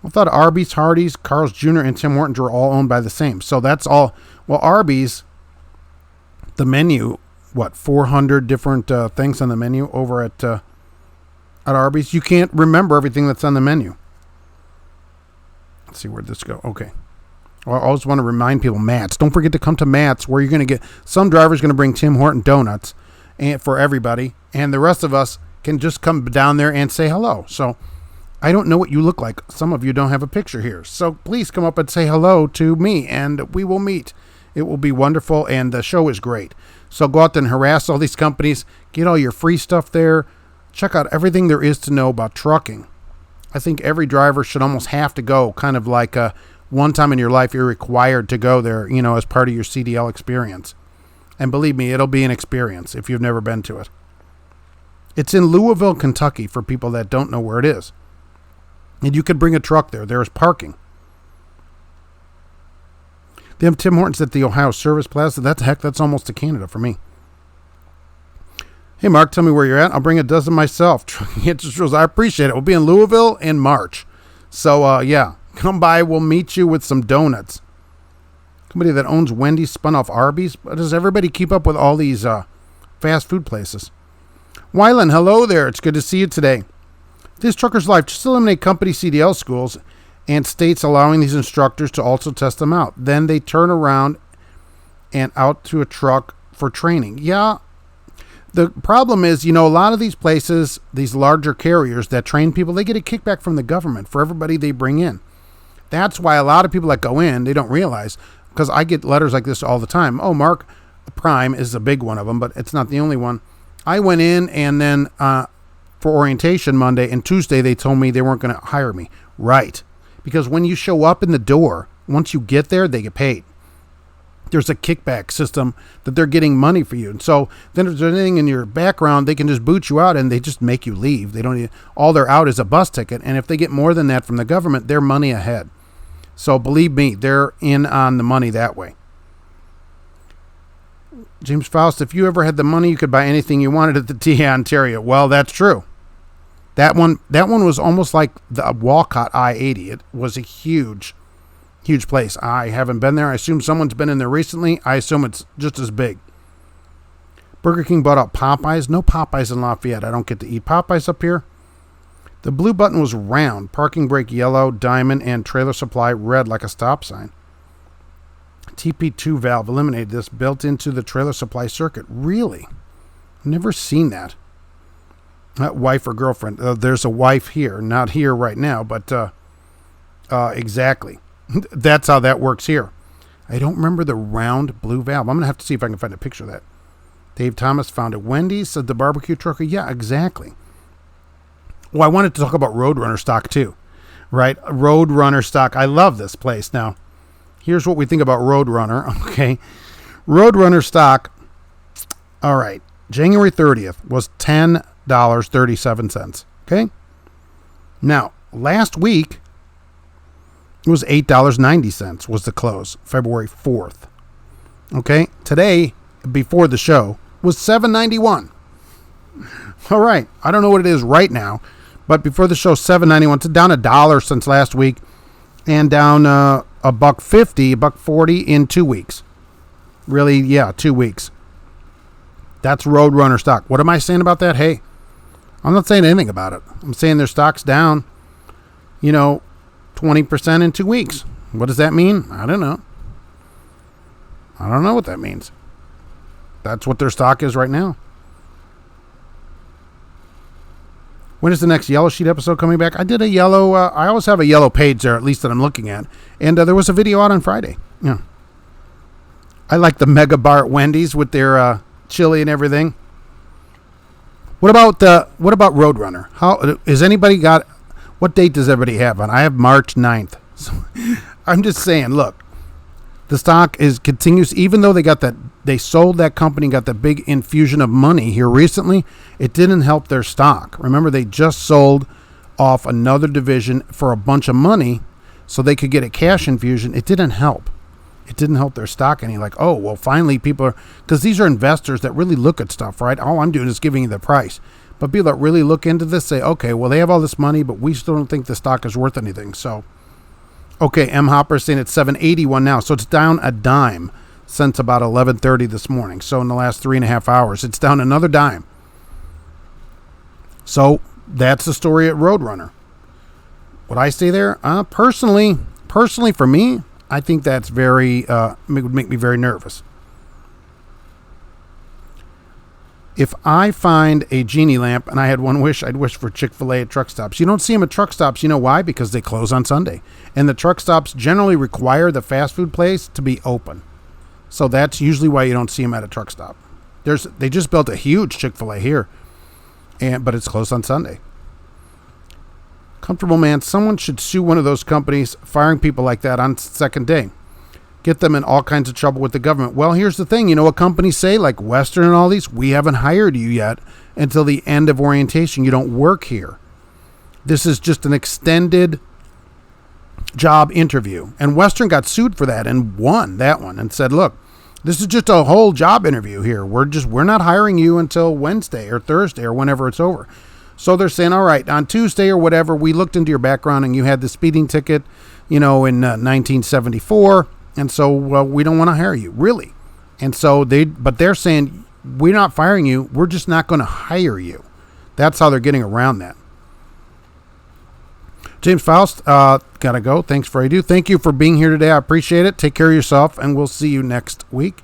I thought Arby's, Hardee's, Carl's Jr., and Tim Hortons were all owned by the same. So that's all. Well, Arby's, the menu, 400 different things on the menu over at Arby's. You can't remember everything that's on the menu. Let's see where this go. Okay. Well, I always want to remind people, Matt's. Don't forget to come to Matt's, where you're going to get, some driver's going to bring Tim Horton donuts and for everybody, and the rest of us can just come down there and say hello. So I don't know what you look like. Some of you don't have a picture here. So please come up and say hello to me, and we will meet. It will be wonderful, and the show is great. So go out there and harass all these companies. Get all your free stuff there. Check out everything there is to know about trucking. I think every driver should almost have to go, kind of like one time in your life you're required to go there, as part of your CDL experience. And believe me, it'll be an experience if you've never been to it. It's in Louisville, Kentucky, for people that don't know where it is. And you could bring a truck there. There's parking. They have Tim Hortons at the Ohio Service Plaza. That's almost to Canada for me. Hey, Mark, tell me where you're at. I'll bring a dozen myself. Trucking Interest Rules. I appreciate it. We'll be in Louisville in March. So, yeah, come by. We'll meet you with some donuts. Somebody that owns Wendy's spun off Arby's. Does everybody keep up with all these fast food places? Wyland, hello there. It's good to see you today. This Trucker's Life. Just eliminate company CDL schools and states allowing these instructors to also test them out. Then they turn around and out to a truck for training. Yeah. The problem is, a lot of these places, these larger carriers that train people, they get a kickback from the government for everybody they bring in. That's why a lot of people that go in, they don't realize, because I get letters like this all the time. Oh, Mark, Prime is a big one of them, but it's not the only one. I went in and then for orientation Monday and Tuesday, they told me they weren't going to hire me. Right. Because when you show up in the door, once you get there, they get paid. There's a kickback system that they're getting money for you. And so then if there's anything in your background, they can just boot you out and they just make you leave. They don't. All they're out is a bus ticket. And if they get more than that from the government, they're money ahead. So believe me, they're in on the money that way. James Faust, if you ever had the money, you could buy anything you wanted at the TA Ontario. Well, that's true. That one was almost like the Walcott I-80. It was a huge place. I haven't been there. I assume someone's been in there recently. I assume it's just as big. Burger King bought out Popeyes. No Popeyes in Lafayette. I don't get to eat Popeyes up here. The blue button was round. Parking brake yellow, diamond, and trailer supply red like a stop sign. TP2 valve eliminated this, built into the trailer supply circuit. Really? Never seen that. Not wife or girlfriend. There's a wife here. Not here right now, but exactly. That's how that works here. I don't remember the round blue valve. I'm going to have to see if I can find a picture of that. Dave Thomas found it. Wendy's, said the barbecue trucker. Yeah, exactly. Well, I wanted to talk about Roadrunner stock too, right? Roadrunner stock. I love this place. Now, here's what we think about Roadrunner, okay? Roadrunner stock, all right, January 30th was $10.37, okay? Now, last week, it was $8.90 was the close, February 4th, okay? Today, before the show, was $7.91. All right, I don't know what it is right now, but before the show, $7.91. It's down $1 since last week and down $1.50, $1.40 in 2 weeks. Really, yeah, 2 weeks. That's Roadrunner stock. What am I saying about that? Hey, I'm not saying anything about it. I'm saying their stock's down, 20% in 2 weeks. What does that mean? I don't know. I don't know what that means. That's what their stock is right now. When is the next Yellow Sheet episode coming back? I did a yellow, I always have a yellow page there, at least that I'm looking at. And there was a video out on Friday. Yeah. I like the Mega Bar at Wendy's with their chili and everything. What about Roadrunner? How is anybody got, what date does everybody have on? I have March 9th. So, I'm just saying, look, the stock continues, even though they sold that company, got that big infusion of money here recently, it didn't help their stock. Remember, they just sold off another division for a bunch of money so they could get a cash infusion. It didn't help. It didn't help their stock any. Like, oh, well, finally people are, because these are investors that really look at stuff, right? All I'm doing is giving you the price. But people that really look into this say, okay, well, they have all this money, but we still don't think the stock is worth anything. So, okay, M. Hopper is saying it's $7.81 now. So it's down a dime since about 11:30 this morning. So in the last 3.5 hours, it's down another dime. So that's the story at Roadrunner. Would I stay there? Personally, personally, for me, I think that's very, it would make me very nervous. If I find a genie lamp and I had one wish, I'd wish for Chick-fil-A at truck stops. You don't see them at truck stops. You know why? Because they close on Sunday. And the truck stops generally require the fast food place to be open. So that's usually why you don't see them at a truck stop. They just built a huge Chick-fil-A here, but it's closed on Sunday. Comfortable man, someone should sue one of those companies firing people like that on second day. Get them in all kinds of trouble with the government. Well, here's the thing. You know what companies say, like Western and all these? We haven't hired you yet until the end of orientation. You don't work here. This is just an extended job interview. And Western got sued for that and won that one and said, look, this is just a whole job interview here. We're not hiring you until Wednesday or Thursday or whenever it's over. So they're saying, all right, on Tuesday or whatever, we looked into your background and you had the speeding ticket, in 1974. And so, we don't want to hire you, really. And so they're saying, we're not firing you. We're just not going to hire you. That's how they're getting around that. James Faust, gotta go. Thanks for you. Thank you for being here today. I appreciate it. Take care of yourself, and we'll see you next week.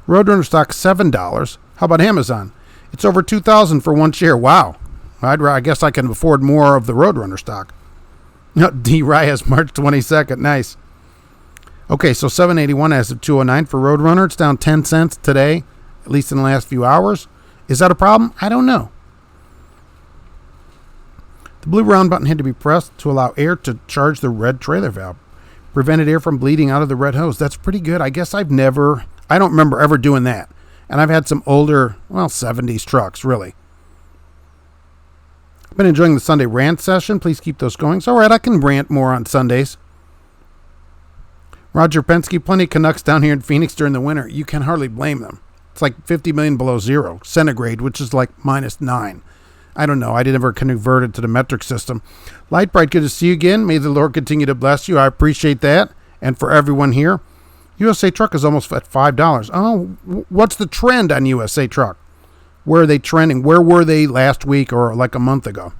Roadrunner stock, $7. How about Amazon? It's over $2,000 for one share. Wow. I guess I can afford more of the Roadrunner stock. D. Reyes, March 22nd. Nice. Okay, so 781 as of 209 for Roadrunner. It's down 10 cents today, at least in the last few hours. Is that a problem? I don't know. The blue round button had to be pressed to allow air to charge the red trailer valve. Prevented air from bleeding out of the red hose. That's pretty good. I guess I don't remember ever doing that. And I've had some older, 70s trucks, really. I've been enjoying the Sunday rant session. Please keep those going. It's all right, I can rant more on Sundays. Roger Penske, plenty of Canucks down here in Phoenix during the winter. You can hardly blame them. It's like 50 million below zero centigrade, which is like -9. I don't know. I never converted to the metric system. Light Bright, good to see you again. May the Lord continue to bless you. I appreciate that. And for everyone here, USA Truck is almost at $5. Oh, what's the trend on USA Truck? Where are they trending? Where were they last week or like a month ago?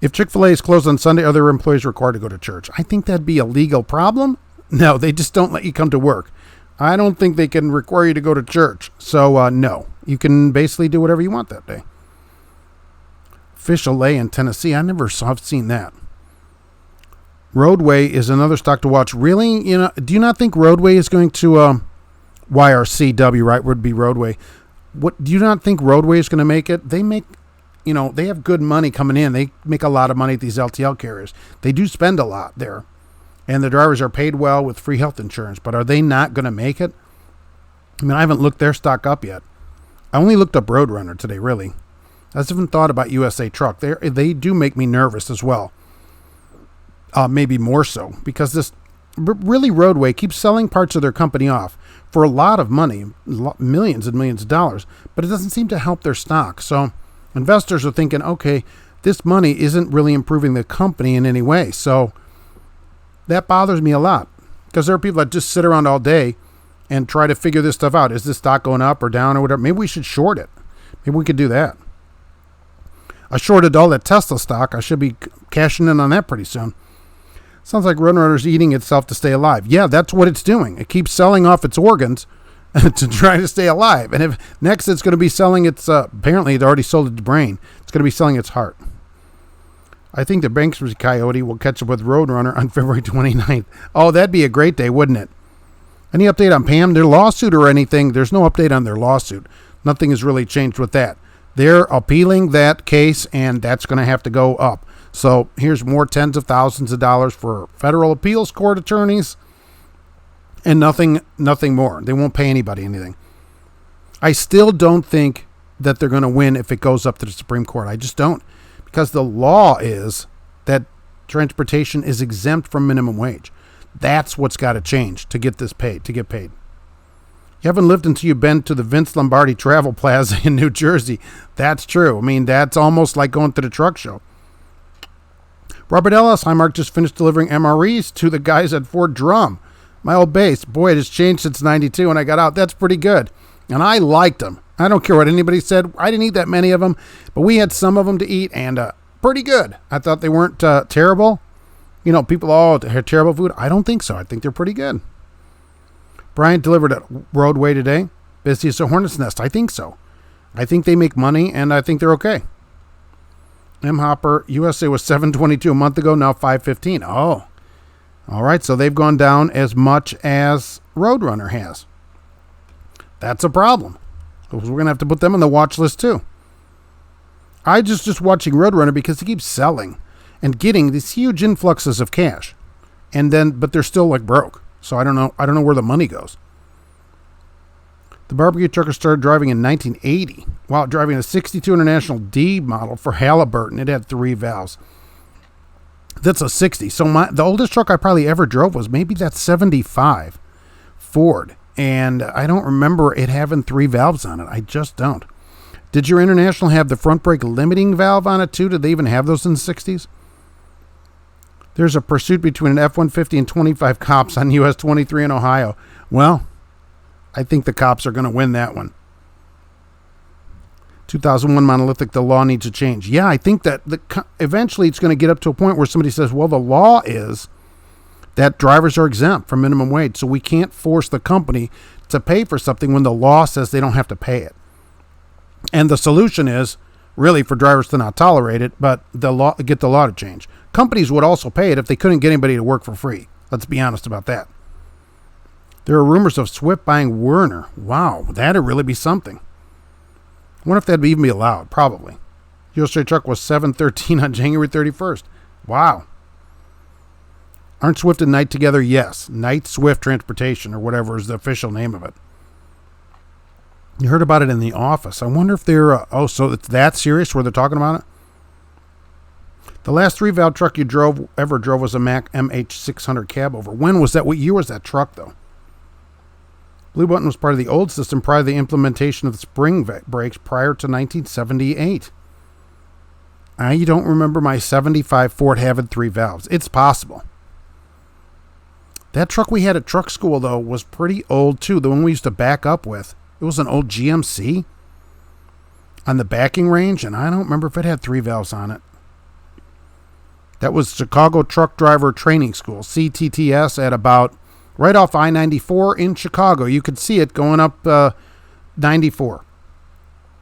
If Chick-fil-A is closed on Sunday, are their employees required to go to church? I think that'd be a legal problem. No, they just don't let you come to work. I don't think they can require you to go to church. So, no. You can basically do whatever you want that day. Fish-O-Lay in Tennessee. I've seen that. Roadway is another stock to watch. Really? Do you not think Roadway is going to... YRCW, right, would be Roadway. What do you not think Roadway is going to make it? They make... they have good money coming in. They make a lot of money at these LTL carriers. They do spend a lot there. And the drivers are paid well with free health insurance. But are they not going to make it? I haven't looked their stock up yet. I only looked up Roadrunner today, really. I haven't thought about USA Truck. They do make me nervous as well. Maybe more so. Because this really Roadway keeps selling parts of their company off for a lot of money. Millions and millions of dollars. But it doesn't seem to help their stock. So... investors are thinking, okay, this money isn't really improving the company in any way. So that bothers me a lot because there are people that just sit around all day and try to figure this stuff out. Is this stock going up or down or whatever? Maybe we should short it. Maybe we could do that. I shorted all that Tesla stock. I should be cashing in on that pretty soon. Sounds like Roadrunner's eating itself to stay alive. Yeah, that's what it's doing. It keeps selling off its organs to try to stay alive. And if next it's going to be selling its, apparently it already sold its brain. It's going to be selling its heart. I think the Banksburg Coyote will catch up with Roadrunner on February 29th. Oh, that'd be a great day, wouldn't it? Any update on Pam? Their lawsuit or anything? There's no update on their lawsuit. Nothing has really changed with that. They're appealing that case, and that's going to have to go up. So here's more tens of thousands of dollars for federal appeals court attorneys. And nothing more. They won't pay anybody anything. I still don't think that they're going to win if it goes up to the Supreme Court. I just don't. Because the law is that transportation is exempt from minimum wage. That's what's got to change to get this paid, to get paid. You haven't lived until you've been to the Vince Lombardi Travel Plaza in New Jersey. That's true. That's almost like going to the truck show. Robert Ellis, hi Mark, just finished delivering MREs to the guys at Ford Drum. My old base, boy, it has changed since 92 when I got out. That's pretty good. And I liked them. I don't care what anybody said. I didn't eat that many of them, but we had some of them to eat and pretty good. I thought they weren't terrible. People, oh, they're terrible food. I don't think so. I think they're pretty good. Bryant delivered at Roadway today. Busy as a hornet's nest. I think so. I think they make money, and I think they're okay. M. Hopper, USA was 722 a month ago, now 515. Oh, all right. So they've gone down as much as Roadrunner has. That's a problem. We're going to have to put them on the watch list too. I just watching Roadrunner because he keeps selling and getting these huge influxes of cash, but they're still like broke. So I don't know where the money goes. The barbecue trucker started driving in 1980 while driving a 62 International D model for Halliburton. It had 3 valves. That's a 60. So the oldest truck I probably ever drove was maybe that 75 Ford. And I don't remember it having 3 valves on it. I just don't. Did your International have the front brake limiting valve on it too? Did they even have those in the 60s? There's a pursuit between an F-150 and 25 cops on US 23 in Ohio. Well, I think the cops are going to win that one. 2001 monolithic, the law needs to change. Yeah, I think that eventually it's going to get up to a point where somebody says, well, the law is that drivers are exempt from minimum wage, so we can't force the company to pay for something when the law says they don't have to pay it. And the solution is really for drivers to not tolerate it, but get the law to change. Companies would also pay it if they couldn't get anybody to work for free. Let's be honest about that. There are rumors of Swift buying Wiener. Wow, that'd really be something. I wonder if that'd even be allowed. Probably. USA Truck was 713 on January 31st. Wow. Aren't Swift and Knight together? Yes. Knight Swift Transportation, or whatever is the official name of it. You heard about it in The Office. I wonder if they're... so it's that serious where they're talking about it? The last 3-valve truck you ever drove was a Mack MH600 cab over. When was that? What year was that truck, though? Blue Button was part of the old system prior to the implementation of the spring brakes prior to 1978. I don't remember my 75 Ford having 3 valves. It's possible. That truck we had at truck school, though, was pretty old, too. The one we used to back up with. It was an old GMC on the backing range, and I don't remember if it had 3 valves on it. That was Chicago Truck Driver Training School, CTTS, at about right off I-94 in Chicago. You could see it going up 94.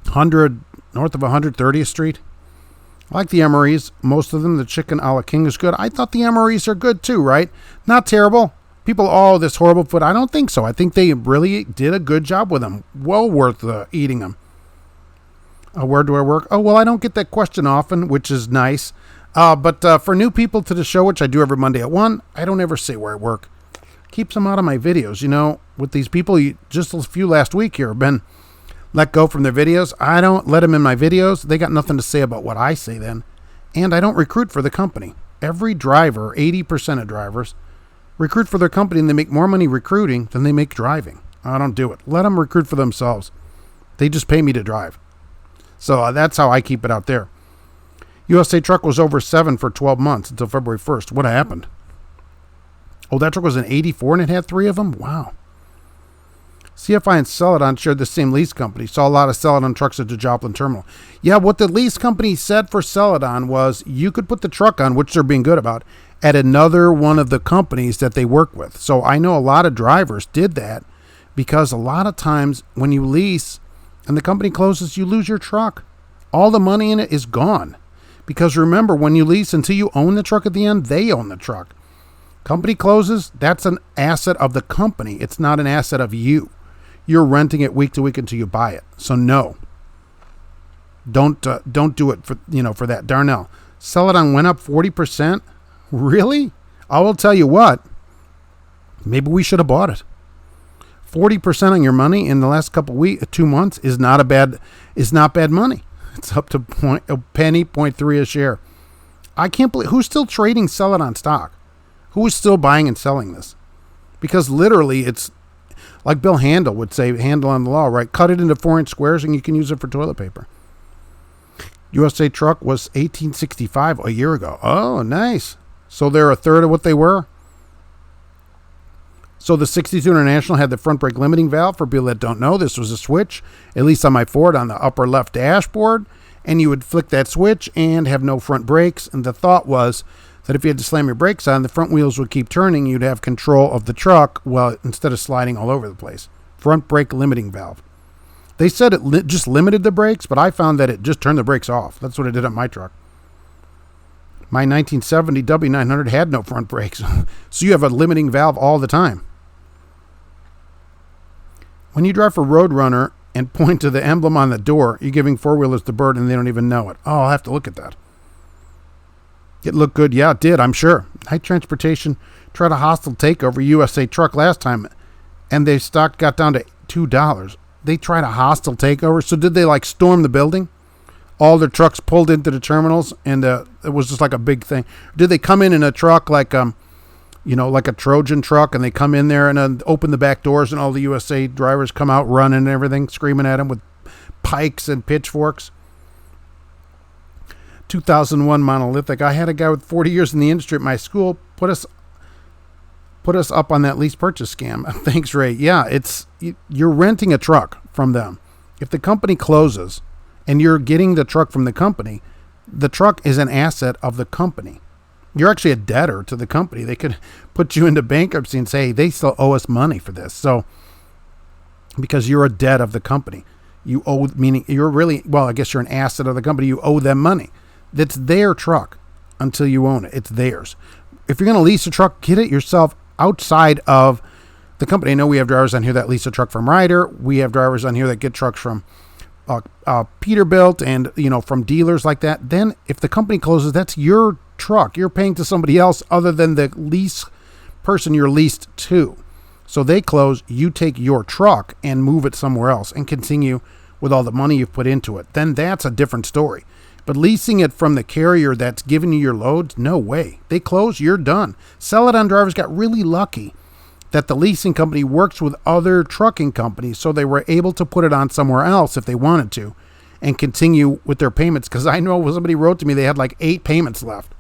North of 130th Street. I like the MREs. Most of them, the chicken a la king is good. I thought the MREs are good too, right? Not terrible. People, oh, this horrible food. I don't think so. I think they really did a good job with them. Well worth eating them. Where do I work? Oh, well, I don't get that question often, which is nice. But for new people to the show, which I do every Monday at 1, I don't ever say where I work. Keeps them out of my videos. With these people, just a few last week here have been let go from their videos. I don't let them in my videos. They got nothing to say about what I say then. And I don't recruit for the company. Every driver, 80% of drivers, recruit for their company, and they make more money recruiting than they make driving. I don't do it. Let them recruit for themselves. They just pay me to drive. So that's how I keep it out there. USA Truck was over 7 for 12 months until February 1st. What happened? Oh, that truck was an 84 and it had 3 of them? Wow. CFI and Celadon shared the same lease company. Saw a lot of Celadon trucks at the Joplin terminal. Yeah, what the lease company said for Celadon was you could put the truck on, which they're being good about, at another one of the companies that they work with. So I know a lot of drivers did that because a lot of times when you lease and the company closes, you lose your truck. All the money in it is gone. Because remember, when you lease, until you own the truck at the end, they own the truck. Company closes, that's an asset of the company. It's not an asset of you. You're renting it week to week until you buy it. So no. Don't do it for that. Darnell. Celadon went up 40%? Really? I will tell you what. Maybe we should have bought it. 40% on your money in the last 2 months is not bad money. It's up to a penny, 0.3 a share. I can't believe who's still trading Celadon stock. Who is still buying and selling this? Because literally it's like Bill Handel would say, handle on the law, right? Cut it into 4-inch squares and you can use it for toilet paper. USA Truck was $18.65 a year ago. Oh, nice. So they're a third of what they were. So the 62 International had the front brake limiting valve. For people that don't know, this was a switch, at least on my Ford, on the upper left dashboard. And you would flick that switch and have no front brakes. And the thought was that if you had to slam your brakes on, the front wheels would keep turning. You'd have control of the truck, well, instead of sliding all over the place. Front brake limiting valve. They said it just limited the brakes, but I found that it just turned the brakes off. That's what it did on my truck. My 1970 W900 had no front brakes, so you have a limiting valve all the time. When you drive for Roadrunner and point to the emblem on the door, you're giving four-wheelers the bird and they don't even know it. Oh, I'll have to look at that. It looked good. Yeah, it did, I'm sure. Night Transportation tried a hostile takeover USA Truck last time, and their stock got down to $2. They tried a hostile takeover. So did they like storm the building? All their trucks pulled into the terminals, and it was just like a big thing. Did they come in a truck like like a Trojan truck, and they come in there and open the back doors, and all the USA drivers come out running and everything, screaming at them with pikes and pitchforks? 2001 monolithic. I had a guy with 40 years in the industry at my school put us up on that lease purchase scam. Thanks, Ray. Yeah, you're renting a truck from them. If the company closes and you're getting the truck from the company, the truck is an asset of the company. You're actually a debtor to the company. They could put you into bankruptcy and say, hey, they still owe us money for this. So, because you're a debt of the company, you owe, meaning you're really, well, I guess you're an asset of the company. You owe them money. That's their truck until you own it. It's theirs. If you're going to lease a truck, get it yourself outside of the company. I know we have drivers on here that lease a truck from Ryder. We have drivers on here that get trucks from Peterbilt and, from dealers like that. Then if the company closes, that's your truck. You're paying to somebody else other than the lease person you're leased to. So they close, you take your truck and move it somewhere else and continue with all the money you've put into it. Then that's a different story. But leasing it from the carrier that's giving you your loads, no way. They close, you're done. Sell It On Drivers got really lucky that the leasing company works with other trucking companies, so they were able to put it on somewhere else if they wanted to and continue with their payments. Because I know somebody wrote to me, they had like 8 payments left.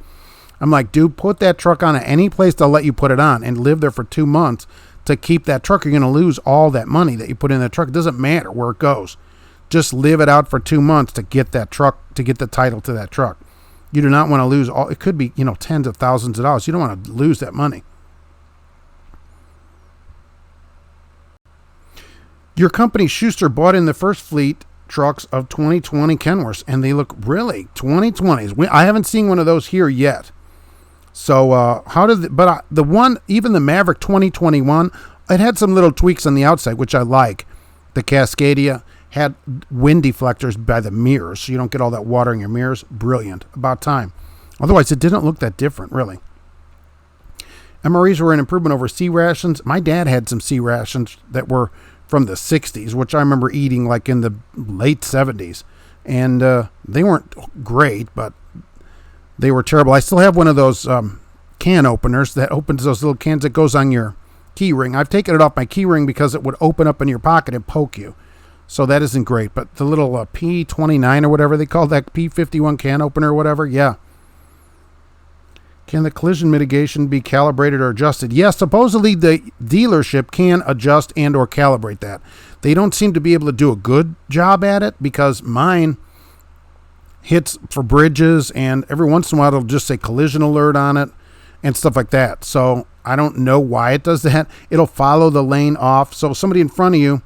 I'm like, dude, put that truck on at any place they'll let you put it on and live there for 2 months to keep that truck. You're going to lose all that money that you put in that truck. It doesn't matter where it goes. Just live it out for 2 months to get that truck, to get the title to that truck. You do not want to lose all. It could be, tens of thousands of dollars. You don't want to lose that money. Your company, Schuster, bought in the first fleet trucks of 2020 Kenworths, and they look really 2020s. I haven't seen one of those here yet. So the one, even the Maverick 2021, it had some little tweaks on the outside, which I like. The Cascadia had wind deflectors by the mirrors, so you don't get all that water in your mirrors. Brilliant. About time. Otherwise, it didn't look that different, really. MREs were an improvement over C rations. My dad had some C rations that were from the 60s, which I remember eating like in the late 70s. And they weren't great, but they were terrible. I still have one of those can openers that opens those little cans that goes on your key ring. I've taken it off my key ring because it would open up in your pocket and poke you. So that isn't great. But the little P29 or whatever they call that, P51 can opener or whatever, yeah. Can the collision mitigation be calibrated or adjusted? Yes, supposedly the dealership can adjust and or calibrate that. They don't seem to be able to do a good job at it because mine hits for bridges and every once in a while it'll just say collision alert on it and stuff like that. So I don't know why it does that. It'll follow the lane off. So somebody in front of you,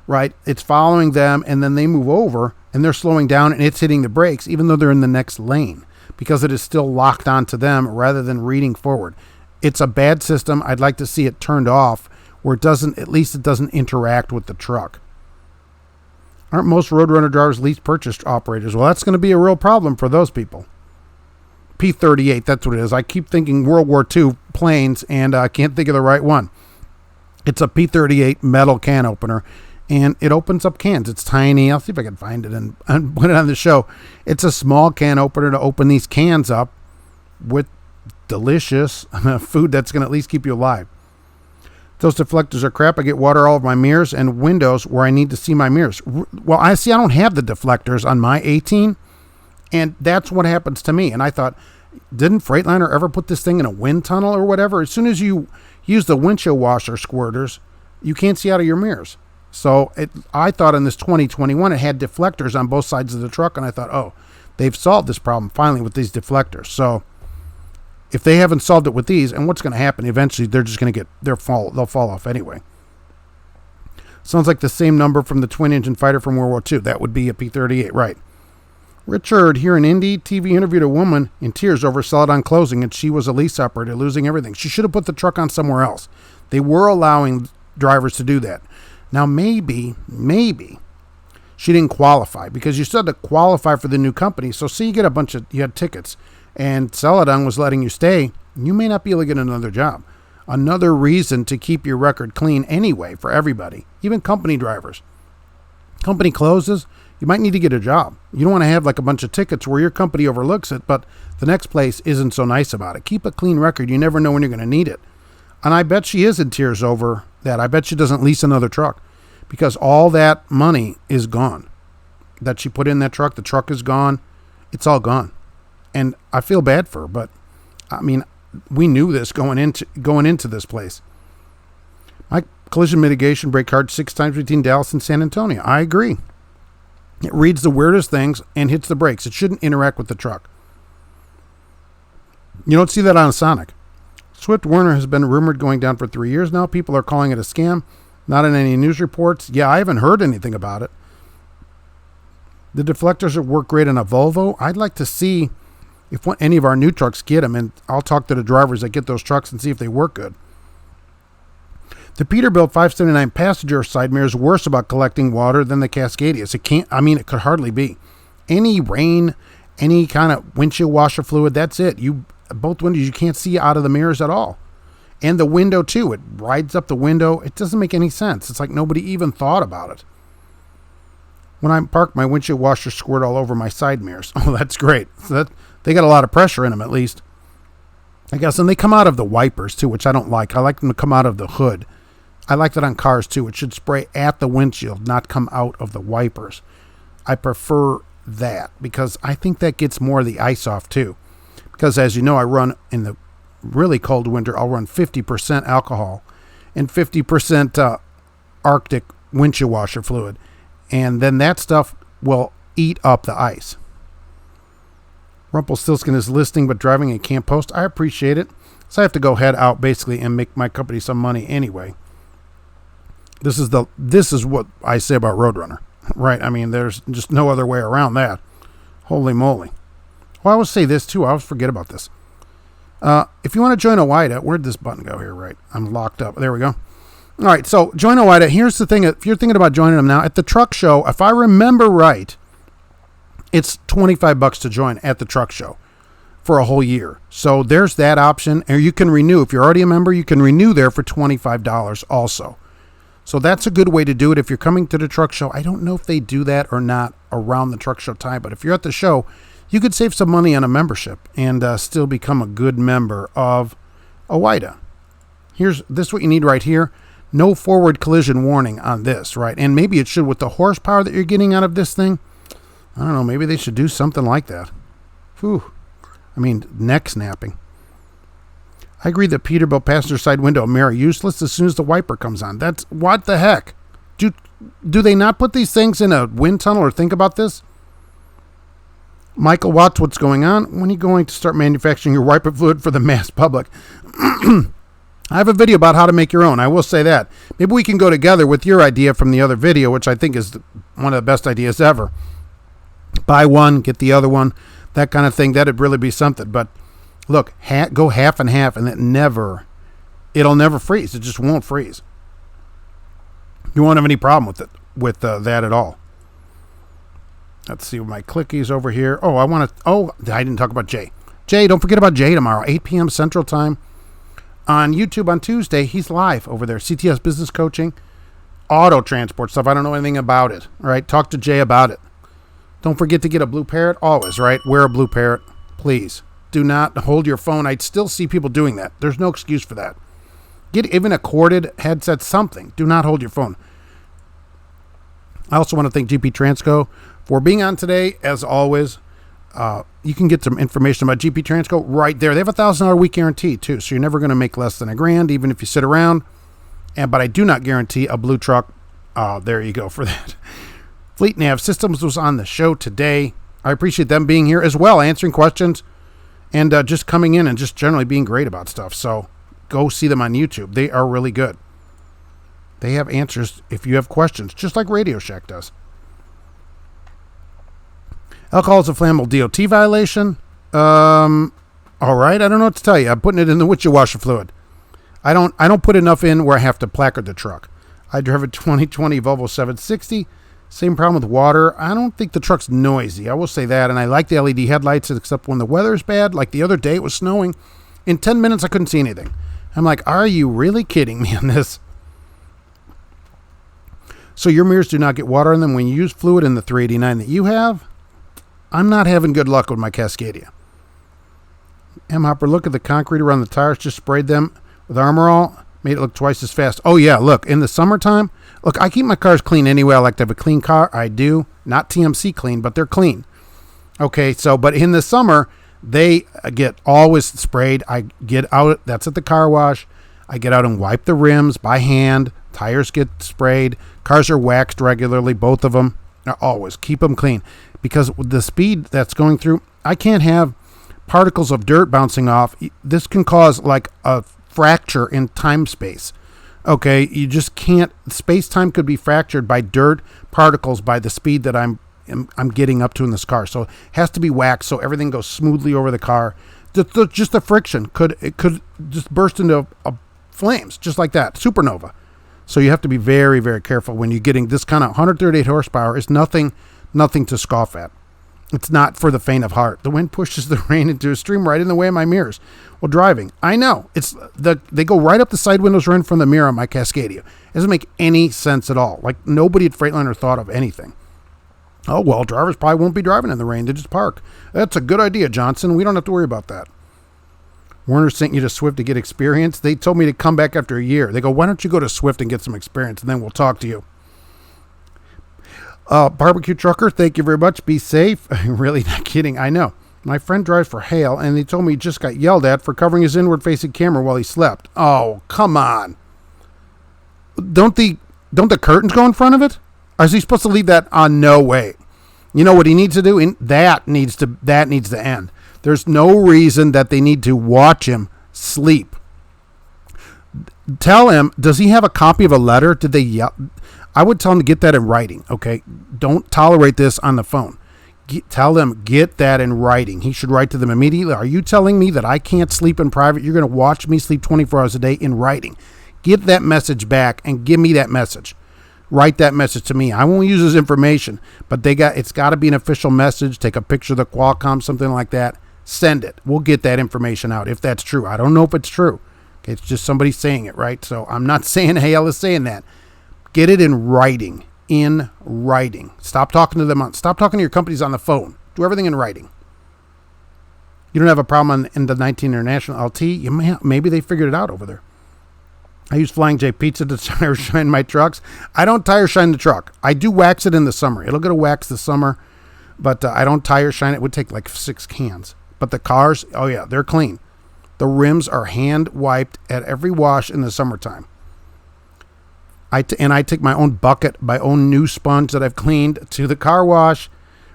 right, it's following them and then they move over and they're slowing down and it's hitting the brakes even though they're in the next lane because it is still locked onto them rather than reading forward. It's a bad system. I'd like to see it turned off where it doesn't, at least it doesn't interact with the truck. Aren't most Roadrunner drivers lease purchase operators? Well, that's going to be a real problem for those people. P-38, that's what it is. I keep thinking World War II planes and I can't think of the right one. It's a P-38 metal can opener. And it opens up cans. It's tiny. I'll see if I can find it and put it on the show. It's a small can opener to open these cans up with delicious food that's going to at least keep you alive. Those deflectors are crap. I get water all over my mirrors and windows where I need to see my mirrors. Well, I don't have the deflectors on my 18, and that's what happens to me. And I thought, didn't Freightliner ever put this thing in a wind tunnel or whatever? As soon as you use the windshield washer squirters, you can't see out of your mirrors. So I thought in this 2021 it had deflectors on both sides of the truck, and I thought, oh, they've solved this problem finally with these deflectors. So if they haven't solved it with these, and what's going to happen? Eventually, they're just going to they'll fall off anyway. Sounds like the same number from the twin-engine fighter from World War II. That would be a P-38, right? Richard, here in Indy, TV interviewed a woman in tears over Celadon closing, and she was a lease operator, losing everything. She should have put the truck on somewhere else. They were allowing drivers to do that. Now, maybe she didn't qualify, because you still had to qualify for the new company. So say you had tickets, and Celadon was letting you stay, you may not be able to get another job. Another reason to keep your record clean anyway for everybody, even company drivers. Company closes, you might need to get a job. You don't want to have like a bunch of tickets where your company overlooks it, but the next place isn't so nice about it. Keep a clean record. You never know when you're going to need it. And I bet she is in tears over that. I bet she doesn't lease another truck, because all that money is gone that she put in that truck. The truck is gone. It's all gone. And I feel bad for her, but I mean, we knew this going into this place. My collision mitigation brake hard 6 times between Dallas and San Antonio. I agree. It reads the weirdest things and hits the brakes. It shouldn't interact with the truck. You don't see that on a Sonic. Swift Werner has been rumored going down for 3 years now. People are calling it a scam. Not in any news reports. Yeah, I haven't heard anything about it. The deflectors work great on a Volvo. I'd like to see if any of our new trucks get them, and I'll talk to the drivers that get those trucks and see if they work good. The Peterbilt 579 passenger side mirror is worse about collecting water than the Cascadias. It could hardly be. Any rain, any kind of windshield washer fluid, that's it. Both windows, you can't see out of the mirrors at all. And the window too, it rides up the window. It doesn't make any sense. It's like nobody even thought about it. When I park, my windshield washer squirt all over my side mirrors. Oh, that's great. So they got a lot of pressure in them, at least, I guess. And they come out of the wipers too, which I don't like. I like them to come out of the hood. I like that on cars too. It should spray at the windshield, not come out of the wipers. I prefer that, because I think that gets more of the ice off too. Because as you know, I run in the really cold winter, I'll run 50% alcohol and 50% Arctic windshield washer fluid. And then that stuff will eat up the ice. Rumpelstiltskin is listening but driving and can't post. I appreciate it. So I have to go head out basically and make my company some money anyway. This is what I say about Roadrunner, right? I mean, there's just no other way around that. Holy moly. Well, I will say this too. I always forget about this. If you want to join OIDA, where'd this button go here? Right. I'm locked up. There we go. All right. So join OIDA. Here's the thing. If you're thinking about joining them now at the truck show, if I remember right, it's $25 to join at the truck show for a whole year. So there's that option. Or you can renew. If you're already a member, you can renew there for $25 also. So that's a good way to do it if you're coming to the truck show. I don't know if they do that or not around the truck show time, but if you're at the show, you could save some money on a membership and still become a good member of OIDA. This is what you need right here. No forward collision warning on this, right? And maybe it should, with the horsepower that you're getting out of this thing. I don't know. Maybe they should do something like that. Whew. I mean, neck snapping. I agree that Peterbilt passenger side window mirror useless as soon as the wiper comes on. That's what the heck? Do they not put these things in a wind tunnel or think about this? Michael Watts, what's going on? When are you going to start manufacturing your wiper fluid for the mass public? I have a video about how to make your own. I will say that. Maybe we can go together with your idea from the other video, which I think is one of the best ideas ever. Buy one, get the other one, that kind of thing. That'd really be something. But look, go half and half, and it'll never freeze. It just won't freeze. You won't have any problem with that at all. Let's see my clickies over here. I didn't talk about Jay. Jay, don't forget about Jay tomorrow, 8 p.m. Central Time. On YouTube on Tuesday, he's live over there. CTS Business Coaching, auto transport stuff. I don't know anything about it. All right, talk to Jay about it. Don't forget to get a blue parrot. Always, right? Wear a blue parrot, please. Do not hold your phone. I still see people doing that. There's no excuse for that. Get even a corded headset, something. Do not hold your phone. I also want to thank GP Transco for being on today. As always, you can get some information about GP Transco right there. They have a $1,000 a week guarantee too, so you're never going to make less than $1,000, even if you sit around. But I do not guarantee a blue truck. There you go for that. Nav Systems was on the show today. I appreciate them being here as well, answering questions and just coming in and just generally being great about stuff. So go see them on YouTube. They are really good. They have answers if you have questions, just like Radio Shack does. Alcohol is a flammable DOT violation. All right, I don't know what to tell you. I'm putting it in the windshield washer fluid. I don't put enough in where I have to placard the truck. I drive a 2020 Volvo 760. Same problem with water. I don't think the truck's noisy. I will say that. And I like the LED headlights, except when the weather's bad. Like the other day, it was snowing. In 10 minutes, I couldn't see anything. I'm like, are you really kidding me on this? So your mirrors do not get water in them when you use fluid in the 389 that you have. I'm not having good luck with my Cascadia. M. Hopper, look at the concrete around the tires. Just sprayed them with Armor All. Made it look twice as fast. Oh, yeah, look, in the summertime, look, I keep my cars clean anyway. I like to have a clean car. I do. Not TMC clean, but they're clean. Okay, so, but in the summer, they get always sprayed. I get out, that's at the car wash. I get out and wipe the rims by hand. Tires get sprayed. Cars are waxed regularly, both of them. Always keep them clean. Because with the speed that's going through, I can't have particles of dirt bouncing off. This can cause like a fracture in time-space. Okay, you just can't. Space-time could be fractured by dirt particles by the speed that I'm getting up to in this car. So it has to be waxed so everything goes smoothly over the car. Just the friction could just burst into flames, just like that, supernova. So you have to be very, very careful when you're getting this kind of 138 horsepower. Is nothing to scoff at. It's not for the faint of heart. The wind pushes the rain into a stream right in the way of my mirrors while driving. I know. They go right up the side windows right in front of the mirror on my Cascadia. It doesn't make any sense at all. Like nobody at Freightliner thought of anything. Oh, well, drivers probably won't be driving in the rain. They just park. That's a good idea, Johnson. We don't have to worry about that. Werner sent you to Swift to get experience. They told me to come back after a year. They go, why don't you go to Swift and get some experience, and then we'll talk to you. Barbecue Trucker, thank you very much. Be safe. Really not kidding. I know. My friend drives for Hale, and they told me he just got yelled at for covering his inward-facing camera while he slept. Oh, come on. Don't the curtains go in front of it? Or is he supposed to leave that on? No way. You know what he needs to do? That needs to end. There's no reason that they need to watch him sleep. Tell him, does he have a copy of a letter? Did they yell? I would tell him to get that in writing, okay? Don't tolerate this on the phone. Tell them, get that in writing. He should write to them immediately. Are you telling me that I can't sleep in private? You're going to watch me sleep 24 hours a day in writing. Get that message back and give me that message. Write that message to me. I won't use his information, but it's got to be an official message. Take a picture of the Qualcomm, something like that. Send it. We'll get that information out if that's true. I don't know if it's true. Okay, it's just somebody saying it, right? So I'm not saying Hale is saying that. Get it in writing. In writing. Stop talking to them. Stop talking to your companies on the phone. Do everything in writing. You don't have a problem in the 19 International LT. Maybe they figured it out over there. I use Flying J Pizza to tire shine my trucks. I don't tire shine the truck. I do wax it in the summer. It'll get a wax this summer, but I don't tire shine it. It would take like 6 cans. But the cars, oh yeah, they're clean. The rims are hand wiped at every wash in the summertime. I take my own bucket, my own new sponge that I've cleaned to the car wash,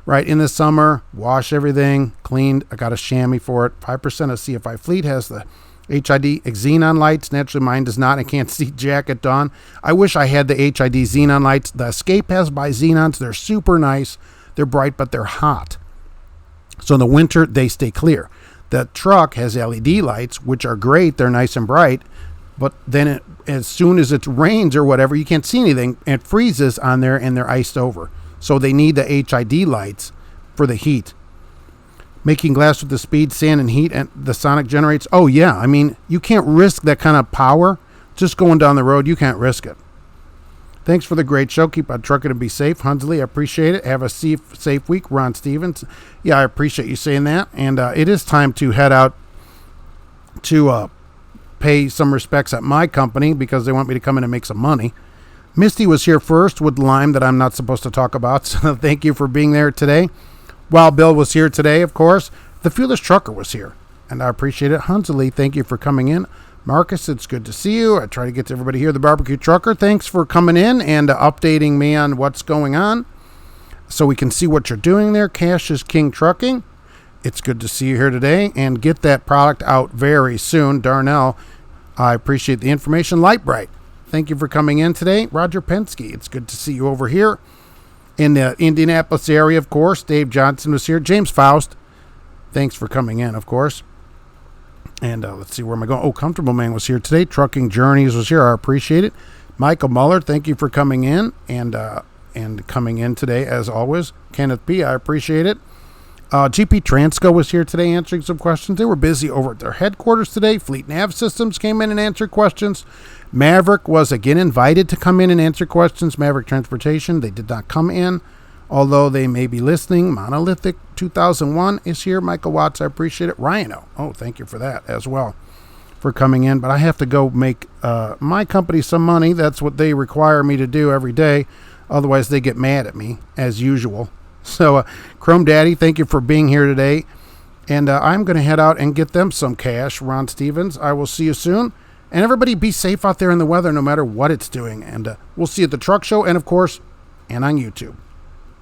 right, in the summer, wash everything, cleaned. I got a chamois for it. 5% of CFI Fleet has the HID xenon lights. Naturally, mine does not. I can't see jack at dawn. I wish I had the HID xenon lights. The Escape has by Xenons. They're super nice. They're bright, but they're hot. So in the winter, they stay clear. The truck has LED lights, which are great. They're nice and bright. But then as soon as it rains or whatever, you can't see anything. It freezes on there and they're iced over. So they need the HID lights for the heat. Making glass with the speed, sand, and heat and the Sonic generates. Oh, yeah. I mean, you can't risk that kind of power just going down the road. You can't risk it. Thanks for the great show. Keep on trucking and be safe. Hunsley, I appreciate it. Have a safe week. Ron Stevens. Yeah, I appreciate you saying that. And it is time to head out to pay some respects at my company because they want me to come in and make some money. Misty was here first with Lime that I'm not supposed to talk about. So thank you for being there today. Wild Bill was here today, of course. The Fearless Trucker was here. And I appreciate it. Hunsley, thank you for coming in. Marcus, it's good to see you. I try to get to everybody here. The Barbecue Trucker, thanks for coming in and updating me on what's going on so we can see what you're doing there. Cash is King Trucking. it's good to see you here today, and get that product out very soon. Darnell, I appreciate the information. Lightbright, thank you for coming in today. Roger Penske, it's good to see you over here in the Indianapolis area, of course. Dave Johnson was here. James Faust, thanks for coming in, of course. And let's see, where am I going? Oh, Comfortable Man was here today. Trucking Journeys was here. I appreciate it. Michael Muller, thank you for coming in and coming in today, as always. Kenneth P., I appreciate it. GP Transco was here today answering some questions. They were busy over at their headquarters today. Fleet Nav Systems came in and answered questions. Maverick was again invited to come in and answer questions. Maverick Transportation, they did not come in, although they may be listening. Monolithic 2001 is here. Michael Watts, I appreciate it. Rhino, oh, thank you for that as well, for coming in. But I have to go make my company some money. That's what they require me to do every day. Otherwise, they get mad at me, as usual. So, Chrome Daddy, thank you for being here today. And I'm going to head out and get them some cash. Ron Stevens, I will see you soon. And everybody be safe out there in the weather, no matter what it's doing. And we'll see you at the truck show and, of course, and on YouTube.